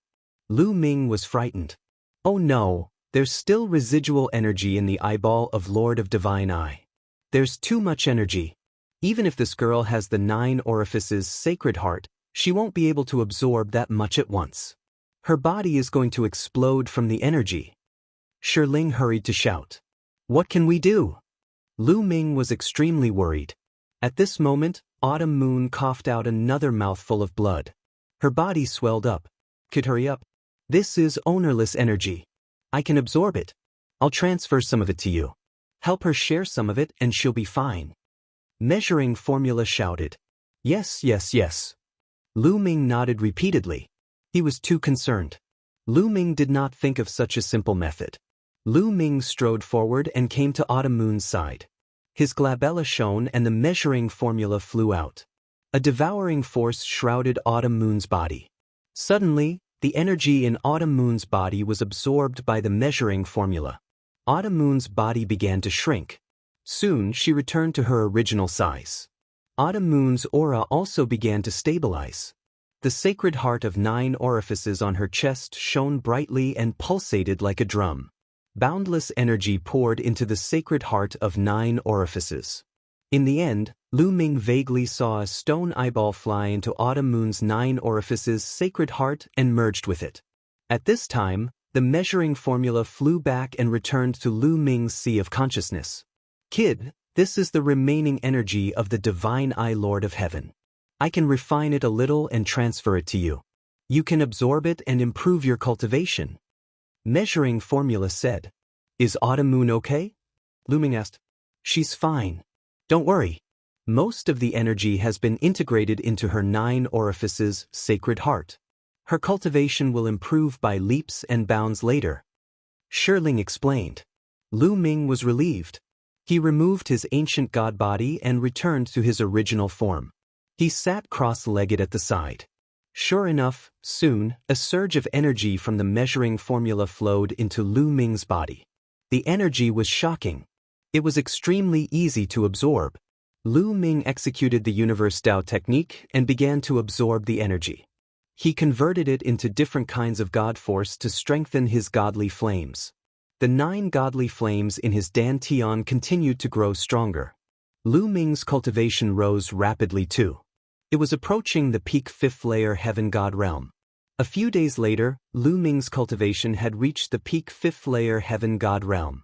Lu Ming was frightened. Oh no, there's still residual energy in the eyeball of Lord of Divine Eye. There's too much energy. Even if this girl has the 9 orifices sacred heart, she won't be able to absorb that much at once. Her body is going to explode from the energy. Shiling hurried to shout. What can we do? Lu Ming was extremely worried. At this moment, Autumn Moon coughed out another mouthful of blood. Her body swelled up. Could hurry up. This is ownerless energy. I can absorb it. I'll transfer some of it to you. Help her share some of it and she'll be fine. Measuring formula shouted. Yes, yes, yes. Lu Ming nodded repeatedly. He was too concerned. Lu Ming did not think of such a simple method. Lu Ming strode forward and came to Autumn Moon's side. His glabella shone and the measuring formula flew out. A devouring force shrouded Autumn Moon's body. Suddenly, the energy in Autumn Moon's body was absorbed by the measuring formula. Autumn Moon's body began to shrink. Soon she returned to her original size. Autumn Moon's aura also began to stabilize. The sacred heart of 9 orifices on her chest shone brightly and pulsated like a drum. Boundless energy poured into the sacred heart of 9 orifices. In the end, Lu Ming vaguely saw a stone eyeball fly into Autumn Moon's 9 orifices sacred heart and merged with it. At this time, the measuring formula flew back and returned to Lu Ming's sea of consciousness. Kid, this is the remaining energy of the Divine Eye Lord of Heaven. I can refine it a little and transfer it to you. You can absorb it and improve your cultivation. Measuring formula said. Is Autumn Moon okay? Lu Ming asked. She's fine. Don't worry. Most of the energy has been integrated into her 9 orifices sacred heart. Her cultivation will improve by leaps and bounds later. Shiling explained. Lu Ming was relieved. He removed his ancient god body and returned to his original form. He sat cross-legged at the side. Sure enough, soon, a surge of energy from the measuring formula flowed into Lu Ming's body. The energy was shocking. It was extremely easy to absorb. Lu Ming executed the Universe Tao technique and began to absorb the energy. He converted it into different kinds of God force to strengthen his godly flames. The 9 godly flames in his dantian continued to grow stronger. Lu Ming's cultivation rose rapidly too. It was approaching the peak 5th layer heaven god realm. A few days later, Lu Ming's cultivation had reached the peak 5th layer heaven god realm.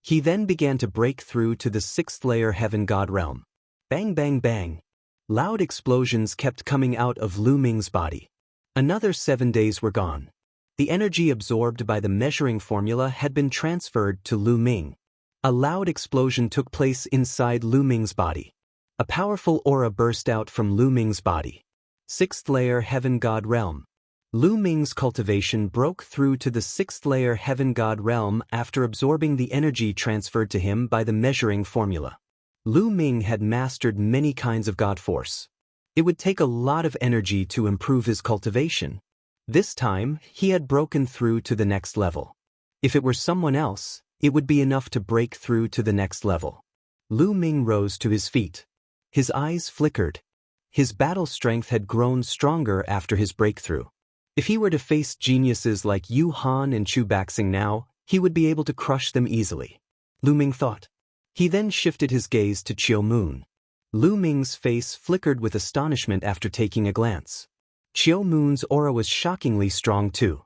He then began to break through to the 6th layer heaven god realm. Bang bang bang. Loud explosions kept coming out of Lu Ming's body. Another 7 days were gone. The energy absorbed by the measuring formula had been transferred to Lu Ming. A loud explosion took place inside Lu Ming's body. A powerful aura burst out from Lu Ming's body. 6th layer heaven god realm. Lu Ming's cultivation broke through to the 6th layer heaven god realm after absorbing the energy transferred to him by the measuring formula. Lu Ming had mastered many kinds of god force. It would take a lot of energy to improve his cultivation. This time, he had broken through to the next level. If it were someone else, it would be enough to break through to the next level. Lu Ming rose to his feet. His eyes flickered. His battle strength had grown stronger after his breakthrough. If he were to face geniuses like Yu Han and Chu Baxing now, he would be able to crush them easily. Lu Ming thought. He then shifted his gaze to Chiu Moon. Lu Ming's face flickered with astonishment after taking a glance. Chiu Moon's aura was shockingly strong too.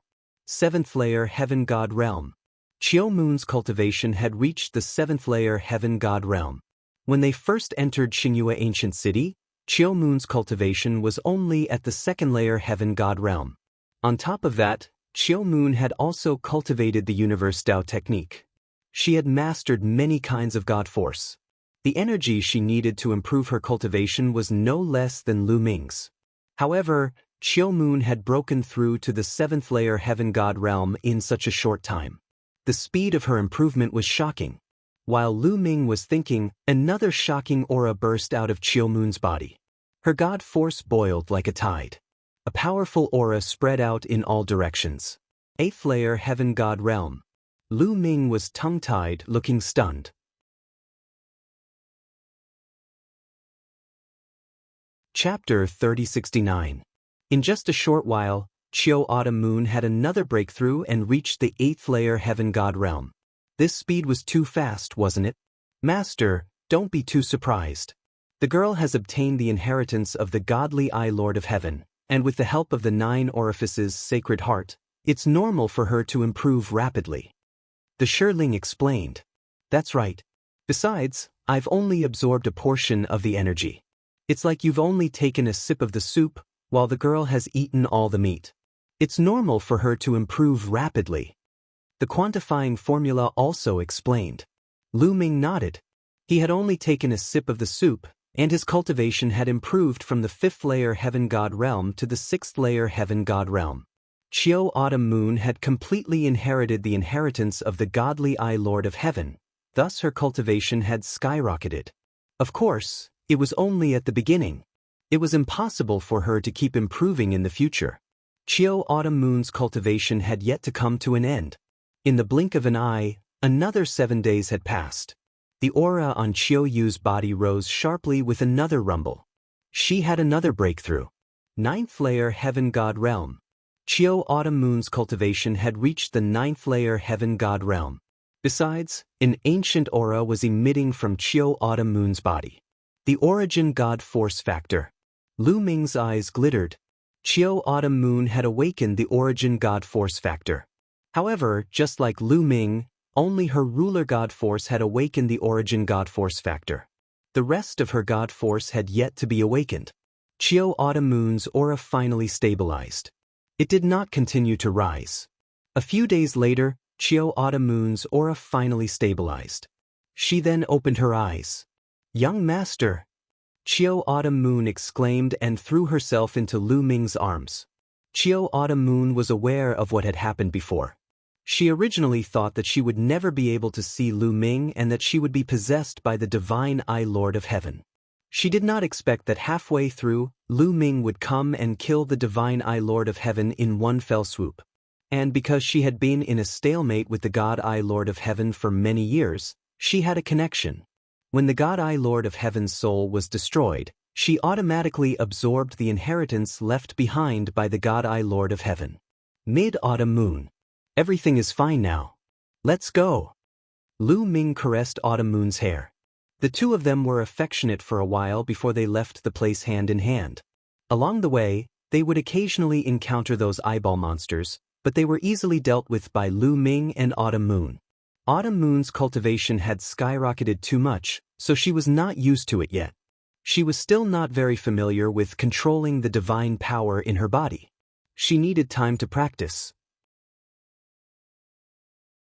7th layer heaven god realm. Chiu Moon's cultivation had reached the 7th layer heaven god realm. When they first entered Xingyue ancient city, Chiu Moon's cultivation was only at the 2nd layer heaven god realm. On top of that, Chiu Moon had also cultivated the Universe Tao technique. She had mastered many kinds of god force. The energy she needed to improve her cultivation was no less than Lu Ming's. However, Chiu Moon had broken through to the 7th layer heaven god realm in such a short time. The speed of her improvement was shocking. While Lu Ming was thinking, another shocking aura burst out of Chiu Moon's body. Her god force boiled like a tide. A powerful aura spread out in all directions. 8th layer heaven god realm. Lu Ming was tongue-tied, looking stunned. Chapter 3069. In just a short while, Chiao Autumn Moon had another breakthrough and reached the 8th layer Heaven God realm. This speed was too fast, wasn't it? Master, don't be too surprised. The girl has obtained the inheritance of the godly Eye Lord of Heaven, and with the help of the 9 orifices Sacred Heart, it's normal for her to improve rapidly. The Shirling explained. That's right. Besides, I've only absorbed a portion of the energy. It's like you've only taken a sip of the soup, while the girl has eaten all the meat. It's normal for her to improve rapidly. The quantifying formula also explained. Lu Ming nodded. He had only taken a sip of the soup, and his cultivation had improved from the 5th layer Heaven God realm to the 6th layer Heaven God realm. Chiao Autumn Moon had completely inherited the inheritance of the godly Eye Lord of Heaven, thus her cultivation had skyrocketed. Of course, it was only at the beginning. It was impossible for her to keep improving in the future. Chiao Autumn Moon's cultivation had yet to come to an end. In the blink of an eye, another 7 days had passed. The aura on Chiao Yu's body rose sharply with another rumble. She had another breakthrough. 9th layer Heaven God realm. Chiao Autumn Moon's cultivation had reached the 9th layer Heaven God realm. Besides, an ancient aura was emitting from Chiao Autumn Moon's body. The Origin God Force Factor. Lu Ming's eyes glittered. Chiao Autumn Moon had awakened the Origin God Force Factor. However, just like Lu Ming, only her ruler God Force had awakened the Origin God Force Factor. The rest of her God Force had yet to be awakened. Chiao Autumn Moon's aura finally stabilized. It did not continue to rise. A few days later, Chiao Autumn Moon's aura finally stabilized. She then opened her eyes. Young Master! Chiao Autumn Moon exclaimed and threw herself into Lu Ming's arms. Chiao Autumn Moon was aware of what had happened before. She originally thought that she would never be able to see Lu Ming and that she would be possessed by the divine Eye Lord of Heaven. She did not expect that halfway through, Lu Ming would come and kill the divine Eye Lord of Heaven in one fell swoop. And because she had been in a stalemate with the God Eye Lord of Heaven for many years, she had a connection. When the God Eye Lord of Heaven's soul was destroyed, she automatically absorbed the inheritance left behind by the God Eye Lord of Heaven. Mid-Autumn Moon. Everything is fine now. Let's go. Lu Ming caressed Autumn Moon's hair. The two of them were affectionate for a while before they left the place hand in hand. Along the way, they would occasionally encounter those eyeball monsters, but they were easily dealt with by Lu Ming and Autumn Moon. Autumn Moon's cultivation had skyrocketed too much, so she was not used to it yet. She was still not very familiar with controlling the divine power in her body. She needed time to practice.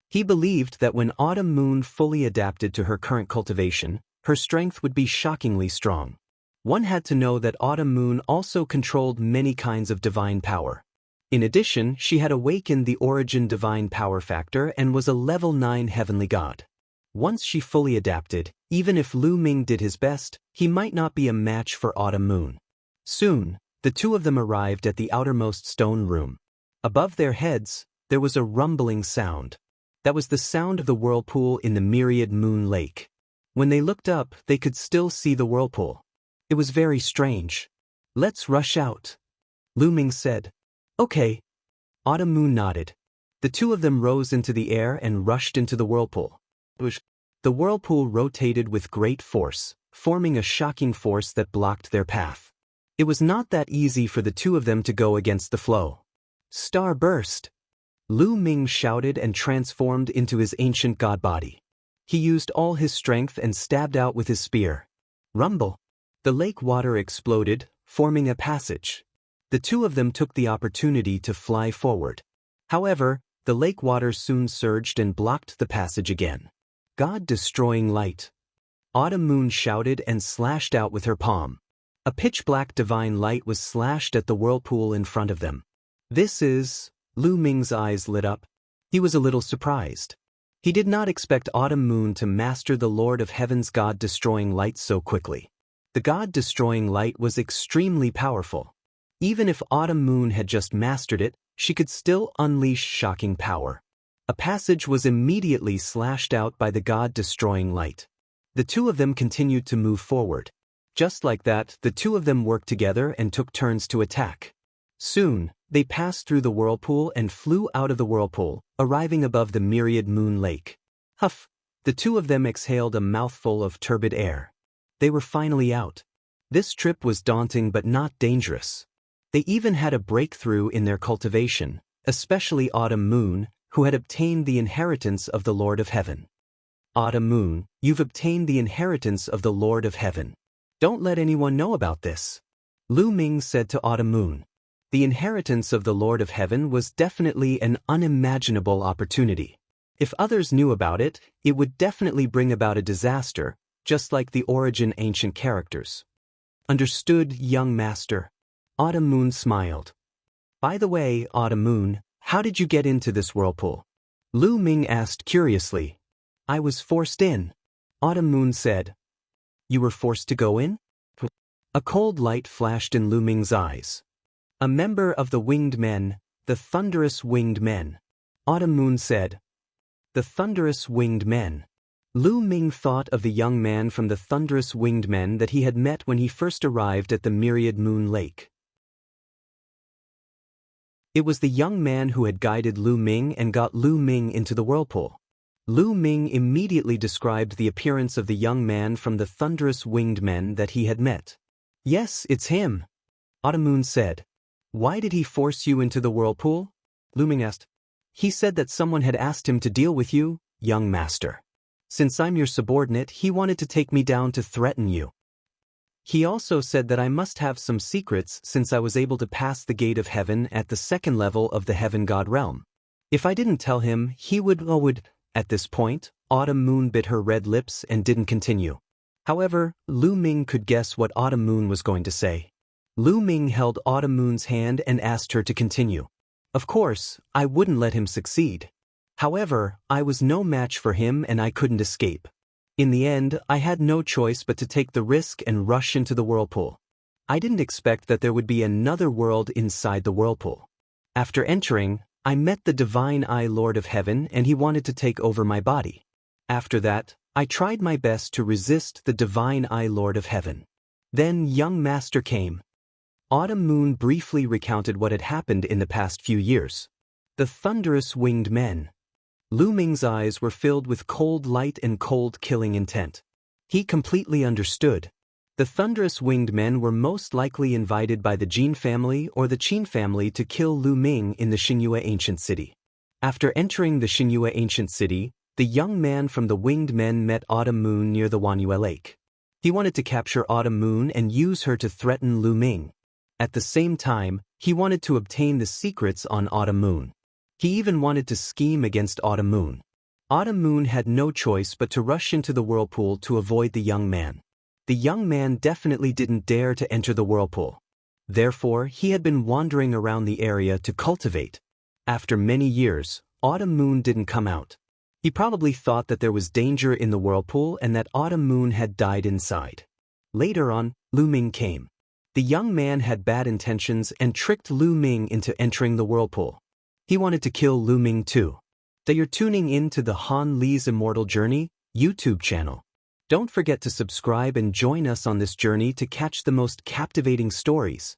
He believed that when Autumn Moon fully adapted to her current cultivation, her strength would be shockingly strong. One had to know that Autumn Moon also controlled many kinds of divine power. In addition, she had awakened the Origin Divine Power Factor and was a level 9 heavenly god. Once she fully adapted, even if Lu Ming did his best, he might not be a match for Autumn Moon. Soon, the two of them arrived at the outermost stone room. Above their heads, there was a rumbling sound. That was the sound of the whirlpool in the myriad moon lake. When they looked up, they could still see the whirlpool. It was very strange. Let's rush out, Lu Ming said. Okay. Autumn Moon nodded. The two of them rose into the air and rushed into the whirlpool. The whirlpool rotated with great force, forming a shocking force that blocked their path. It was not that easy for the two of them to go against the flow. Star burst! Lu Ming shouted and transformed into his ancient god body. He used all his strength and stabbed out with his spear. Rumble! The lake water exploded, forming a passage. The two of them took the opportunity to fly forward. However, the lake water soon surged and blocked the passage again. God-destroying light! Autumn Moon shouted and slashed out with her palm. A pitch-black divine light was slashed at the whirlpool in front of them. This is... Lu Ming's eyes lit up. He was a little surprised. He did not expect Autumn Moon to master the Lord of Heaven's God-destroying light so quickly. The God-destroying light was extremely powerful. Even if Autumn Moon had just mastered it, she could still unleash shocking power. A passage was immediately slashed out by the God-destroying light. The two of them continued to move forward. Just like that, the two of them worked together and took turns to attack. Soon, they passed through the whirlpool and flew out of the whirlpool, arriving above the myriad moon lake. Huff! The two of them exhaled a mouthful of turbid air. They were finally out. This trip was daunting but not dangerous. They even had a breakthrough in their cultivation, especially Autumn Moon, who had obtained the inheritance of the Lord of Heaven. Autumn Moon, you've obtained the inheritance of the Lord of Heaven. Don't let anyone know about this. Lu Ming said to Autumn Moon. The inheritance of the Lord of Heaven was definitely an unimaginable opportunity. If others knew about it, it would definitely bring about a disaster, just like the origin ancient characters. Understood, young master. Autumn Moon smiled. By the way, Autumn Moon, how did you get into this whirlpool? Lu Ming asked curiously. I was forced in. Autumn Moon said. You were forced to go in? A cold light flashed in Lu Ming's eyes. A member of the Winged Men, the Thunderous Winged Men. Autumn Moon said. The Thunderous Winged Men. Lu Ming thought of the young man from the Thunderous Winged Men that he had met when he first arrived at the Myriad Moon Lake. It was the young man who had guided Lu Ming and got Lu Ming into the whirlpool. Lu Ming immediately described the appearance of the young man from the Thunderous Winged Men that he had met. Yes, it's him. Autumn Moon said. Why did he force you into the whirlpool? Lu Ming asked. He said that someone had asked him to deal with you, young master. Since I'm your subordinate, he wanted to take me down to threaten you. He also said that I must have some secrets since I was able to pass the gate of heaven at the second level of the heaven god realm. If I didn't tell him, he would. At this point, Autumn Moon bit her red lips and didn't continue. However, Lu Ming could guess what Autumn Moon was going to say. Lu Ming held Autumn Moon's hand and asked her to continue. Of course, I wouldn't let him succeed. However, I was no match for him and I couldn't escape. In the end, I had no choice but to take the risk and rush into the whirlpool. I didn't expect that there would be another world inside the whirlpool. After entering, I met the Divine Eye Lord of Heaven and he wanted to take over my body. After that, I tried my best to resist the Divine Eye Lord of Heaven. Then young master came. Autumn Moon briefly recounted what had happened in the past few years. The Thunderous Winged Men. Lu Ming's eyes were filled with cold light and cold killing intent. He completely understood. The Thunderous Winged Men were most likely invited by the Jin family or the Qin family to kill Lu Ming in the Xingyue Ancient City. After entering the Xingyue Ancient City, the young man from the Winged Men met Autumn Moon near the Wanyue Lake. He wanted to capture Autumn Moon and use her to threaten Lu Ming. At the same time, he wanted to obtain the secrets on Autumn Moon. He even wanted to scheme against Autumn Moon. Autumn Moon had no choice but to rush into the whirlpool to avoid the young man. The young man definitely didn't dare to enter the whirlpool. Therefore, he had been wandering around the area to cultivate. After many years, Autumn Moon didn't come out. He probably thought that there was danger in the whirlpool and that Autumn Moon had died inside. Later on, Lu Ming came. The young man had bad intentions and tricked Lu Ming into entering the whirlpool. He wanted to kill Lu Ming too. So you're tuning in to the Han Li's Immortal Journey YouTube channel. Don't forget to subscribe and join us on this journey to catch the most captivating stories.